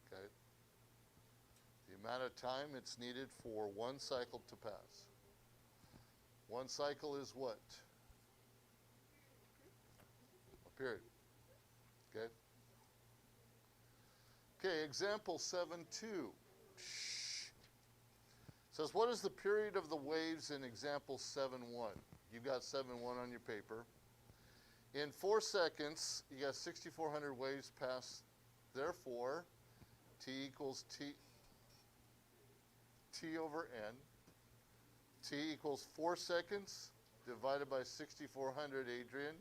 Okay? The amount of time it's needed for one cycle to pass. One cycle is what? A period. Okay? Okay, example 7.2. Says, what is the period of the waves in example 7.1? You've got 7.1 on your paper. In 4 seconds, you got 6,400 waves pass. Therefore, T equals T over N. T equals 4 seconds divided by 6,400, Adrian.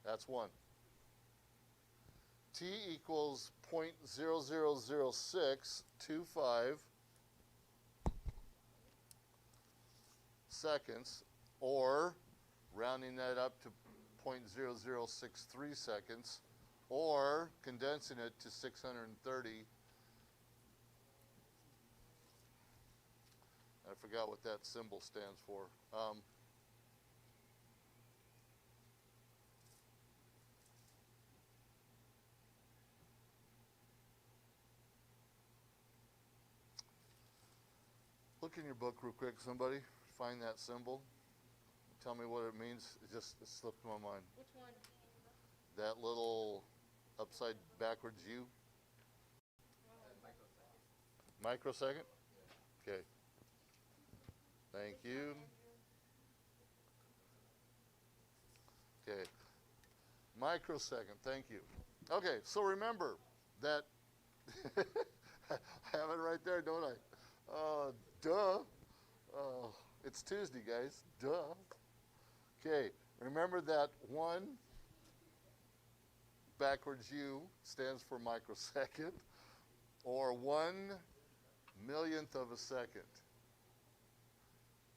That's 1. T equals 0.000625 seconds, or rounding that up to 0.0063 seconds, or condensing it to 630. I forgot what that symbol stands for. Look in your book real quick, somebody. Find that symbol. Tell me what it means. It slipped my mind. Which one? That little upside backwards U. Microsecond? Okay. Thank you. Okay. Microsecond, thank you. Okay, so remember that, I have it right there, don't I? Duh. It's Tuesday, guys. Duh. Okay, remember that 1 backwards U stands for microsecond, or 1/1,000,000th of a second.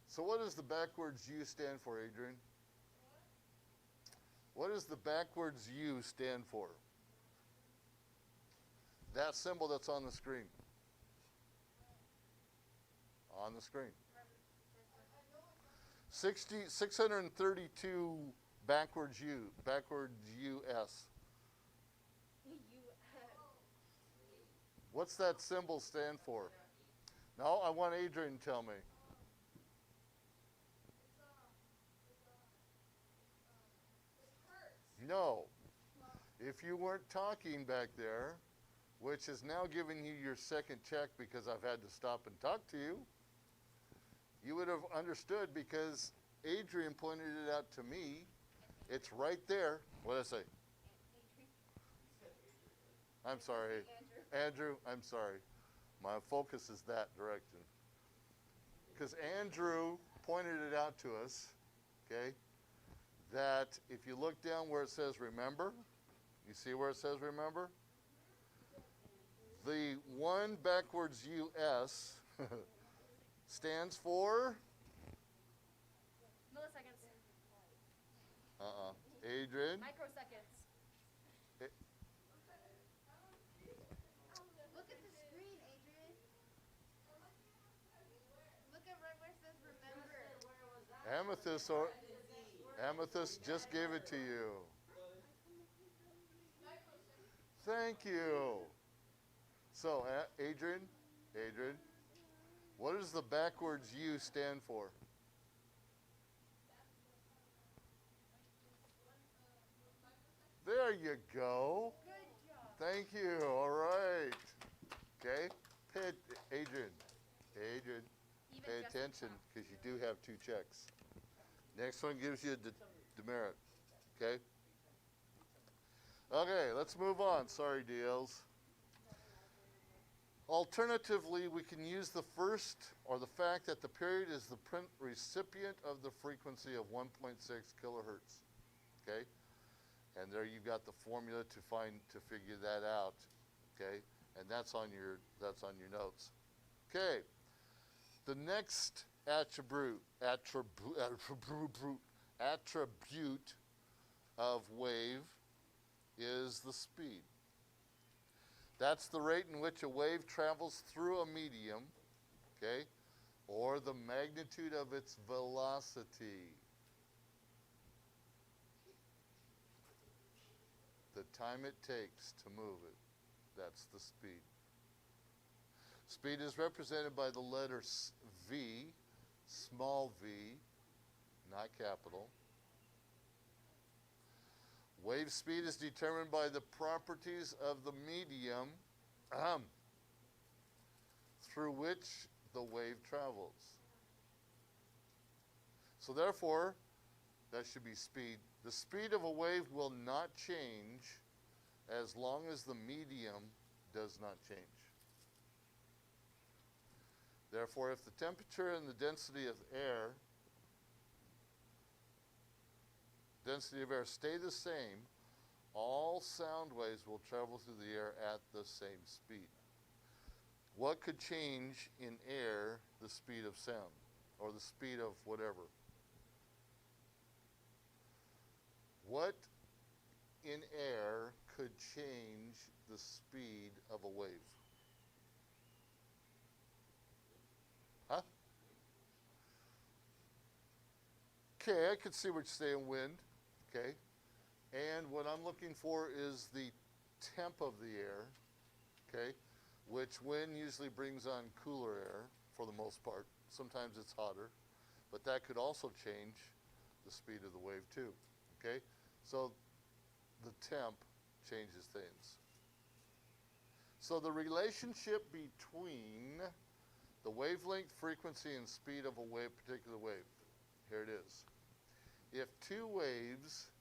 So what does the backwards U stand for, Adrian? What does the backwards U stand for? That symbol that's on the screen. On the screen. 632 backwards U, backwards US. What's that symbol stand for? No, I want Adrian to tell me. No. If you weren't talking back there, which is now giving you your second check because I've had to stop and talk to you, you would have understood because Adrian pointed it out to me. It's right there. What did I say? I'm sorry. Andrew, I'm sorry. My focus is that direction. Because Andrew pointed it out to us, okay, that if you look down where it says remember, you see where it says remember? The 1 backwards US stands for? Milliseconds. Adrian? Microseconds. Look at the screen, Adrian. Look at right where it says remember. Amethyst just gave it to you. Thank you. So, Adrian, what does the backwards U stand for? There you go. Good job. Thank you. All right. Okay. Adrian, pay attention because you do have 2 checks. Next one gives you a demerit. Okay? Okay, let's move on. Sorry, DLs. Alternatively, we can use the fact that the period is the recipient of the frequency of 1.6 kilohertz. Okay? And there you've got the formula to figure that out. Okay? And that's on your notes. Okay. The next attribute attribute of wave is the speed. That's the rate in which a wave travels through a medium, okay, or the magnitude of its velocity. The time it takes to move it, that's the speed. Speed is represented by the letter V, small v, not capital. Wave speed is determined by the properties of the medium through which the wave travels. So therefore, that should be speed. The speed of a wave will not change as long as the medium does not change. Therefore, if the temperature and the density of air stay the same, all sound waves will travel through the air at the same speed. What could change in air the speed of sound, or the speed of whatever? What in air could change the speed of a wave? Huh? Okay, I could see what you're saying, wind. Okay. And what I'm looking for is the temp of the air. Okay. Which wind usually brings on cooler air for the most part. Sometimes it's hotter. But that could also change the speed of the wave too. Okay. So the temp changes things. So the relationship between the wavelength, frequency, and speed of a wave, particular wave. Here it is. If two waves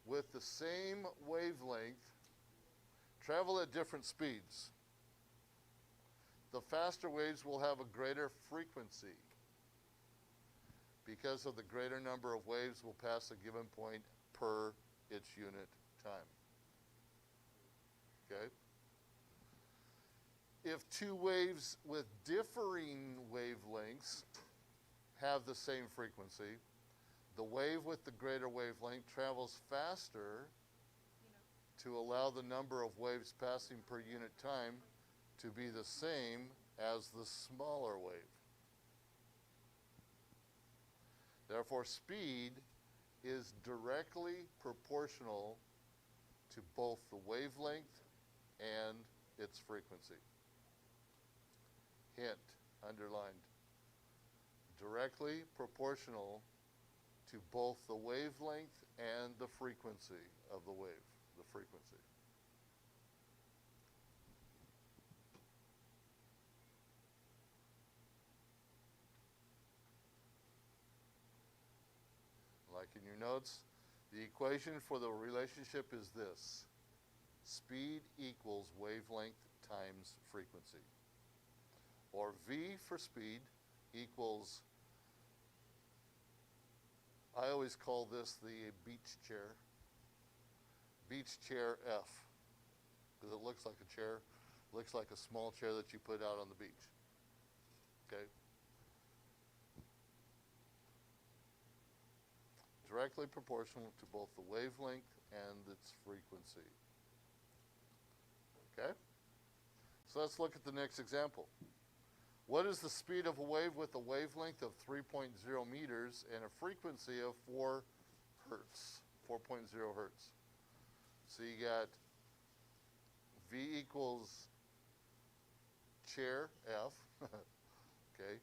with the same wavelength travel at different speeds, the faster waves will have a greater frequency because of the greater number of waves will pass a given point per its unit time. Okay? If two waves with differing wavelengths have the same frequency, the wave with the greater wavelength travels faster to allow the number of waves passing per unit time to be the same as the smaller wave. Therefore, speed is directly proportional to both the wavelength and its frequency. Hint, underlined. Directly proportional to both the wavelength and the frequency of the wave, the frequency. Like in your notes, the equation for the relationship is this. Speed equals wavelength times frequency. Or V for speed equals, I always call this the beach chair. Beach chair F. Because it looks like a chair, looks like a small chair that you put out on the beach. Okay? Directly proportional to both the wavelength and its frequency. Okay? So let's look at the next example. What is the speed of a wave with a wavelength of 3.0 meters and a frequency of 4 hertz, 4.0 hertz? So you got V equals chair F, okay?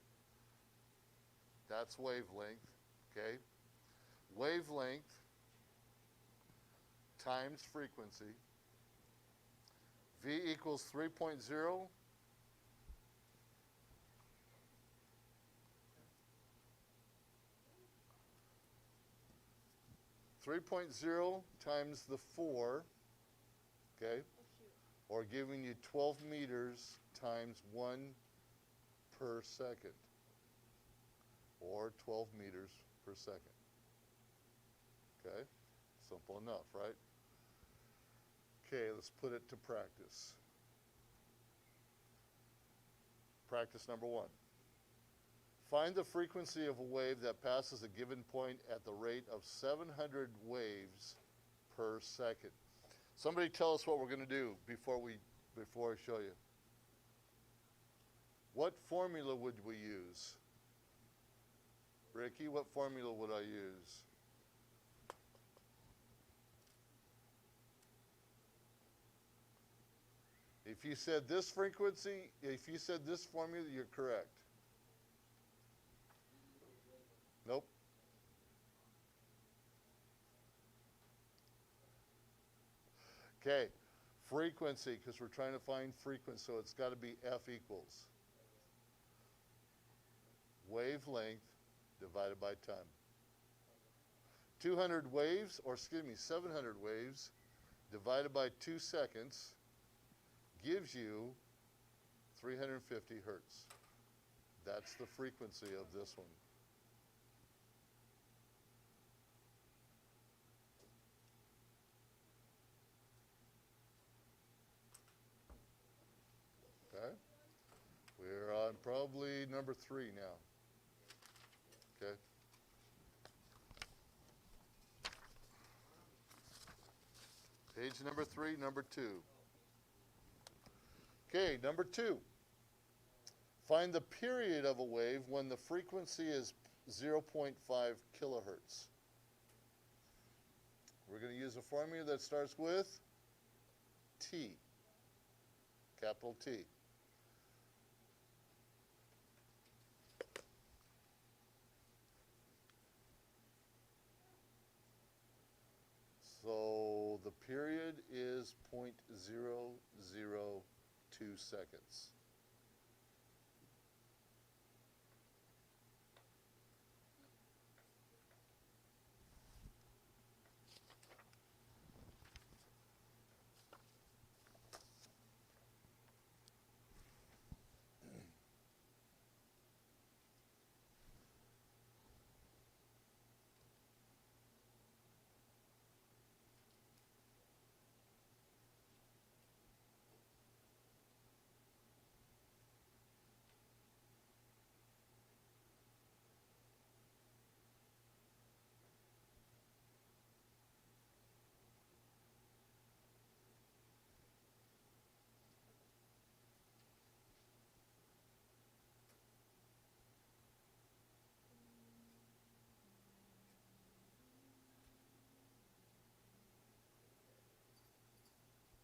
That's wavelength, okay? Wavelength times frequency. V equals 3.0. 3.0 times the 4, okay? Or giving you 12 meters times 1 per second. Or 12 meters per second. Okay? Simple enough, right? Okay, let's put it to practice. Practice number 1. Find the frequency of a wave that passes a given point at the rate of 700 waves per second. Somebody tell us what we're going to do before I show you. What formula would we use? Ricky, what formula would I use? If you said this frequency, if you said this formula, you're correct. Nope. Okay, frequency, because we're trying to find frequency, so it's got to be F equals wavelength divided by time. 200 waves, or excuse me, 700 waves divided by 2 seconds gives you 350 hertz. That's the frequency of this one. Okay. We're on probably number 3 now. Okay. Page number 3, number 2. Okay, number 2. Find the period of a wave when the frequency is 0.5 kilohertz. We're going to use a formula that starts with T, capital T. So the period is 0.002 seconds.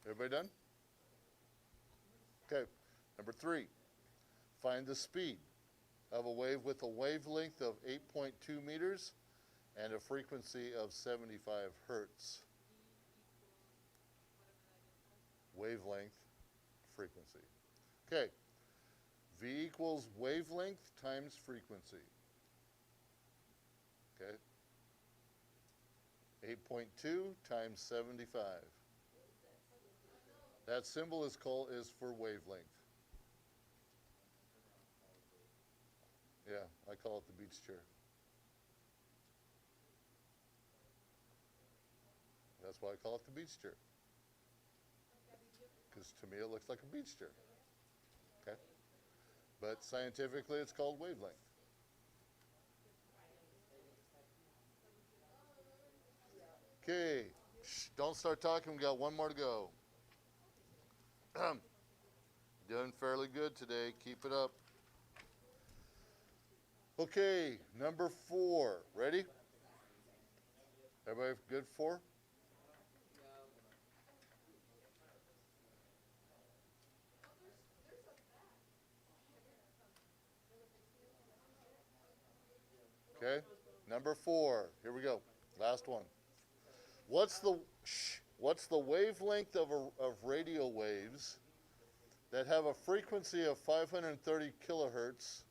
Everybody done? Okay, number 3. Find the speed of a wave with a wavelength of 8.2 meters and a frequency of 75 hertz. Wavelength, frequency. Okay, V equals wavelength times frequency. Okay, 8.2 times 75. That symbol is for wavelength. Yeah, I call it the beach chair. That's why I call it the beach chair. Because to me it looks like a beach chair. Okay? But scientifically it's called wavelength. Okay, don't start talking, we got one more to go. Doing fairly good today, keep it up. Okay, number 4, ready? Everybody good 4? Okay, number 4, here we go, last one. What's the wavelength of radio waves that have a frequency of 530 kilohertz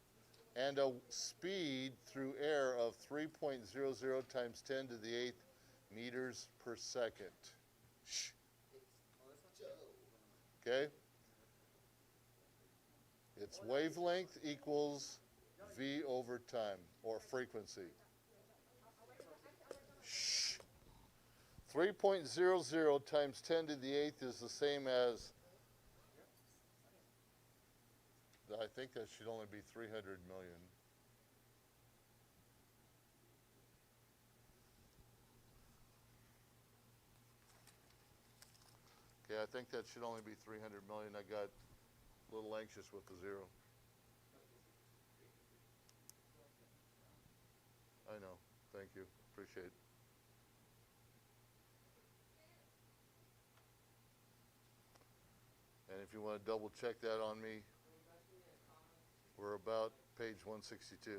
and a speed through air of 3.00 times 10 to the 8th meters per second? Okay? Its wavelength equals V over time, or frequency. 3.00 times 10 to the 8th is the same as, I think that should only be 300 million. I think that should only be 300 million. I got a little anxious with the zero. I know. Thank you. Appreciate it. And if you want to double check that on me, we're about page 162.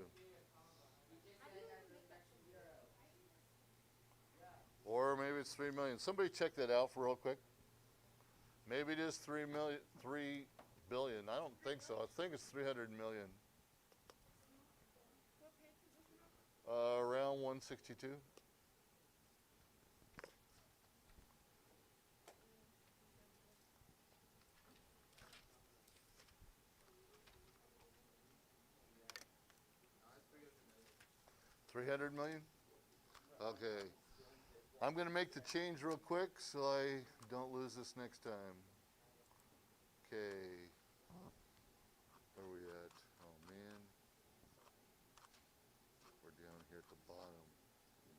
Or maybe it's 3 million. Somebody check that out for real quick. Maybe it is 3 billion. I don't think so. I think it's 300 million. Around 162. $300 million? Okay. I'm going to make the change real quick so I don't lose this next time. Okay. Where are we at? Oh, man. We're down here at the bottom.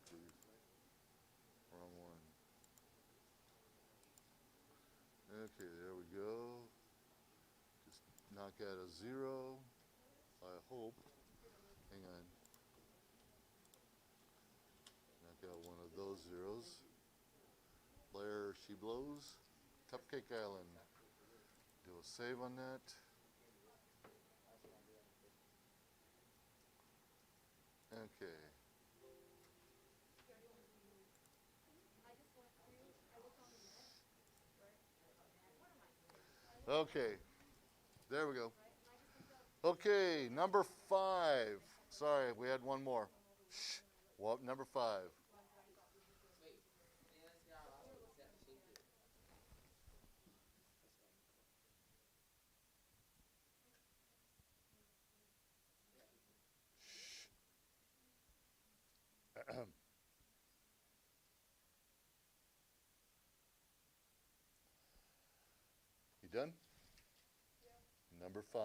Jeez. Wrong one. Okay, there we go. Just knock out a zero. I hope. Hang on. Knock out one of those zeros. There she blows. Cupcake Island. Do a save on that. Okay. Okay. There we go. Okay, number 5. Sorry, we had one more. Shh. Well, number 5. You done? Number 5.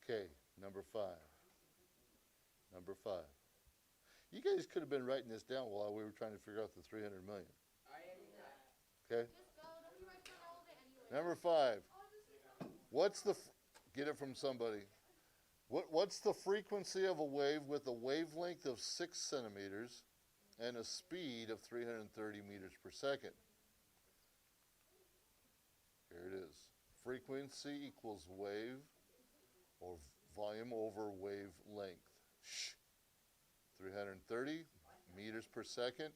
Okay, number 5. Number 5. You guys could have been writing this down while we were trying to figure out the 300 million. Okay? Number 5. What's the get it from somebody? What's the frequency of a wave with a wavelength of 6 centimeters and a speed of 330 meters per second? Here it is. Frequency equals wave or volume over wavelength. 330 meters per second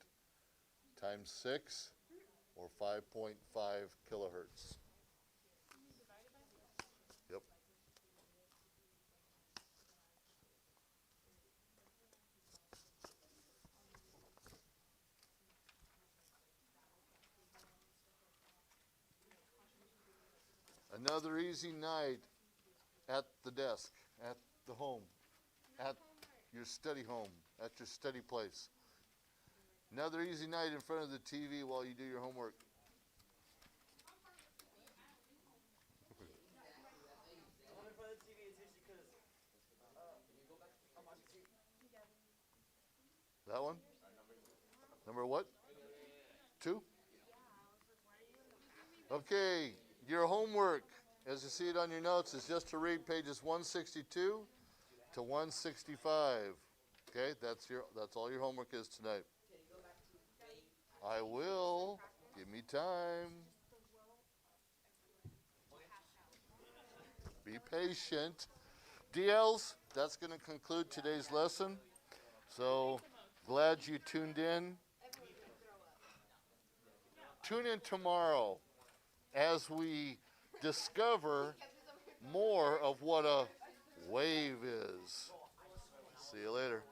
times 6 or 5.5 kilohertz. Yep. Another easy night at the desk, at the home, at your study home, at your study place. Another easy night in front of the TV while you do your homework. That one? Number what? 2? Okay, your homework, as you see it on your notes, is just to read pages 162 to 165. Okay, that's all your homework is tonight. I will. Give me time. Be patient. DLs, that's going to conclude today's lesson. So glad you tuned in. Tune in tomorrow as we discover more of what a wave is. See you later.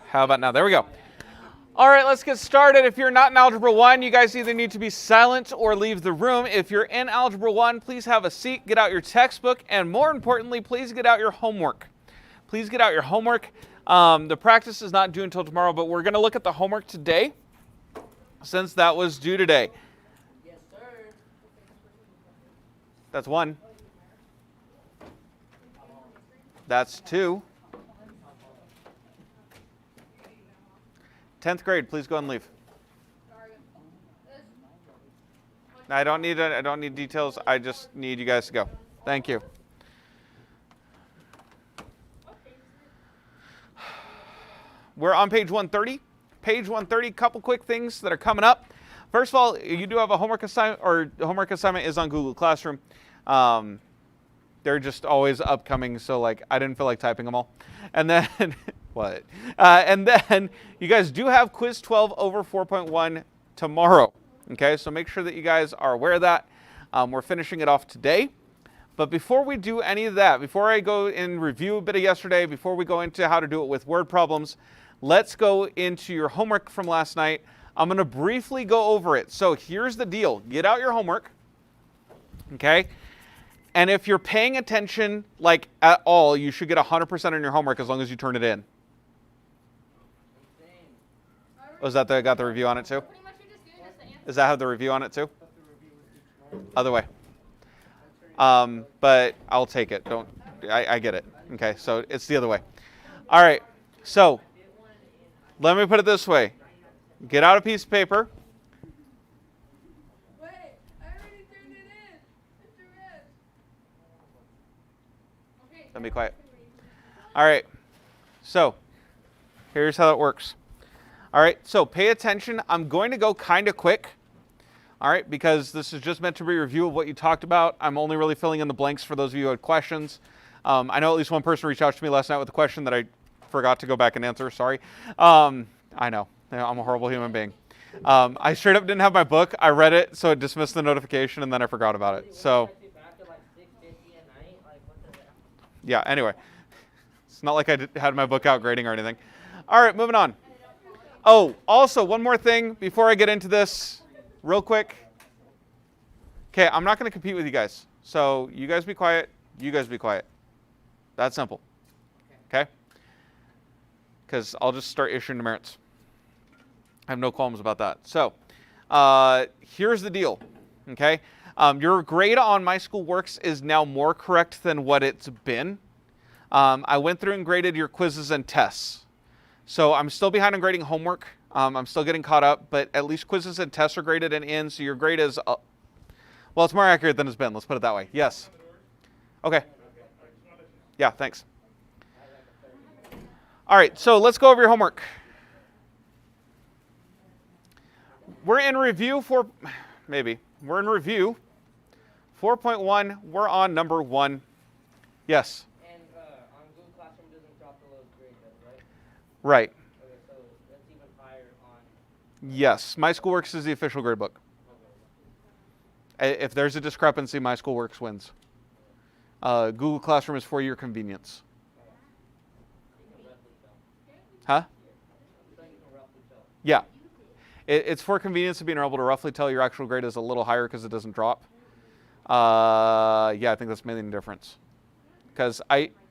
How about now? There we go. All right, let's get started. If you're not in Algebra 1, you guys either need to be silent or leave the room. If you're in Algebra 1, please have a seat, get out your textbook, and more importantly, please get out your homework. Please get out your homework. The practice is not due until tomorrow, but we're going to look at the homework today since that was due today. Yes, sir. That's 1. That's 2. 10th grade, please go and leave. I don't need details. I just need you guys to go. Thank you. We're on page 130. Page 130, couple quick things that are coming up. First of all, you do have a homework assignment, or the homework assignment is on Google Classroom. They're just always upcoming, so like I didn't feel like typing them all. And then what? And then you guys do have quiz 12 over 4.1 tomorrow. Okay, so make sure that you guys are aware of that. We're finishing it off today. But before we do any of that, before I go and review a bit of yesterday, before we go into how to do it with word problems, let's go into your homework from last night. I'm going to briefly go over it. So here's the deal. Get out your homework. Okay? And if you're paying attention, like, at all, you should get 100% on your homework as long as you turn it in. Was that got the review on it too? Pretty much you're just doing this to answer. Does that have the review on it too? Other way. But I'll take it. I get it. Okay, so it's the other way. All right, so let me put it this way. Get out a piece of paper. Wait, I already turned it in. Mr. Red. Okay. Let me be quiet. All right, so here's how it works. All right, so pay attention. I'm going to go kind of quick. All right, because this is just meant to be a review of what you talked about. I'm only really filling in the blanks for those of you who had questions. I know at least one person reached out to me last night with a question that I forgot to go back and answer. Sorry. I know. I'm a horrible human being. I straight up didn't have my book. I read it, so it dismissed the notification, and then I forgot about it. So, yeah, anyway. It's not like I had my book out grading or anything. All right, moving on. Oh, also, one more thing before I get into this. Real quick. Okay, I'm not going to compete with you guys. So you guys be quiet. You guys be quiet. That's simple. Okay? Because I'll just start issuing demerits. I have no qualms about that. So here's the deal. Okay? Your grade on My School Works is now more correct than what it's been. I went through and graded your quizzes and tests. So I'm still behind on grading homework. I'm still getting caught up, but at least quizzes and tests are graded and in, so your grade is, well, it's more accurate than it's been. Let's put it that way. Yes. Okay. Yeah, thanks. All right, so let's go over your homework. We're in review for, we're in review 4.1. We're on number 1. Yes. And on Google Classroom doesn't drop the lowest grade, right? Right. Okay, so that's even higher on. Yes. My School Works is the official grade book. If there's a discrepancy, My School Works wins. Google Classroom is for your convenience. Huh? Yeah. It's for convenience of being able to roughly tell your actual grade is a little higher because it doesn't drop. Yeah, I think that's mainly the difference. Because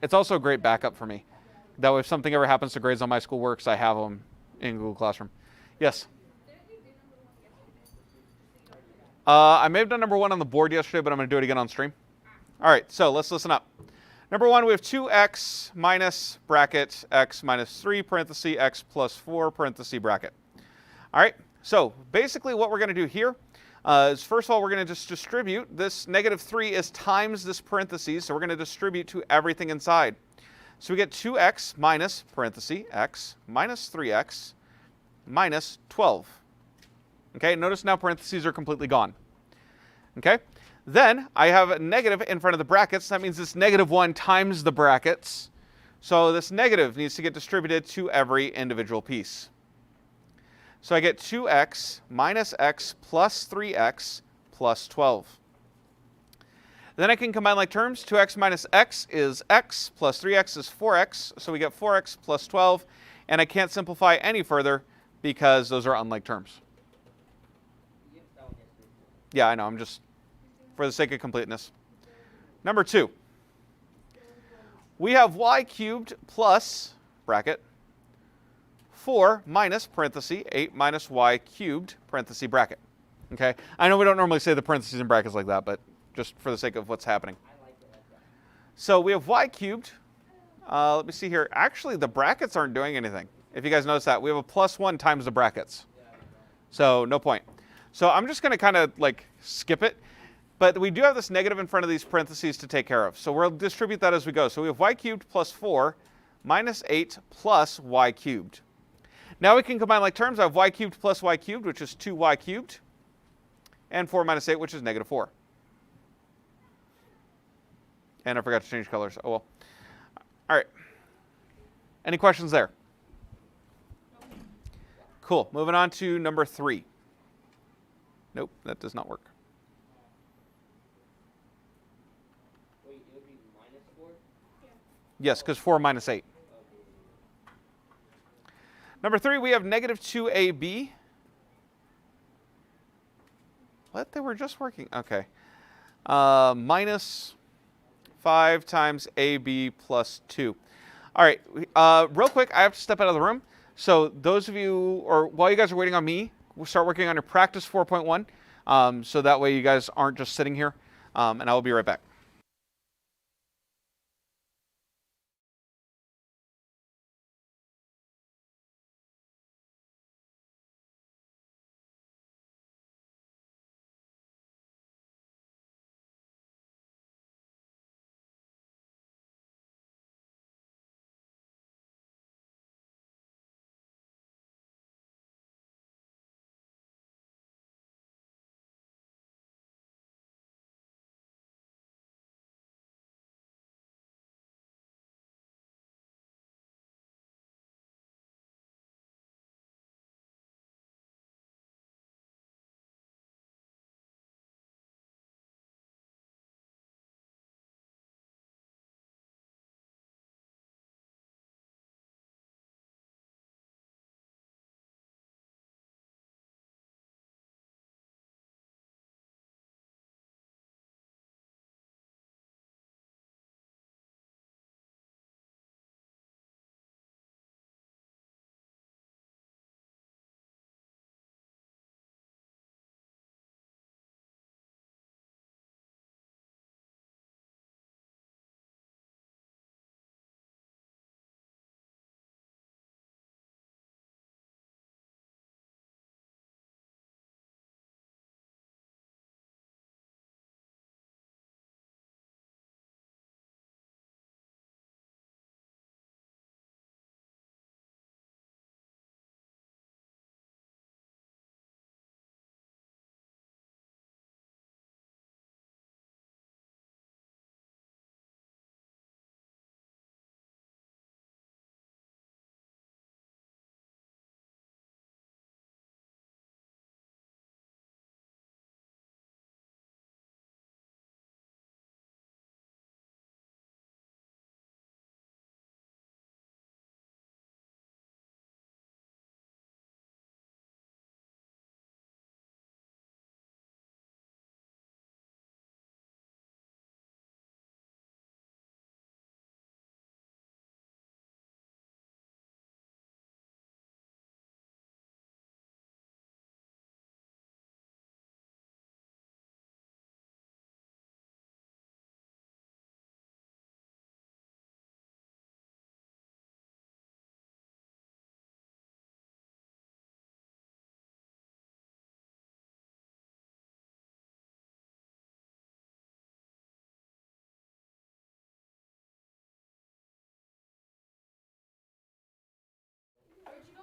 it's also a great backup for me. That way if something ever happens to grades on My School Works, I have them in Google Classroom. Yes? I may have done number 1 on the board yesterday, but I'm going to do it again on stream. All right, so let's listen up. Number 1, we have 2x minus bracket x minus 3 parenthesis x plus 4 parenthesis bracket. All right, so basically what we're going to do here is first of all, we're going to just distribute. This negative 3 is times this parentheses, so we're going to distribute to everything inside. So we get 2x minus parenthesis x minus 3x minus 12. Okay, notice now parentheses are completely gone. Okay, then I have a negative in front of the brackets. That means this negative 1 times the brackets. So this negative needs to get distributed to every individual piece. So I get 2x minus x plus 3x plus 12. Then I can combine like terms. 2x minus x is x plus 3x is 4x. So we get 4x plus 12. And I can't simplify any further because those are unlike terms. Yeah, I know. I'm just, for the sake of completeness. Number 2. We have y cubed plus, bracket, 4 minus, parenthesis, 8 minus y cubed, parenthesis, bracket. Okay? I know we don't normally say the parentheses and brackets like that, but just for the sake of what's happening. So we have y cubed. Let me see here. Actually, the brackets aren't doing anything. If you guys notice that, we have a plus 1 times the brackets. So no point. So I'm just going to kind of like skip it. But we do have this negative in front of these parentheses to take care of. So we'll distribute that as we go. So we have y cubed plus 4 minus 8 plus y cubed. Now we can combine like terms. I have y cubed plus y cubed, which is 2y cubed. And 4 minus 8, which is negative 4. And I forgot to change colors. Oh well. All right. Any questions there? Cool. Moving on to number 3. Nope, that does not work. Wait, it would be minus 4? Yes, because 4 minus 8. Number 3, we have negative 2ab. What? They were just working. Okay. Minus 5 times ab plus 2. All right. Real quick, I have to step out of the room. So those of you, or while you guys are waiting on me, we'll start working on your practice 4.1. So that way you guys aren't just sitting here. And I will be right back.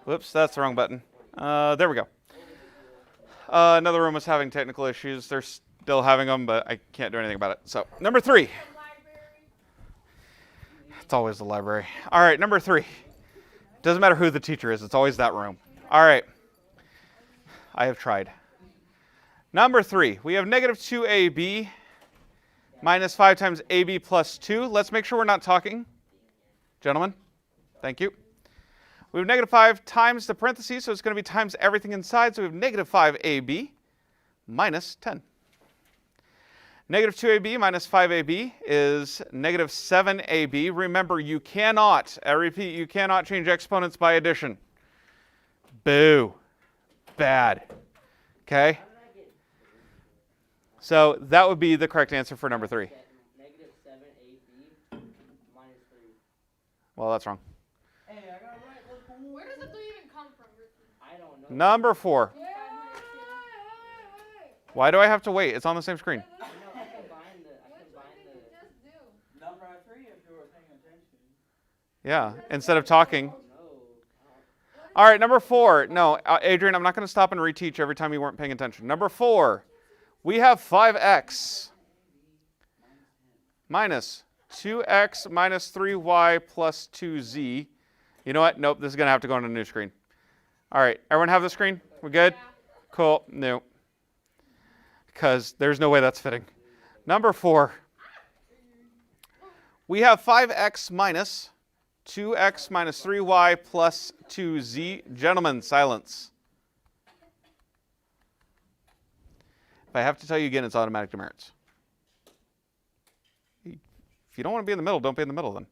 Whoops, that's the wrong button. There we go. Another room was having technical issues. They're still having them, but I can't do anything about it. So, number 3. It's always the library. All right, number 3. Doesn't matter who the teacher is. It's always that room. All right. I have tried. Number 3. We have negative 2ab minus 5 times ab plus 2. Let's make sure we're not talking. Gentlemen, thank you. We have negative 5 times the parentheses, so it's going to be times everything inside. So we have negative 5ab minus 10. Negative 2ab minus 5ab is negative 7ab. Remember, you cannot, I repeat, you cannot change exponents by addition. Boo. Bad. Okay? So that would be the correct answer for number 3. Negative 7ab minus 3. Well, that's wrong. Hey, I got it right. Look, Where does the 3 even come from, Ricky? I don't know. Number 4. Yeah. Why do I have to wait? It's on the same screen. No, I combined the. Just do. Number 3 if you were paying attention. Yeah, instead of talking. No. All right, number 4. No, Adrian, I'm not going to stop and reteach every time you weren't paying attention. Number 4. We have 5x minus 2x minus 3y plus 2z. You know what? Nope, this is going to have to go on a new screen. All right, everyone have the screen? We good? Cool. No. Because there's no way that's fitting. Number 4. We have 5x minus 2x minus 3y plus 2z. Gentlemen, silence. If I have to tell you again, it's automatic demerits. If you don't want to be in the middle, don't be in the middle then.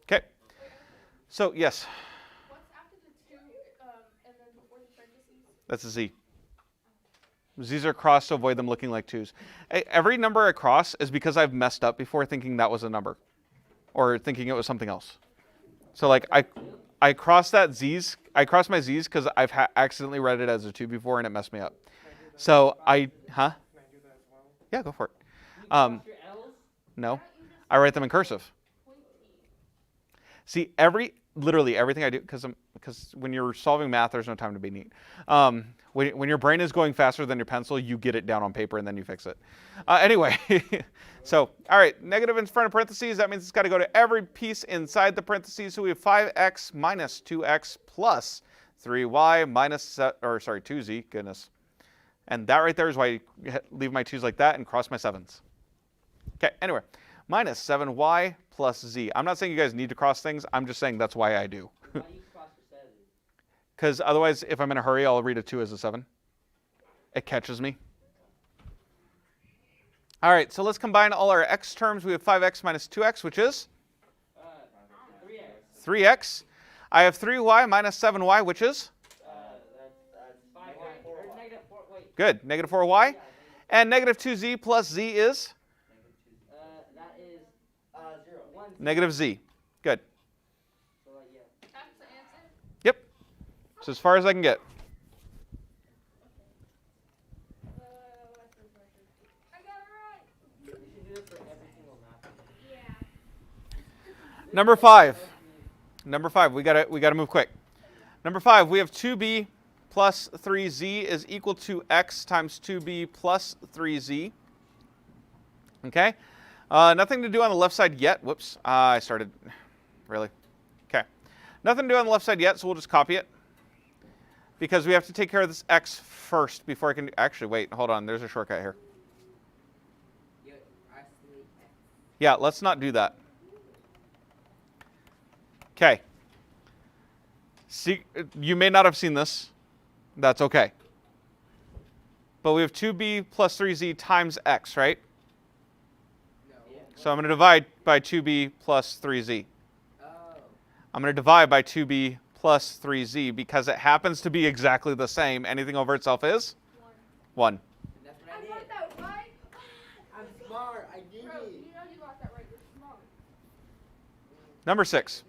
Okay. So, yes. What's after the 2 and then before the parentheses? That's a z. Z's are crossed to avoid them looking like 2's. Every number I cross is because I've messed up before thinking that was a number. Or thinking it was something else. So like I crossed that z's. I crossed my z's because I've accidentally read it as a 2 before and it messed me up. So huh? Can I do that as well? Yeah, go for it. Your L's? No, I write them in cursive. See, literally everything I do, because when you're solving math, there's no time to be neat. When your brain is going faster than your pencil, you get it down on paper and then you fix it. Anyway, so, all right, negative in front of parentheses, that means it's got to go to every piece inside the parentheses. So we have 5x minus 2x plus 3y minus, 2z, goodness. And that right there is why I leave my 2's like that and cross my 7's. Okay, anyway, minus 7y plus z. I'm not saying you guys need to cross things. I'm just saying that's why I do. Why do you cross for 7? Because otherwise, if I'm in a hurry, I'll read a 2 as a 7. It catches me. All right, so let's combine all our x terms. We have 5x minus 2x, which is? 3x. 3x. I have 3y minus 7y, which is? That's 5y. Or negative 4, wait. Good, negative 4y. And negative 2z plus z is? That is 0. 1. Negative z. Good. So, yeah. That's the answer? Yep. So as far as I can get. I got it right. You should do this for every single math. Yeah. Number 5. Number 5. We gotta move quick. Number 5. We have 2b plus 3z is equal to x times 2b plus 3z. Okay. Nothing to do on the left side yet. Whoops. I started. Really? Okay. Nothing to do on the left side yet, so we'll just copy it. Because we have to take care of this x first before I can. Actually, wait. Hold on. There's a shortcut here. Yeah, let's not do that. Okay. See, you may not have seen this. That's okay. But we have 2b plus 3z times x, right? So I'm going to divide by 2b plus 3z. I'm going to divide by 2b plus 3z because it happens to be exactly the same. Anything over itself is? 1. That's what I I got did. that right. I'm smart. I did Bro, it. you know you got that right. You're smart. Number 6.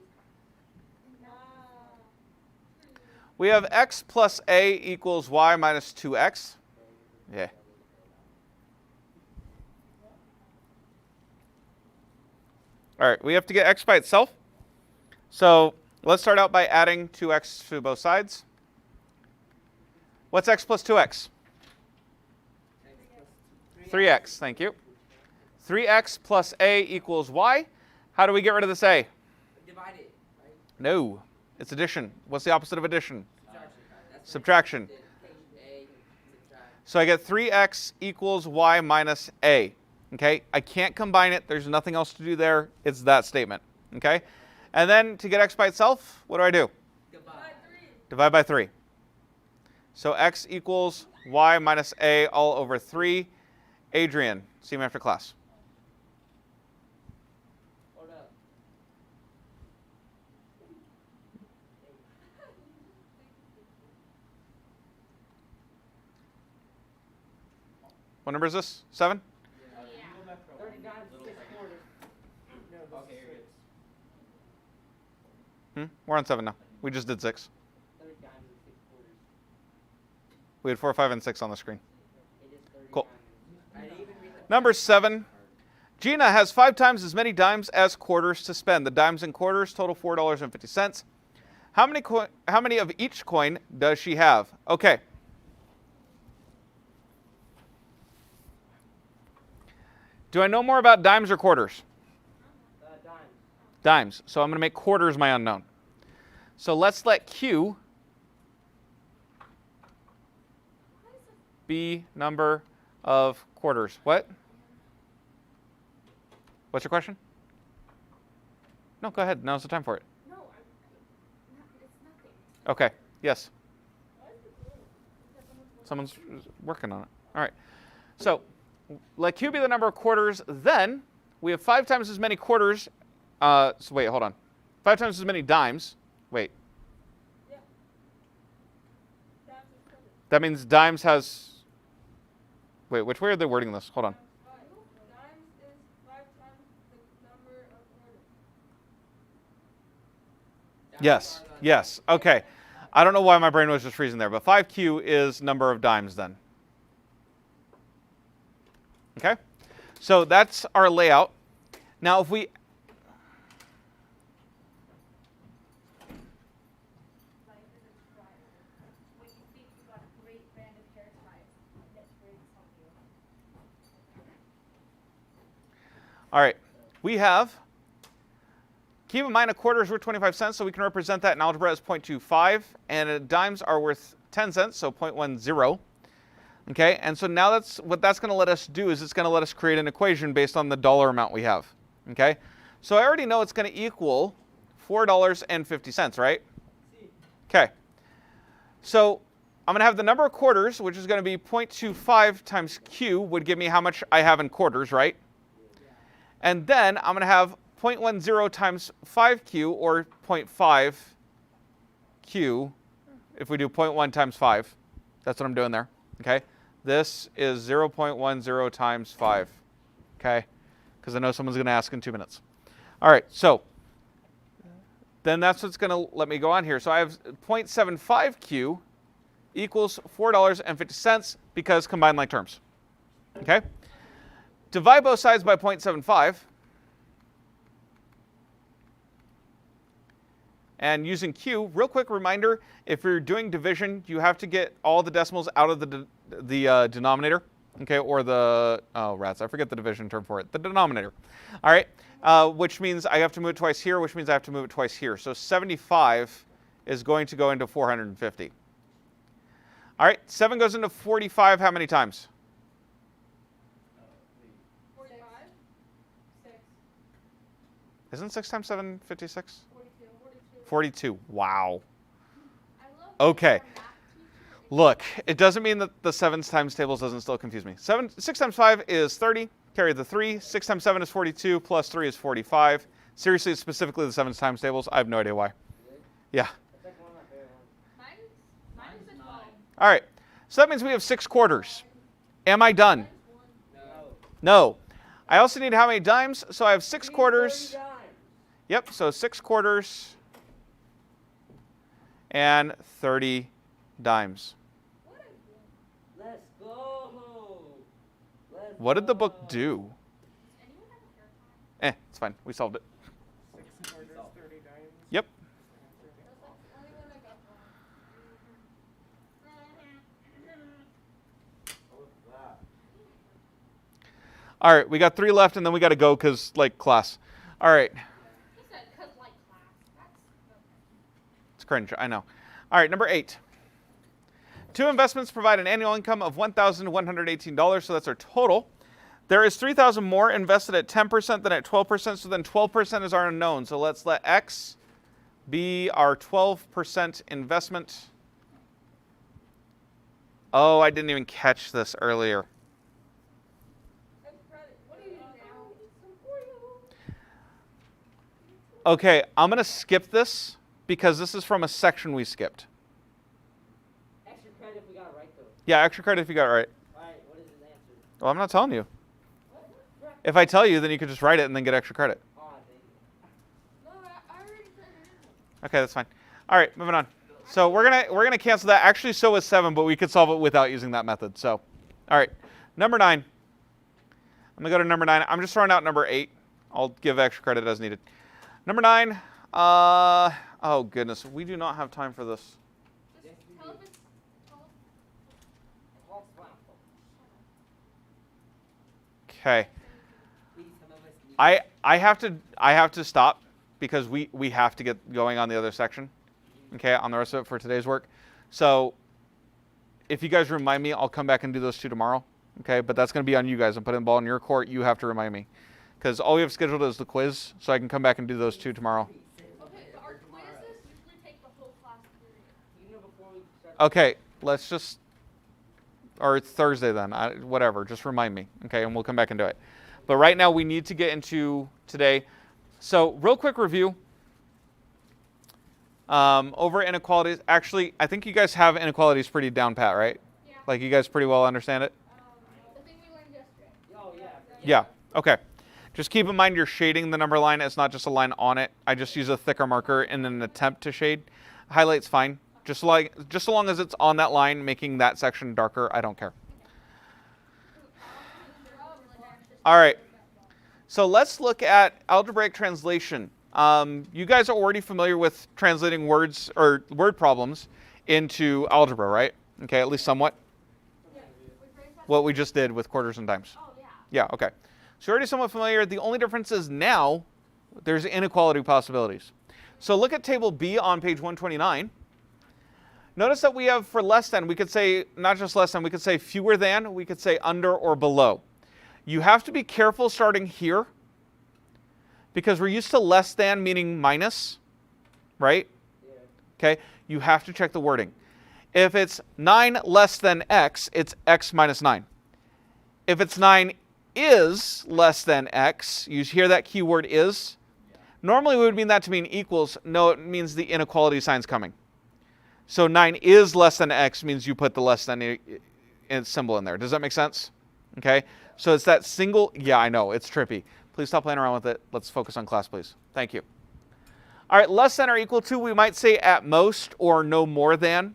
We have x plus a equals y minus 2x. Yeah. All right, we have to get x by itself. So let's start out by adding 2x to both sides. What's x plus 2x? 3x, thank you. 3x plus a equals y. How do we get rid of this a? Divide it, right? No, it's addition. What's the opposite of addition? Subtraction. Subtraction. So I get 3x equals y minus a. Okay, I can't combine it. There's nothing else to do there. It's that statement. Okay, and then to get x by itself, what do I do? Goodbye. Divide by 3. So x equals y minus a all over 3. Adrian, see me after class. Hold up. What number is this? 7? 30 dimes, 6 quarters. Okay, here it is. We're on 7 now. We just did 6. 30 dimes and 6 quarters. We had 4, 5, and 6 on the screen. It is 30 Cool. dimes. I didn't even read the Number 7. Gina has 5 times as many dimes as quarters to spend. The dimes and quarters total $4.50. How many of each coin does she have? Okay. Do I know more about dimes or quarters? Dimes. Dimes. So I'm going to make quarters my unknown. So let's let Q be number of quarters. What? What's your question? No, go ahead. Now's the time for it. No, it's nothing. Okay. Yes. Someone's working on it. All right. So let Q be the number of quarters. Then we have 5 times as many quarters. So wait, hold on. 5 times as many dimes. Wait. Yeah. Dimes is quarters. That means dimes has. Wait, which way are they wording this? Hold on. Dimes is 5 times the number of quarters. Yes. Yes. Okay. I don't know why my brain was just freezing there, but 5Q is number of dimes then. Okay? So that's our layout. Now if we Life is a trial. When you think you got a great brand of hair ties, let's bring something else. all right, we have, keep in mind a quarter is worth 25 cents, so we can represent that in algebra as 0.25, and dimes are worth 10 cents, so 0.10. Okay, and so now what that's going to let us do is it's going to let us create an equation based on the dollar amount we have. Okay, so I already know it's going to equal $4.50, right? Okay, so I'm going to have the number of quarters, which is going to be 0.25 times Q would give me how much I have in quarters, right? And then I'm going to have 0.10 times 5Q, or 0.5 Q, if we do 0.1 times 5. That's what I'm doing there, okay? This is 0.10 times 5, okay? Because I know someone's going to ask in 2 minutes. All right, so then that's what's going to let me go on here. So I have 0.75Q equals $4.50 because combined like terms, okay? Divide both sides by 0.75. And using Q, real quick reminder, if you're doing division, you have to get all the decimals out of the denominator, okay, or the, oh, rats, I forget the division term for it, the denominator. All right, which means I have to move it twice here, which means I have to move it twice here. So 75 is going to go into 450. All right, 7 goes into 45 how many times? 45. 6. Isn't 6 times 7 56? 42. 42. Wow. I love Okay. our math teacher. Look, it doesn't mean that the 7 times tables doesn't still confuse me. 6 times 5 is 30. Carry the 3. 6 times 7 is 42. Plus 3 is 45. Seriously, it's specifically the 7 times tables. I have no idea why. Yeah. That's like one of my favorite ones. Mine is a 12. All right. So that means we have 6 quarters. Am I done? No. No. I also need how many dimes? So I have 6 quarters. 30 dimes. Yep, so 6 quarters and 30 dimes. Let's go. Let's What did the book go. do? Does anyone have a hair tie? It's fine. We solved it. 6 quarters, 30 dimes. Yep. That's like the only one I got wrong. All right, we got 3 left, and then we got to go because, like, class. All right. He said, cause like class. That's It's cringe, I know. All right, number 8. 2 investments provide an annual income of $1,118, so that's our total. There is 3,000 more invested at 10% than at 12%, so then 12% is our unknown. So let's let X be our 12% investment. Oh, I didn't even catch this earlier. Okay, I'm going to skip this because this is from a section we skipped. Extra credit if we got it right, though. Yeah, extra credit if you got it right. Alright, what is his answer? Well, I'm not telling you. If I tell you, then you could just write it and then get extra credit. Aw, dang it. No, I already said it. Okay, that's fine. All right, moving on. So we're gonna cancel that. Actually, so is 7, but we could solve it without using that method. So, all right, number 9. I'm gonna go to number 9. I'm just throwing out number 8. I'll give extra credit as needed. Number 9. Oh goodness, we do not have time for this. Just tell if it's 12. Okay. Please, some of us need I have to stop because we have to get going on the other section. Okay, on the rest of it for today's work. So if you guys remind me, I'll come back and do those 2 tomorrow. Okay, but that's going to be on you guys. I'm putting the ball in your court. You have to remind me. Because all we have scheduled is the quiz, so I can come back and do those 2 tomorrow. Okay, but our quizzes usually take the whole class period. You know, before we start. Okay, let's just, or it's Thursday then, whatever, just remind me, okay, and we'll come back and do it. But right now we need to get into today. So real quick review. Over inequalities, actually, I think you guys have inequalities pretty down pat, right? Yeah. Like you guys pretty well understand it? The thing we learned yesterday. Oh, yeah. Yeah, okay. Just keep in mind you're shading the number line. It's not just a line on it. I just use a thicker marker in an attempt to shade. Highlight's fine. Just so long as it's on that line, making that section darker, I don't care. All right. So let's look at algebraic translation. You guys are already familiar with translating words or word problems into algebra, right? Okay, at least somewhat. What we just did with quarters and dimes. Oh, yeah. Yeah, okay. So you're already somewhat familiar. The only difference is now there's inequality possibilities. So look at table B on page 129. Notice that we have for less than, we could say, not just less than, we could say fewer than, we could say under or below. You have to be careful starting here because we're used to less than meaning minus, right? Yeah. Okay, you have to check the wording. If it's 9 less than x, it's x minus 9. If it's 9 is less than x, you hear that keyword is? Normally we would mean that to mean equals. No, it means the inequality sign's coming. So 9 is less than x means you put the less than symbol in there. Does that make sense? Okay, so it's that single, yeah, I know, it's trippy. Please stop playing around with it. Let's focus on class, please. Thank you. All right, less than or equal to, we might say at most or no more than.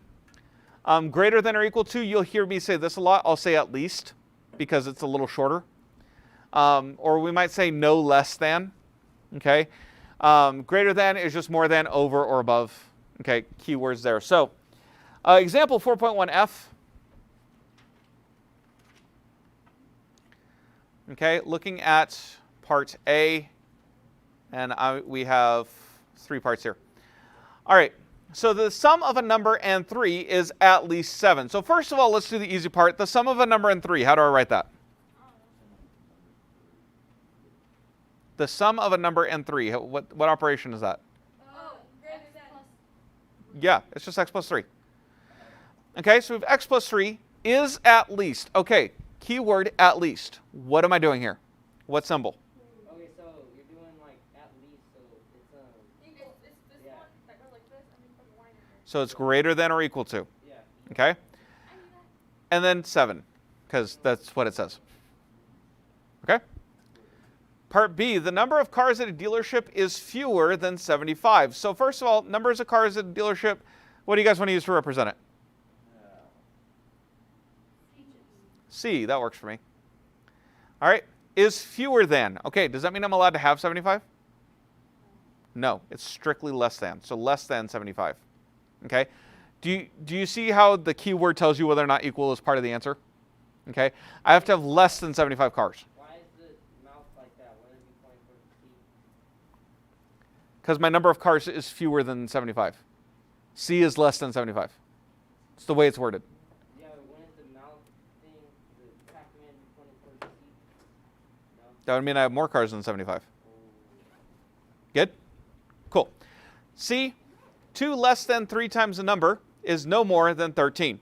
Greater than or equal to, you'll hear me say this a lot. I'll say at least because it's a little shorter. Or we might say no less than. Okay. Greater than is just more than, over, or above. Okay, keywords there. So, example 4.1f. Okay, looking at part A, and we have 3 parts here. All right, so the sum of a number and 3 is at least 7. So first of all, let's do the easy part. The sum of a number and 3, how do I write that? The sum of a number and 3, what operation is that? Oh, greater than. Yeah, it's just x plus 3. Okay, so we have x plus 3 is at least. Okay, keyword at least. What am I doing here? What symbol? Okay, so you're doing like at least, so it's It's this Yeah. one that goes like this, and then put a line in there. So it's greater than or equal to. yeah. Okay? I knew that. And then 7, because that's what it says. Okay? Part B, the number of cars at a dealership is fewer than 75. So first of all, numbers of cars at a dealership, what do you guys want to use to represent it? C, that works for me. All right, is fewer than. Okay, does that mean I'm allowed to have 75? No, it's strictly less than. So less than 75. Okay? Do you see how the keyword tells you whether or not equal is part of the answer? Okay? I have to have less than 75 cars. Why is the mouth like that? Why is he pointing towards the C? Because my number of cars is fewer than 75. C is less than 75. It's the way it's worded. Yeah, but when is the mouth thing, the track command pointing towards the C? That would mean I have more cars than 75. Good? Cool. C, 2 less than 3 times the number is no more than 13.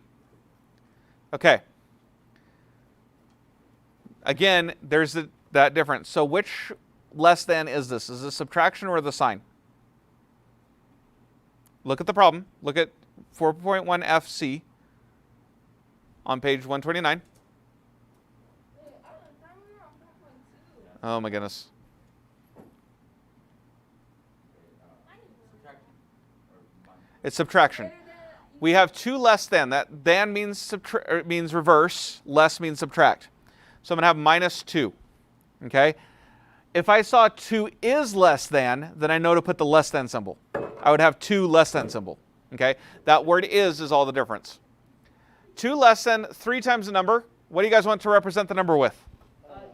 Okay. Again, there's that difference. So which less than is this? Is this subtraction or the sign? Look at the problem. Look at 4.1FC on page 129. Oh my goodness. It's subtraction. We have 2 less than. That than means means reverse. Less means subtract. So I'm going to have minus 2. Okay? If I saw 2 is less than, then I know to put the less than symbol. I would have 2 less than symbol. Okay? That word is all the difference. 2 less than 3 times the number. What do you guys want to represent the number with?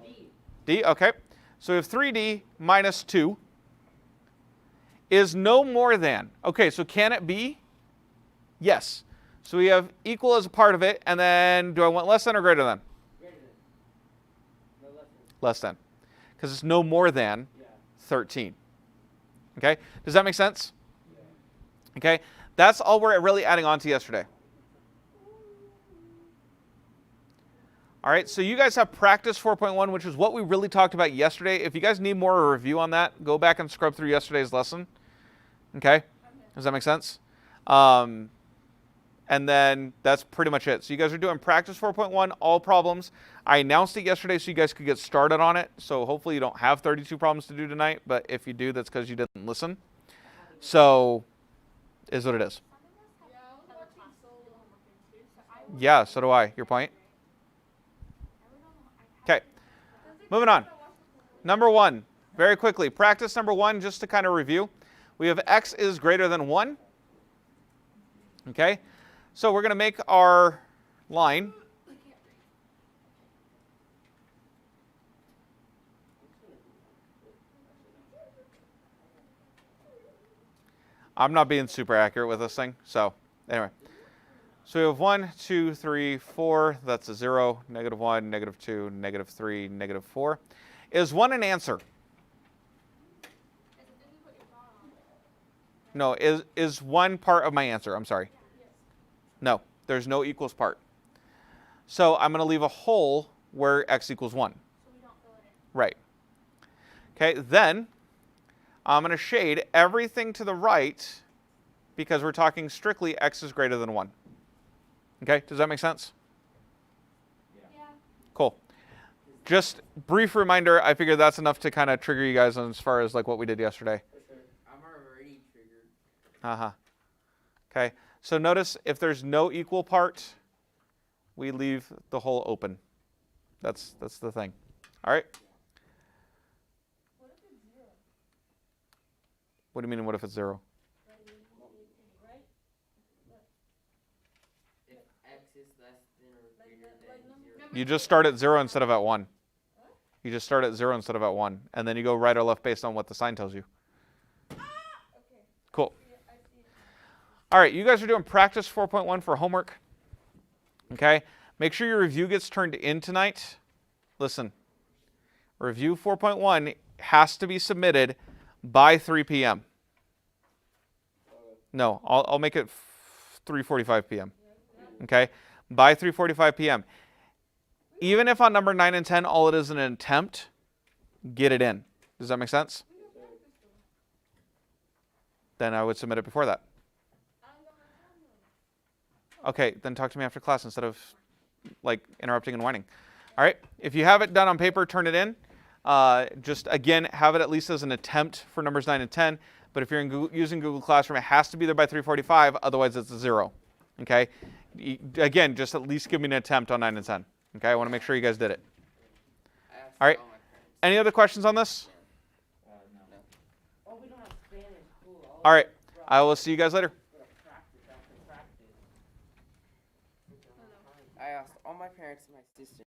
D. D, okay. So we have 3D minus 2 is no more than. Okay, so can it be? Yes. So we have equal as a part of it, and then do I want less than or greater than? Greater than. No, less than. Less than. Because it's no more than 13. Okay? Does that make sense? Yeah. Okay? That's all we're really adding on to yesterday. All right, so you guys have practice 4.1, which is what we really talked about yesterday. If you guys need more of a review on that, go back and scrub through yesterday's lesson. Okay? Does that make sense? And then that's pretty much it. So you guys are doing practice 4.1, all problems. I announced it yesterday so you guys could get started on it. So hopefully you don't have 32 problems to do tonight, but if you do, that's because you didn't listen. So, is what it is. Yeah, so do I. Your point? Okay, moving on. Number 1, very quickly. Practice number 1, just to kind of review. We have x is greater than 1. Okay, so we're going to make our line. I'm not being super accurate with this thing, so anyway. So we have 1, 2, 3, 4. That's a 0, -1, -2, -3, -4. Is 1 an answer? No, is 1 part of my answer? I'm sorry. No, there's no equals part. So I'm going to leave a hole where x equals 1. Right. Okay, then I'm going to shade everything to the right because we're talking strictly x is greater than 1. Okay, does that make sense? Yeah. Cool. Just brief reminder, I figured that's enough to kind of trigger you guys as far as like what we did yesterday. I'm already triggered. Uh-huh. Okay, so notice if there's no equal part, we leave the hole open. That's the thing. All right? What do you mean, what if it's 0? If x is less than or greater than 0. You just start at 0 instead of at 1. You just start at 0 instead of at 1. And then you go right or left based on what the sign tells you. Cool. All right, you guys are doing practice 4.1 for homework. Okay? Make sure your review gets turned in tonight. Listen, review 4.1 has to be submitted by 3 p.m. No, I'll make it 3:45 p.m. Okay? By 3:45 p.m. Even if on number 9 and 10 all it is an attempt, get it in. Does that make sense? Then I would submit it before that. Okay, then talk to me after class instead of like interrupting and whining. All right, if you have it done on paper, turn it in. Just again, have it at least as an attempt for numbers 9 and 10. But if you're using Google Classroom, it has to be there by 3:45. Otherwise, it's a 0. Okay. Again, just at least give me an attempt on 9 and 10. Okay. I want to make sure you guys did it. All right. Any other questions on this? No. Oh, we don't have Spanish. Cool. All right. I will see you guys later. I asked all my parents and my sister.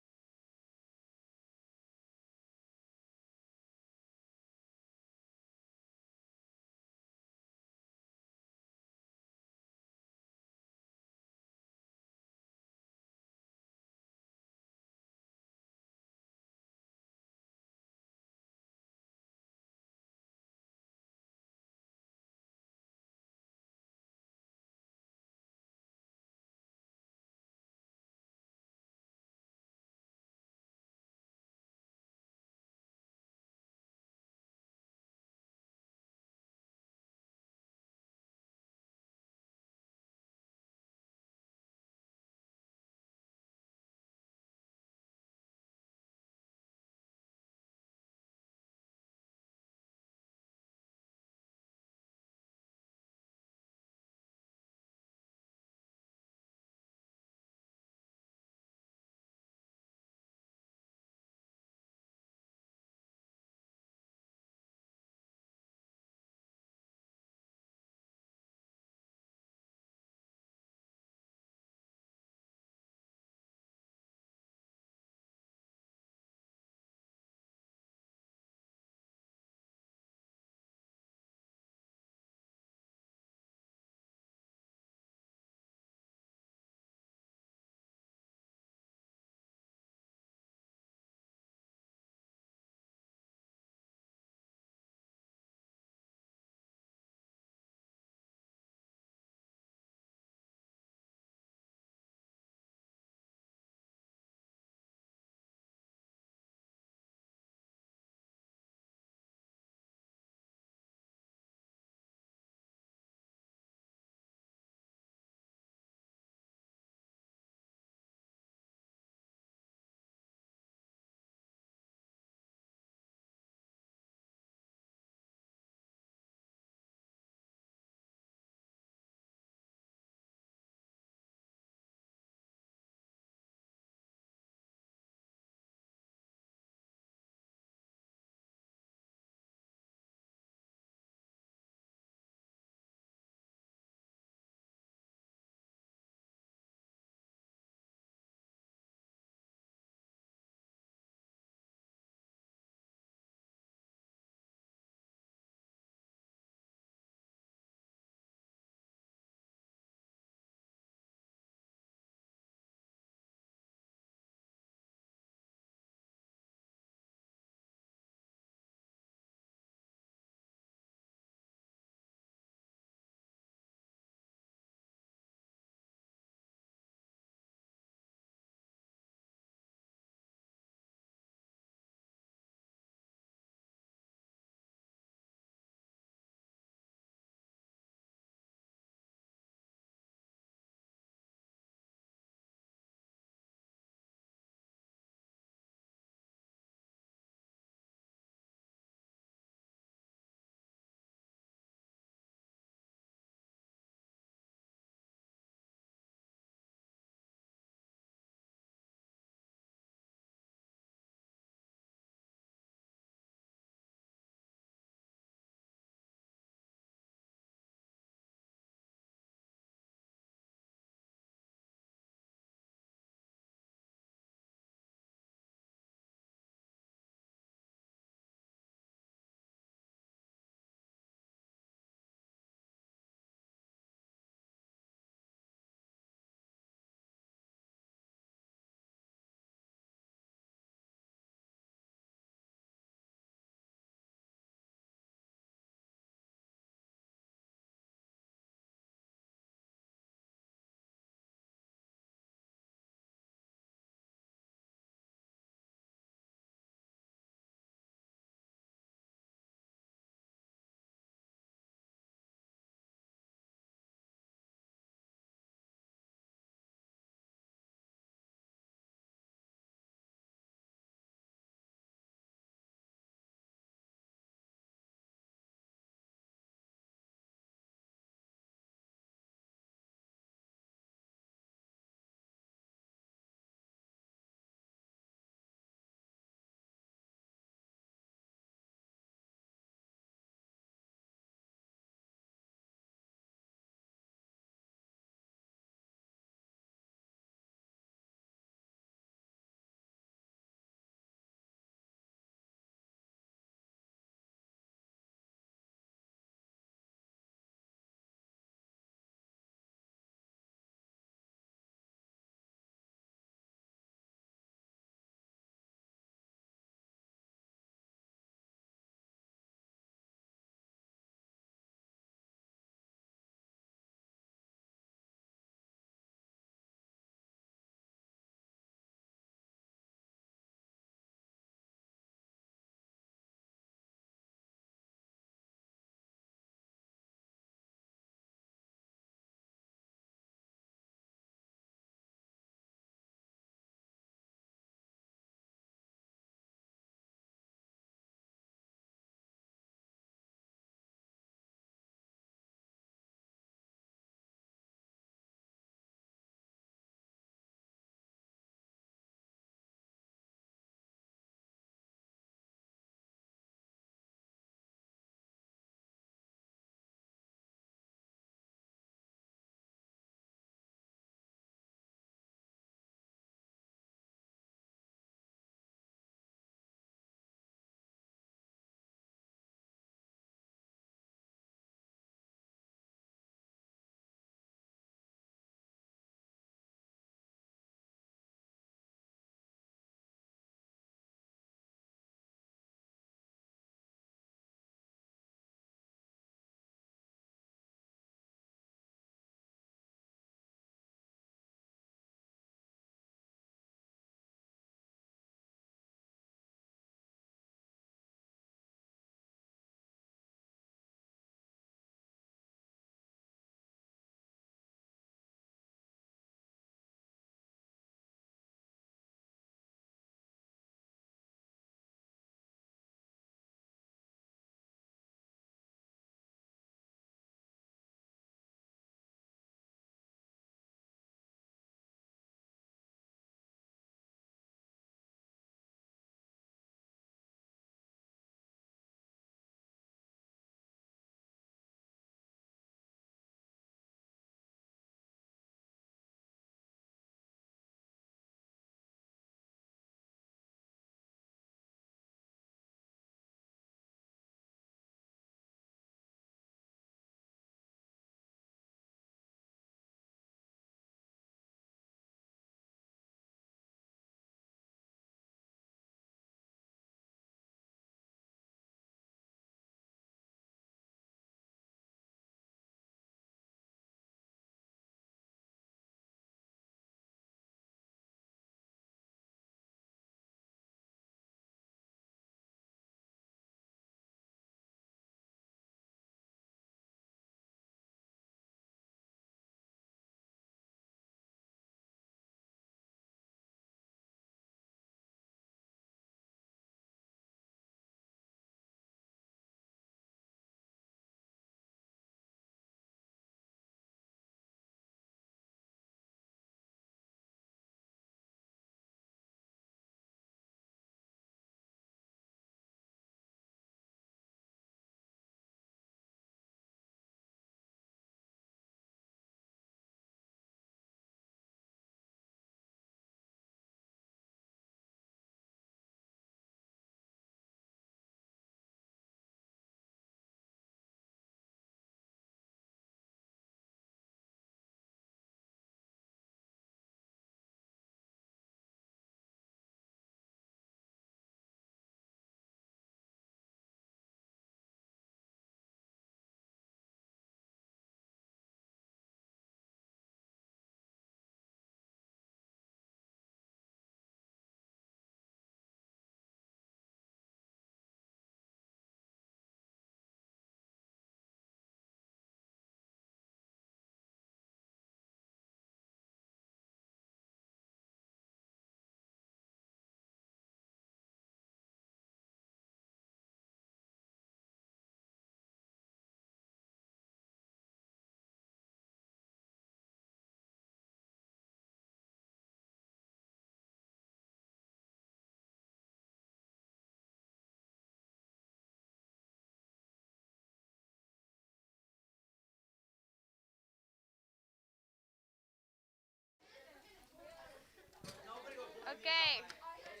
Okay. Did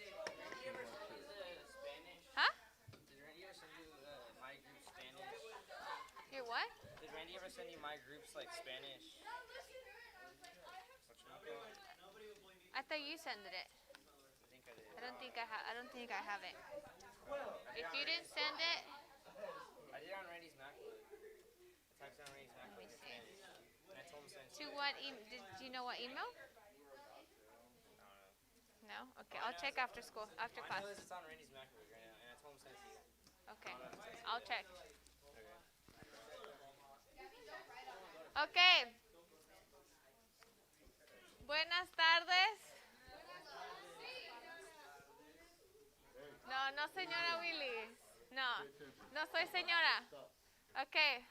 you ever send you the Spanish? Huh? Did Randy ever send you my group Spanish? Your what? Did Randy ever send you my groups like Spanish? I thought you sent it. I think I did. I don't think I have it. If you didn't send it, I did it on Randy's MacBook. I typed down Randy's let MacBook me in see. Spanish. And I told him to send it To what did you know what email? No? Okay, I'll check after school, after I class. know this is on Randy's MacBook right now, and I told him to send it to you. Okay, I'll check. Okay. Okay. Buenas tardes. No, no, señora Willy. No, no soy señora. Stop. Okay.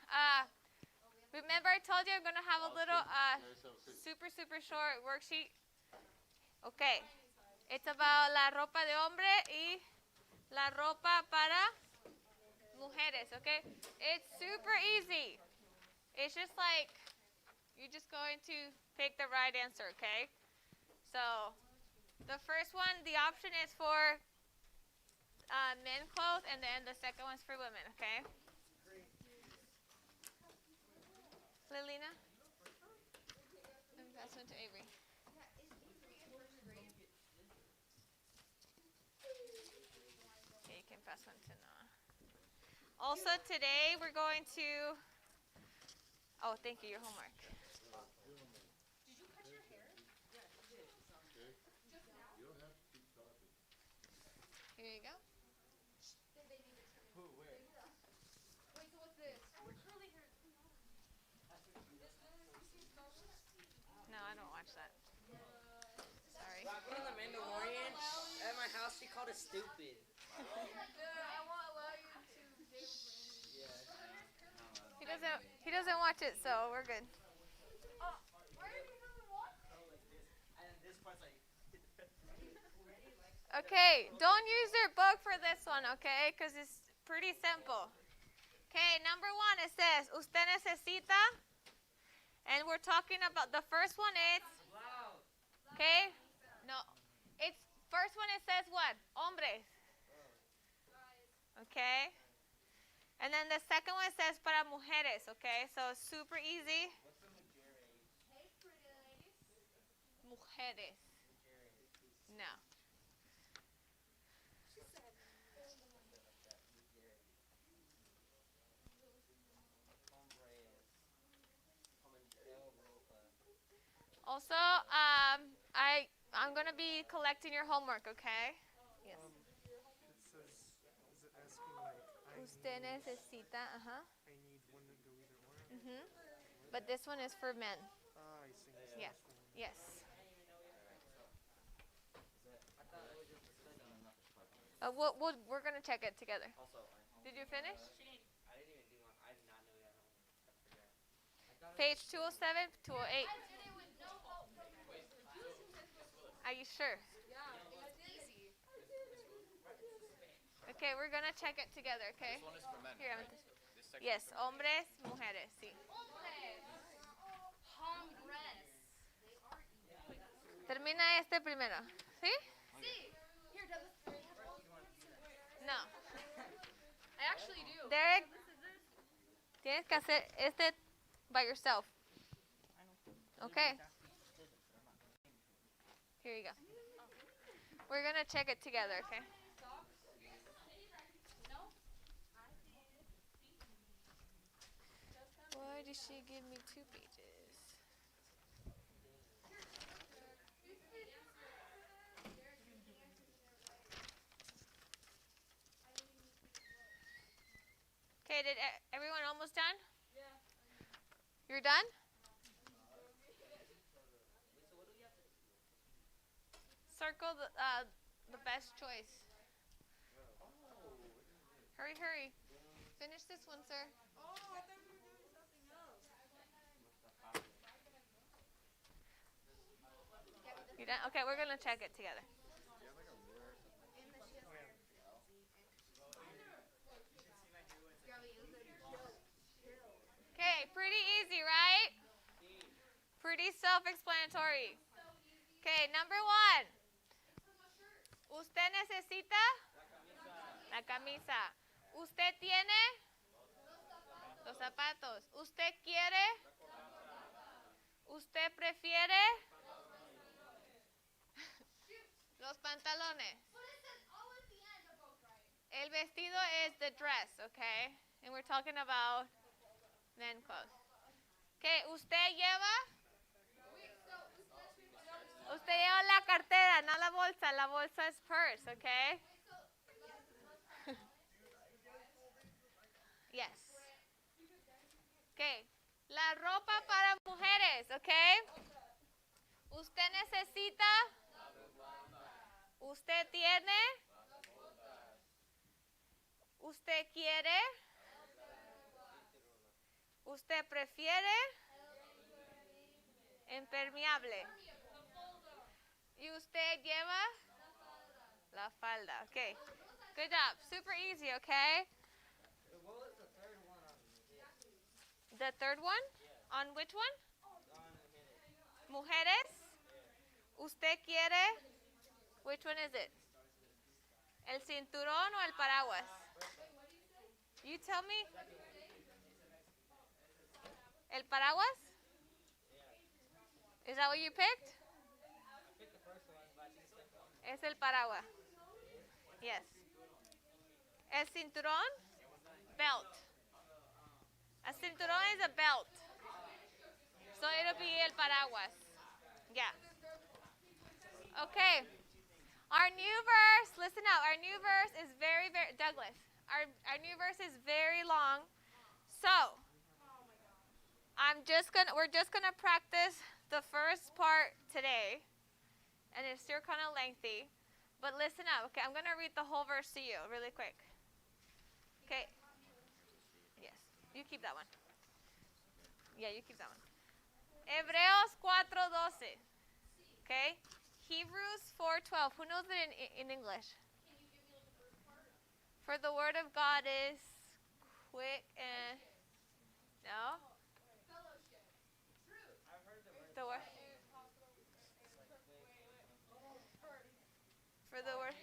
Remember I told you I'm gonna have a little super short worksheet. Okay. It's about la ropa de hombre y la ropa para mujeres. Okay. It's super easy. It's just like you're just going to pick the right answer. Okay. So the first one, the option is for men clothes, and then the second one's for women. Okay. Lilina? Pass one to Avery. Okay, you can pass one to Noah. Also today we're going to, oh, thank you, your homework. Did you cut your hair? Okay? You don't have to keep talking. Here you go. Then they need to turn it. Who, where? Wait, so what's this? Oh, curly hair. No, I don't watch that. Sorry. Rocket on the Mandalorian. At my house, she called us stupid. I won't allow you to date Yeah. He doesn't watch it, so we're good. And this part's like. Okay, don't use your book for this one, okay? Because it's pretty simple. Okay, number one, it says, usted necesita. And we're talking about, the first one is, okay? No, it's, first one it says what? Hombres. Okay? And then the second one says para mujeres, okay? So super easy. Hey, pretty ladies. Mujeres. No. Also, I'm gonna be collecting your homework, okay? Yes. It says, is it asking like, Usted necesita, I need one to go either or? But this one is for men. Ah, I see. This Yeah. one. Yes. We're gonna check it together. Did you finish? I didn't even do one. I did not know that homework. I forgot. Page 207, 208. I did it with no help. Are you sure? Yeah, it's easy. Okay, we're gonna check it together, okay? This one is for men. Here, right? I'm This section yes, is for men. hombres, mujeres, sí. Hombres. Hombres. Termina este primero, ¿sí? See, here, does this three have all? No. I actually do. Derek, tienes que hacer este by yourself. Okay. Here you go. We're gonna check it together, okay? No? Why did she give me 2 pages? Okay, did everyone almost done? Yeah. You're done? Circle the best choice. Hurry, hurry. Finish this one, sir. Oh, I thought we were doing something else. You done? Okay, we're gonna check it together. Okay, pretty easy, right? Pretty self-explanatory. Okay, number one. Usted necesita la camisa. Usted tiene los zapatos. Usted quiere. Usted prefiere los pantalones. El vestido is the dress, okay? And we're talking about men clothes. Okay, usted lleva. Usted lleva la cartera, no la bolsa. La bolsa es purse, okay? Yes. Okay. La ropa para mujeres, okay? Usted necesita. Usted tiene. Usted quiere. Usted prefiere. Impermeable. Y usted lleva la falda. Okay. Good job. Super easy, okay? What was the third one on this? The third one? Yeah. On which one? On mujeres. Mujeres. Usted quiere. Which one is it? ¿El cinturón o el paraguas? You tell me. ¿El paraguas? Is that what you picked? I picked the first one, but I think the second one. Es el paraguas. Yes. El cinturón? Belt. A cinturón is a belt. So it'll be el paraguas. Yeah. Okay. Our new verse, listen up. Our new verse is very, Douglas. Our new verse is very long. So, we're just gonna practice the first part today. And it's still kind of lengthy. But listen up, okay? I'm gonna read the whole verse to you really quick. Okay. Yes. You keep that one. Yeah, you keep that one. Hebreos 4:12. Okay? Hebrews 4:12. Who knows it in English? For the word of God is quick and no? The word. For the word.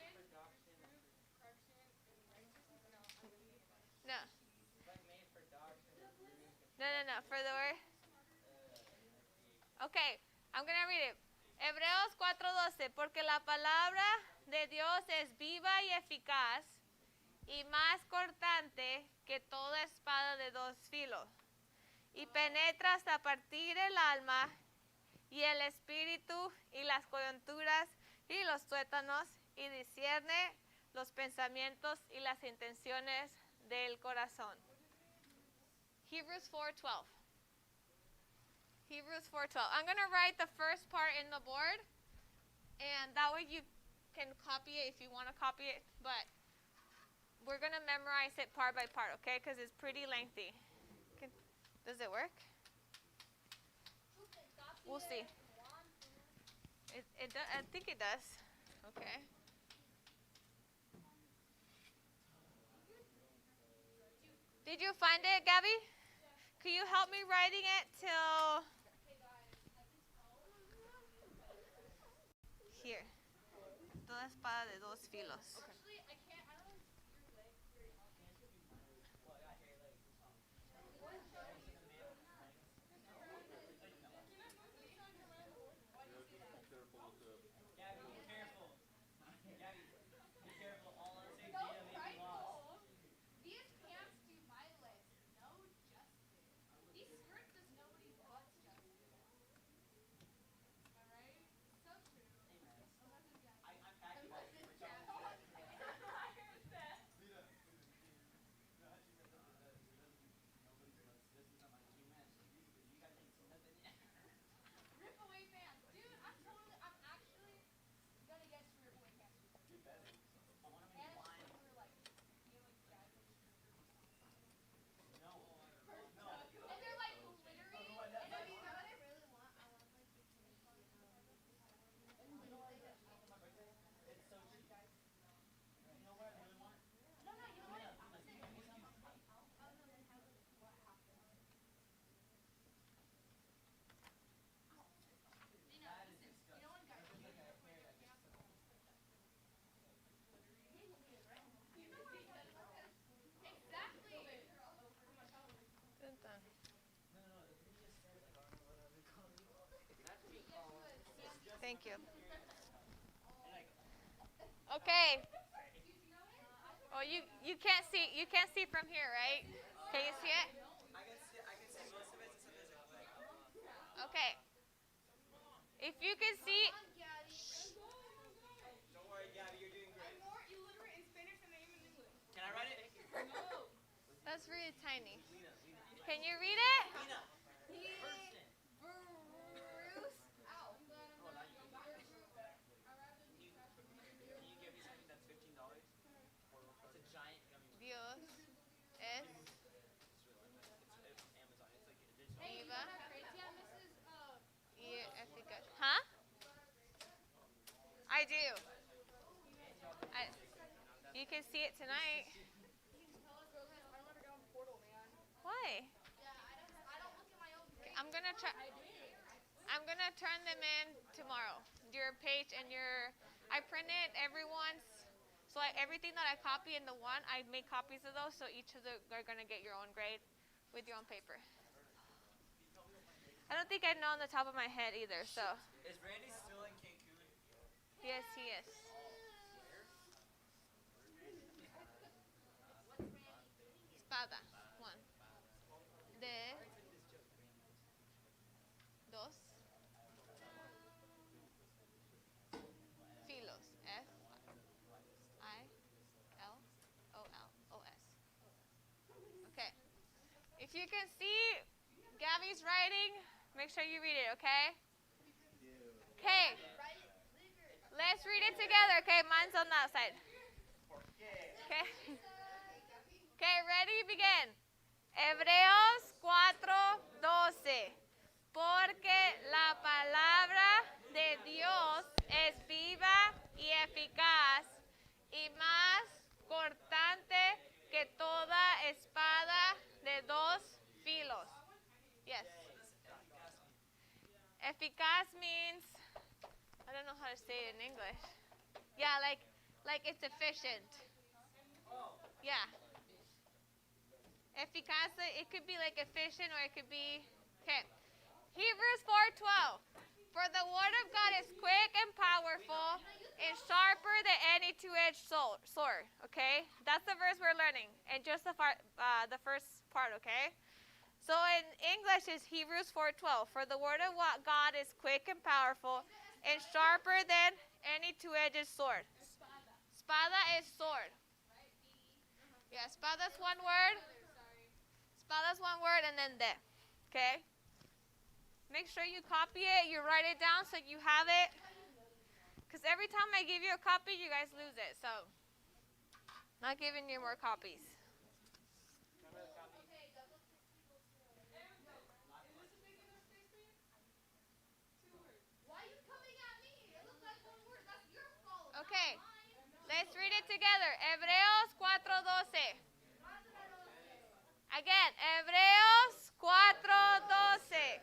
No. No. For the word. Okay, I'm going to read it. Hebreos 4:12. Porque la palabra de Dios es viva y eficaz y más cortante que toda espada de dos filos. Y penetra hasta partir el alma y el espíritu y las coyunturas y los tuétanos y discierne los pensamientos y las intenciones del corazón. Hebrews 4:12. Hebrews 4:12. I'm going to write the first part in the board, and that way you can copy it if you want to copy it, but we're going to memorize it part by part, okay, because it's pretty lengthy. Does it work? We'll see. I think it does. Okay. Did you find it, Gabby? Could you help me writing it till here? Toda espada de dos filos. Okay. Thank you. Okay. Oh, you can't see from here, right? Can you see it? I can see most of it, so there's a Okay. If you can see, Don't worry, Gabby, you're doing great. I'm more illiterate in Spanish than I am in English. Can I write it? that's really tiny. Lena. Can you read it? Lena. Can you give me something that's $15? It's a giant gummy. Dios es It's Amazon. It's like digital. viva y eficaz. Huh? I do. You can see it tonight. Why? I'm gonna try. I'm gonna turn them in tomorrow. Your page and your. I printed everyone's. So everything that I copy in the one, I make copies of those. So each of the are gonna get your own grade with your own paper. I don't think I know on the top of my head either. So Is Randy still in Cancun? yes, he is. Espada. One. De. Dos. Filos. Filos. Okay. If you can see Gabby's writing, make sure you read it, okay? Okay. Let's read it together, okay? Mine's on that side. Okay. Okay, ready? Begin. Hebreos 4:12. Porque la palabra de Dios es viva y eficaz y más cortante que toda espada de dos filos. Yes. Eficaz means, I don't know how to say it in English. Yeah, like it's efficient. Yeah. Eficaz, it could be like efficient or it could be, okay. Hebrews 4:12. For the word of God is quick and powerful and sharper than any two-edged sword. Okay? That's the verse we're learning. And just the first part, okay? So in English is Hebrews 4:12. For the word of God is quick and powerful and sharper than any two-edged sword. Espada is sword. Yeah, espada's one word. Espada's one word and then de. Okay? Make sure you copy it, you write it down so you have it. Because every time I give you a copy, you guys lose it. So, not giving you more copies. Okay, let's read it together. Hebreos 4:12. Again, Hebreos 4:12.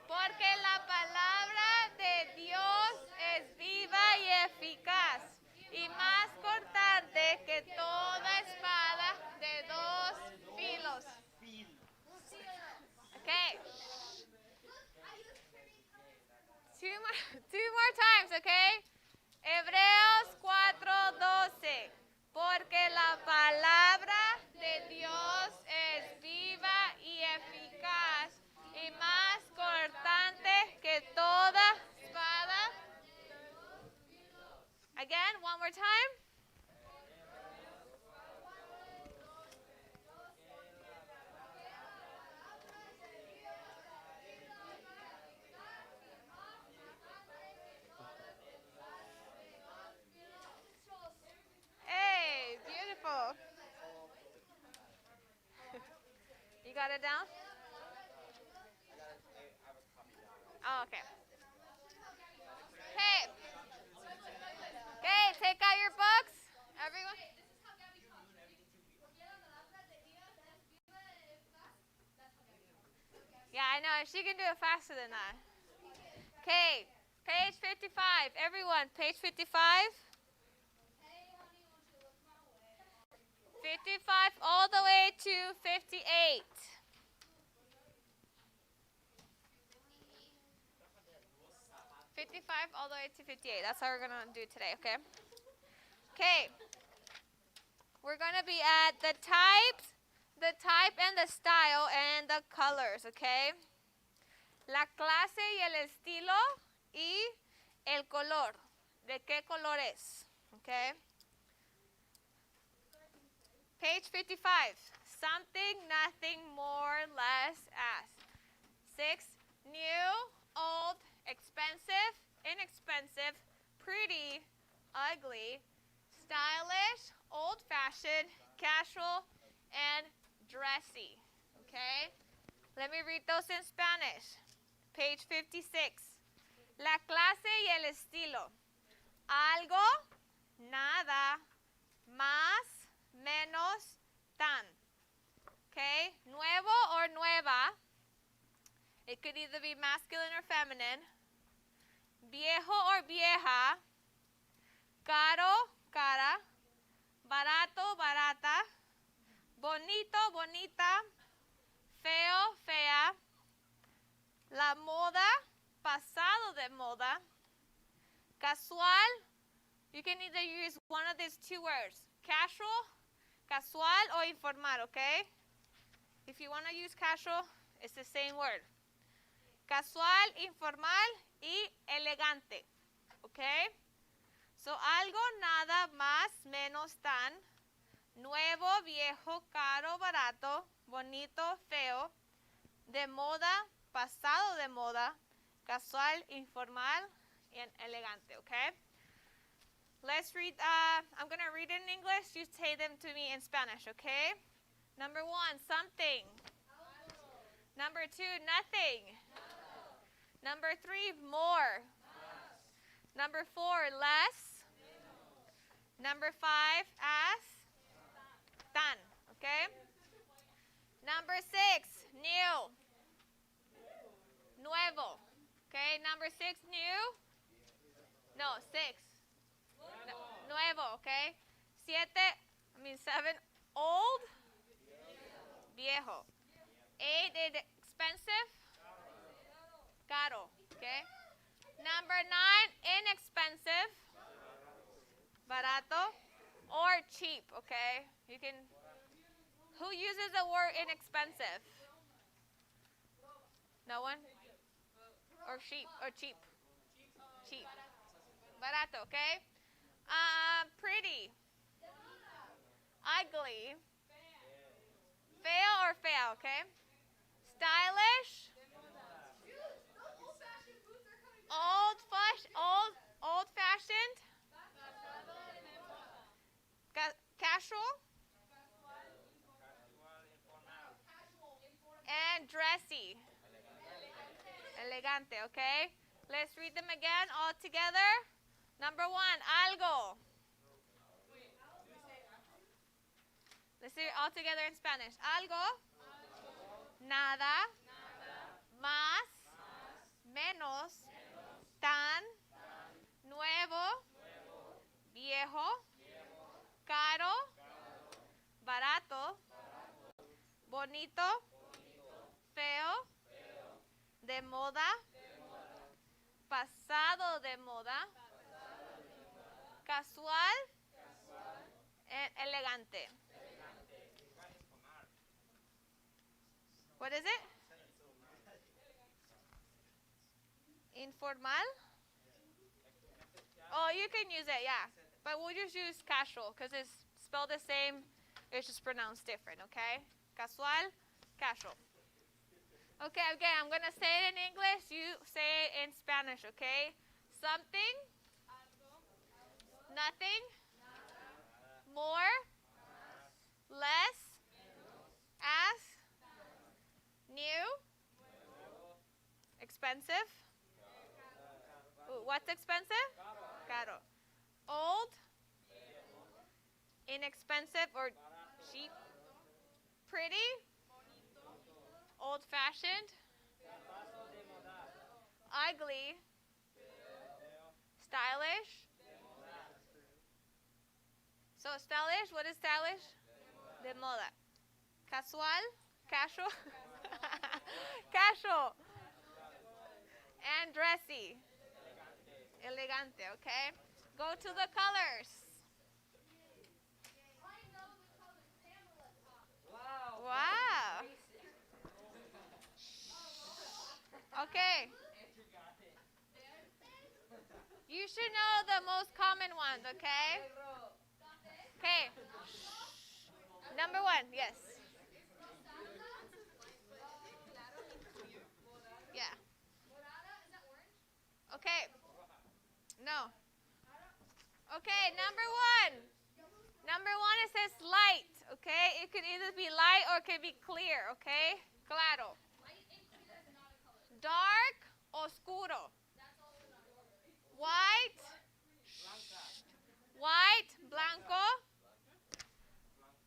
Porque la palabra de Dios es viva y eficaz y más cortante que toda espada de dos filos. Okay. Two more times, okay? Hebreos 4:12. Porque la palabra de Dios es viva y eficaz y más cortante que toda espada. Again, one more time. Hey, beautiful. You got it down? Oh, okay. Okay. Okay, take out your books. Everyone. Yeah, I know. She can do it faster than that. Okay, page 55. Everyone, page 55. 55 all the way to 58. 55. 55 all the way to 58. That's how we're going to do today, okay? Okay. We're going to be at the type and the style and the colors, okay? La clase y el estilo y el color. ¿De qué color es? Okay? Page 55. Something, nothing, more, less, as. 6. New, old, expensive, inexpensive, pretty, ugly, stylish, old-fashioned, casual, and dressy. Okay? Let me read those in Spanish. Page 56. La clase y el estilo. Algo, nada, más, menos, tan. Okay? Nuevo or nueva. It could either be masculine or feminine. Viejo or vieja. Caro, cara. Barato, barata. Bonito, bonita. Feo, fea. La moda, pasado de moda. Casual, you can either use one of these two words. Casual, casual, or informal, okay? If you want to use casual, it's the same word. Casual, informal, y elegante, okay? So, algo, nada, más, menos, tan. Nuevo, viejo, caro, barato. Bonito, feo. De moda, pasado de moda. Casual, informal, and elegante, okay? Let's read, I'm going to read it in English. You say them to me in Spanish, okay? Number 1, something. Number 2, nothing. Number 3, more. Number 4, less. Number 5, as. Tan, okay? Number 6, new. Nuevo. Okay, number 6, new. No, 6. Nuevo, okay? 7, old. Viejo. 8, expensive. Caro, okay? Number 9, inexpensive. Barato. Or cheap, okay? You can. Who uses the word inexpensive? No one? Or cheap, or cheap. Cheap. Barato, okay? Pretty. Ugly. Feo or fea, okay? Stylish. Old-fashioned. Casual. And dressy. Elegante, okay? Let's read them again all together. Number 1, algo. Let's say it all together in Spanish. Algo. Nada. Más. Menos. Tan. Nuevo. Viejo. Caro. Barato. Bonito. Feo. De moda. Pasado de moda. Casual. Elegante. What is it? Informal? Oh, you can use it, yeah. But we'll just use casual because it's spelled the same. It's just pronounced different, okay? Casual, casual. Okay, again, I'm going to say it in English. You say it in Spanish, okay? Something. Nothing. More. Less. As. New. Expensive. Ooh, what's expensive? Caro. Old. Inexpensive or cheap. Pretty. Old-fashioned. Ugly. Stylish. So stylish, what is stylish? De moda. Casual. Casual. Casual. And dressy. elegante, okay? Go to the colors. Wow. Okay. You should know the most common ones, okay? Okay. Number 1, yes. Yeah. Okay. No. Okay, number 1. Number 1, it says light, okay? It could either be light or it could be clear, okay? Claro. Dark, oscuro. White, white, blanco.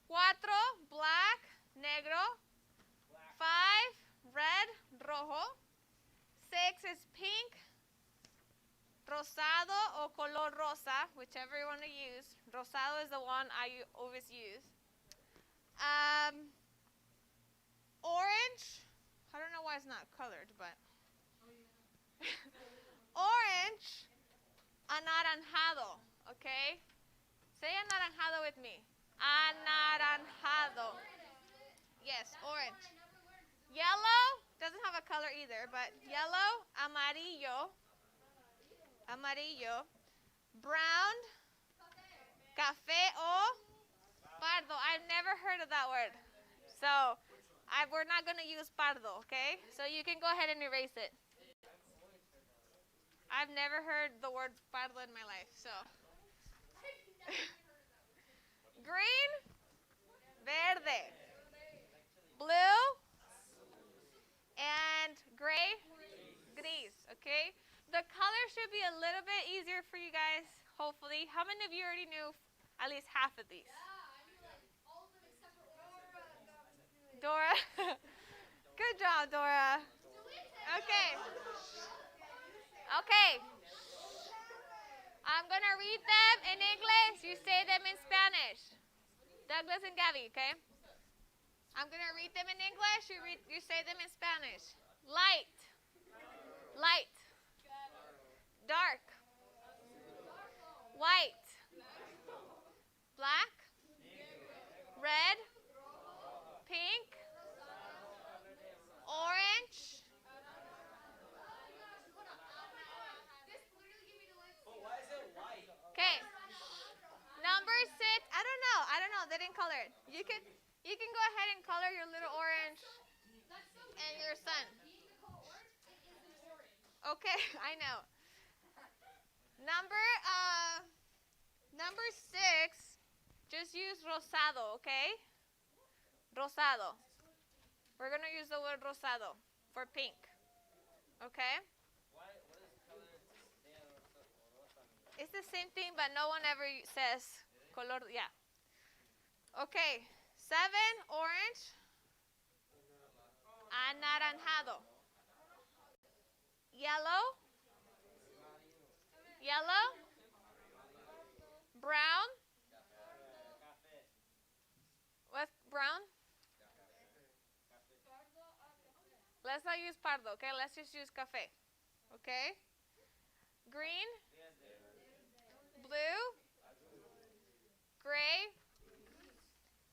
4, black, negro. 5, red, rojo. 6 is pink, rosado o color rosa, whichever you want to use. Rosado is the one I always use. Orange, I don't know why it's not colored, but orange, anaranjado, okay? Say anaranjado with me. Anaranjado. Yes, orange. Yellow, doesn't have a color either, but yellow, amarillo. Amarillo. Brown, café o pardo. I've never heard of that word. So, we're not going to use pardo, okay? So you can go ahead and erase it. I've never heard the word pardo in my life, so. Green, verde. Blue, and gray, gris, okay? The color should be a little bit easier for you guys, hopefully. How many of you already knew at least half of these? Dora. Good job, Dora. Okay. Okay. I'm going to read them in English. You say them in Spanish. Douglas and Gabby, okay? I'm going to read them in English. You say them in Spanish. Light. Light. Dark. White. Black. Red. Pink. Orange. Okay. Number 6. I don't know. They didn't color it. You can go ahead and color your little orange and your sun. Okay, I know. Number 6. Just use rosado, okay? Rosado. We're gonna use the word rosado for pink. Okay? It's the same thing, but no one ever says color. Yeah. Okay. 7, orange. Anaranjado. Yellow. Yellow. Brown. What's brown? Let's not use pardo, okay? Let's just use café. Okay? Green. Blue. Gray.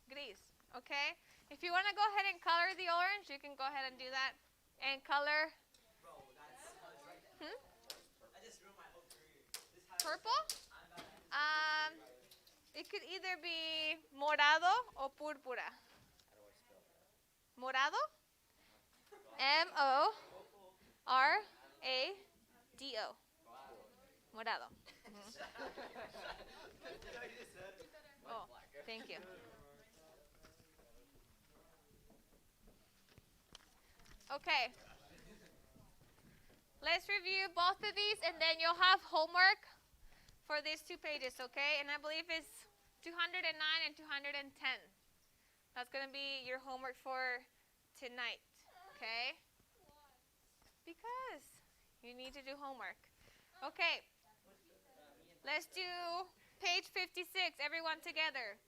Gris. Okay? If you want to go ahead and color the orange, you can go ahead and do that. And color. Purple? It could either be morado or púrpura. Morado? morado. Morado. Oh, thank you. Okay. Let's review both of these, and then you'll have homework for these 2 pages, okay? And I believe it's 209 and 210. That's going to be your homework for tonight, okay? Because you need to do homework. Okay. Let's do page 56, everyone together.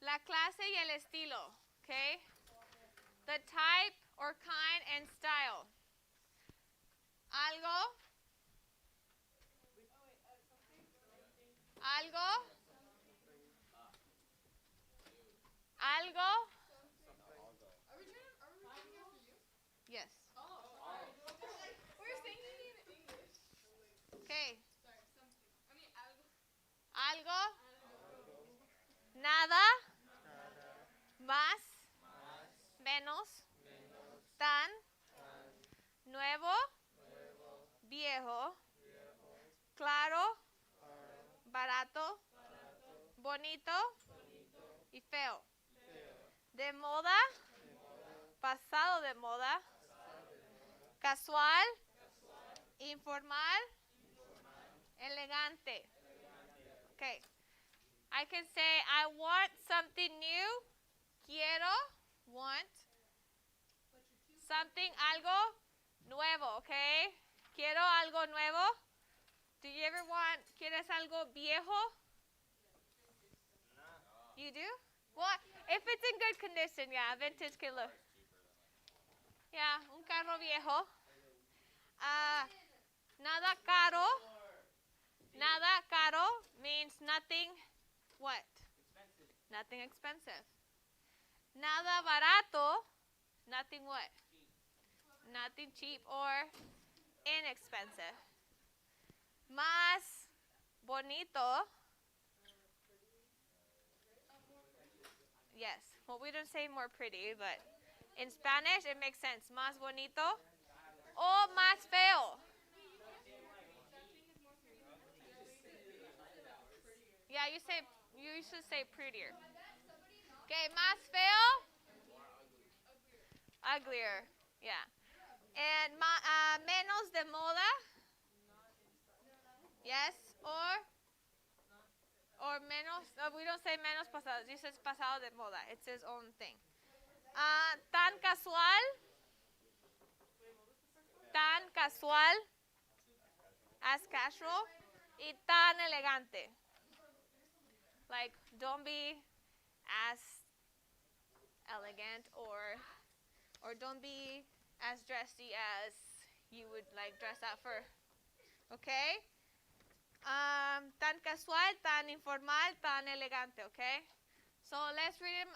La clase y el estilo, okay? The type or kind and style. Algo. Algo. Algo. Are we repeating after you? Yes. Oh, sorry. We're singing in English. Okay. Sorry, something. I mean, algo. Algo. Nada. Más. Menos. Tan. Nuevo. Viejo. Claro. Barato. Bonito. Y feo. De moda. Pasado de moda. Casual. Informal. Elegante. Okay. I can say I want something new. Quiero. Want. Something, algo nuevo, okay? Quiero algo nuevo. Do you ever want, quieres algo viejo? You do? Well, if it's in good condition, yeah, vintage can look. Yeah, un carro viejo. Nada caro. Nada caro means nothing, what? Nothing expensive. Nada barato, nothing what? Nothing cheap or inexpensive. Más bonito. Yes. Well, we don't say more pretty, but in Spanish it makes sense. Más bonito. O más feo. Yeah, you should say prettier. Okay, más feo. Uglier. Yeah. And menos de moda. Yes. Or menos. We don't say menos pasado. This is pasado de moda. It's his own thing. Tan casual. Tan casual. As casual. Y tan elegante. Like, don't be as elegant or don't be as dressy as you would like dress up for. Okay? Tan casual, tan informal, tan elegante, okay? So let's read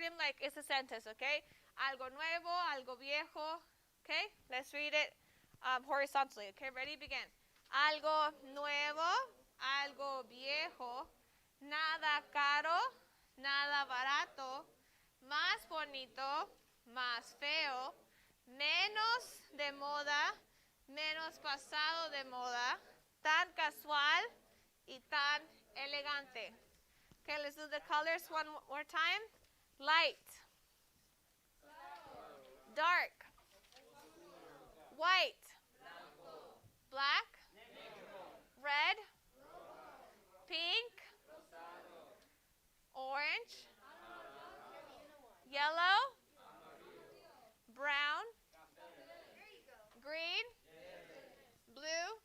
him like it's a sentence, okay? Algo nuevo, algo viejo, okay? Let's read it horizontally, okay? Ready? Begin. Algo nuevo, algo viejo, nada caro, nada barato, más bonito, más feo, menos de moda, menos pasado de moda, tan casual y tan elegante. Okay, let's do the colors one more time. Light, dark, white, black, red, pink, orange, yellow, brown, green, blue,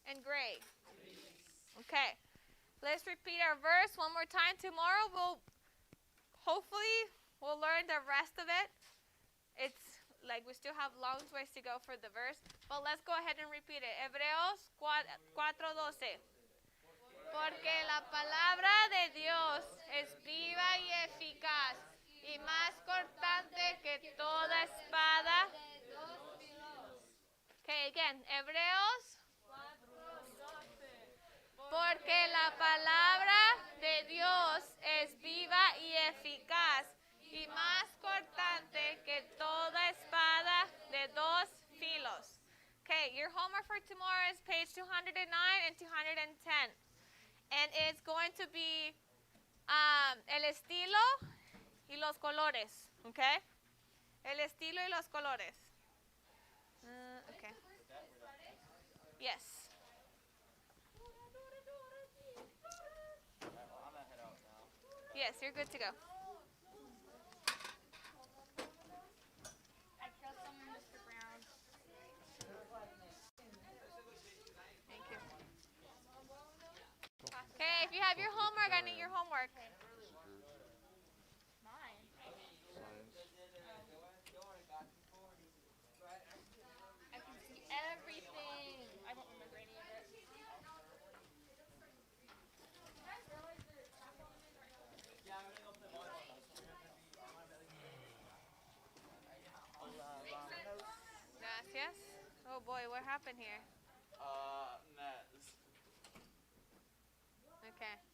and gray. Okay, let's repeat our verse one more time. Tomorrow we'll learn the rest of it. It's like we still have long ways to go for the verse, but let's go ahead and repeat it. Hebreos 4:12. Porque la palabra de Dios es viva y eficaz y más cortante que toda espada. Okay, again, Hebreos. Porque la palabra de Dios es viva y eficaz y más cortante que toda espada de dos filos. Okay, your homework for tomorrow is page 209 and 210. And it's going to be el estilo y los colores. Okay? El estilo y los colores. Okay. Yes. Yes, you're good to go. I killed someone, Mr. Brown. Thank you. Okay, if you have your homework, I need your homework. Mine. I can see everything. I don't remember any of it. boy, what happened here? Nez. Okay.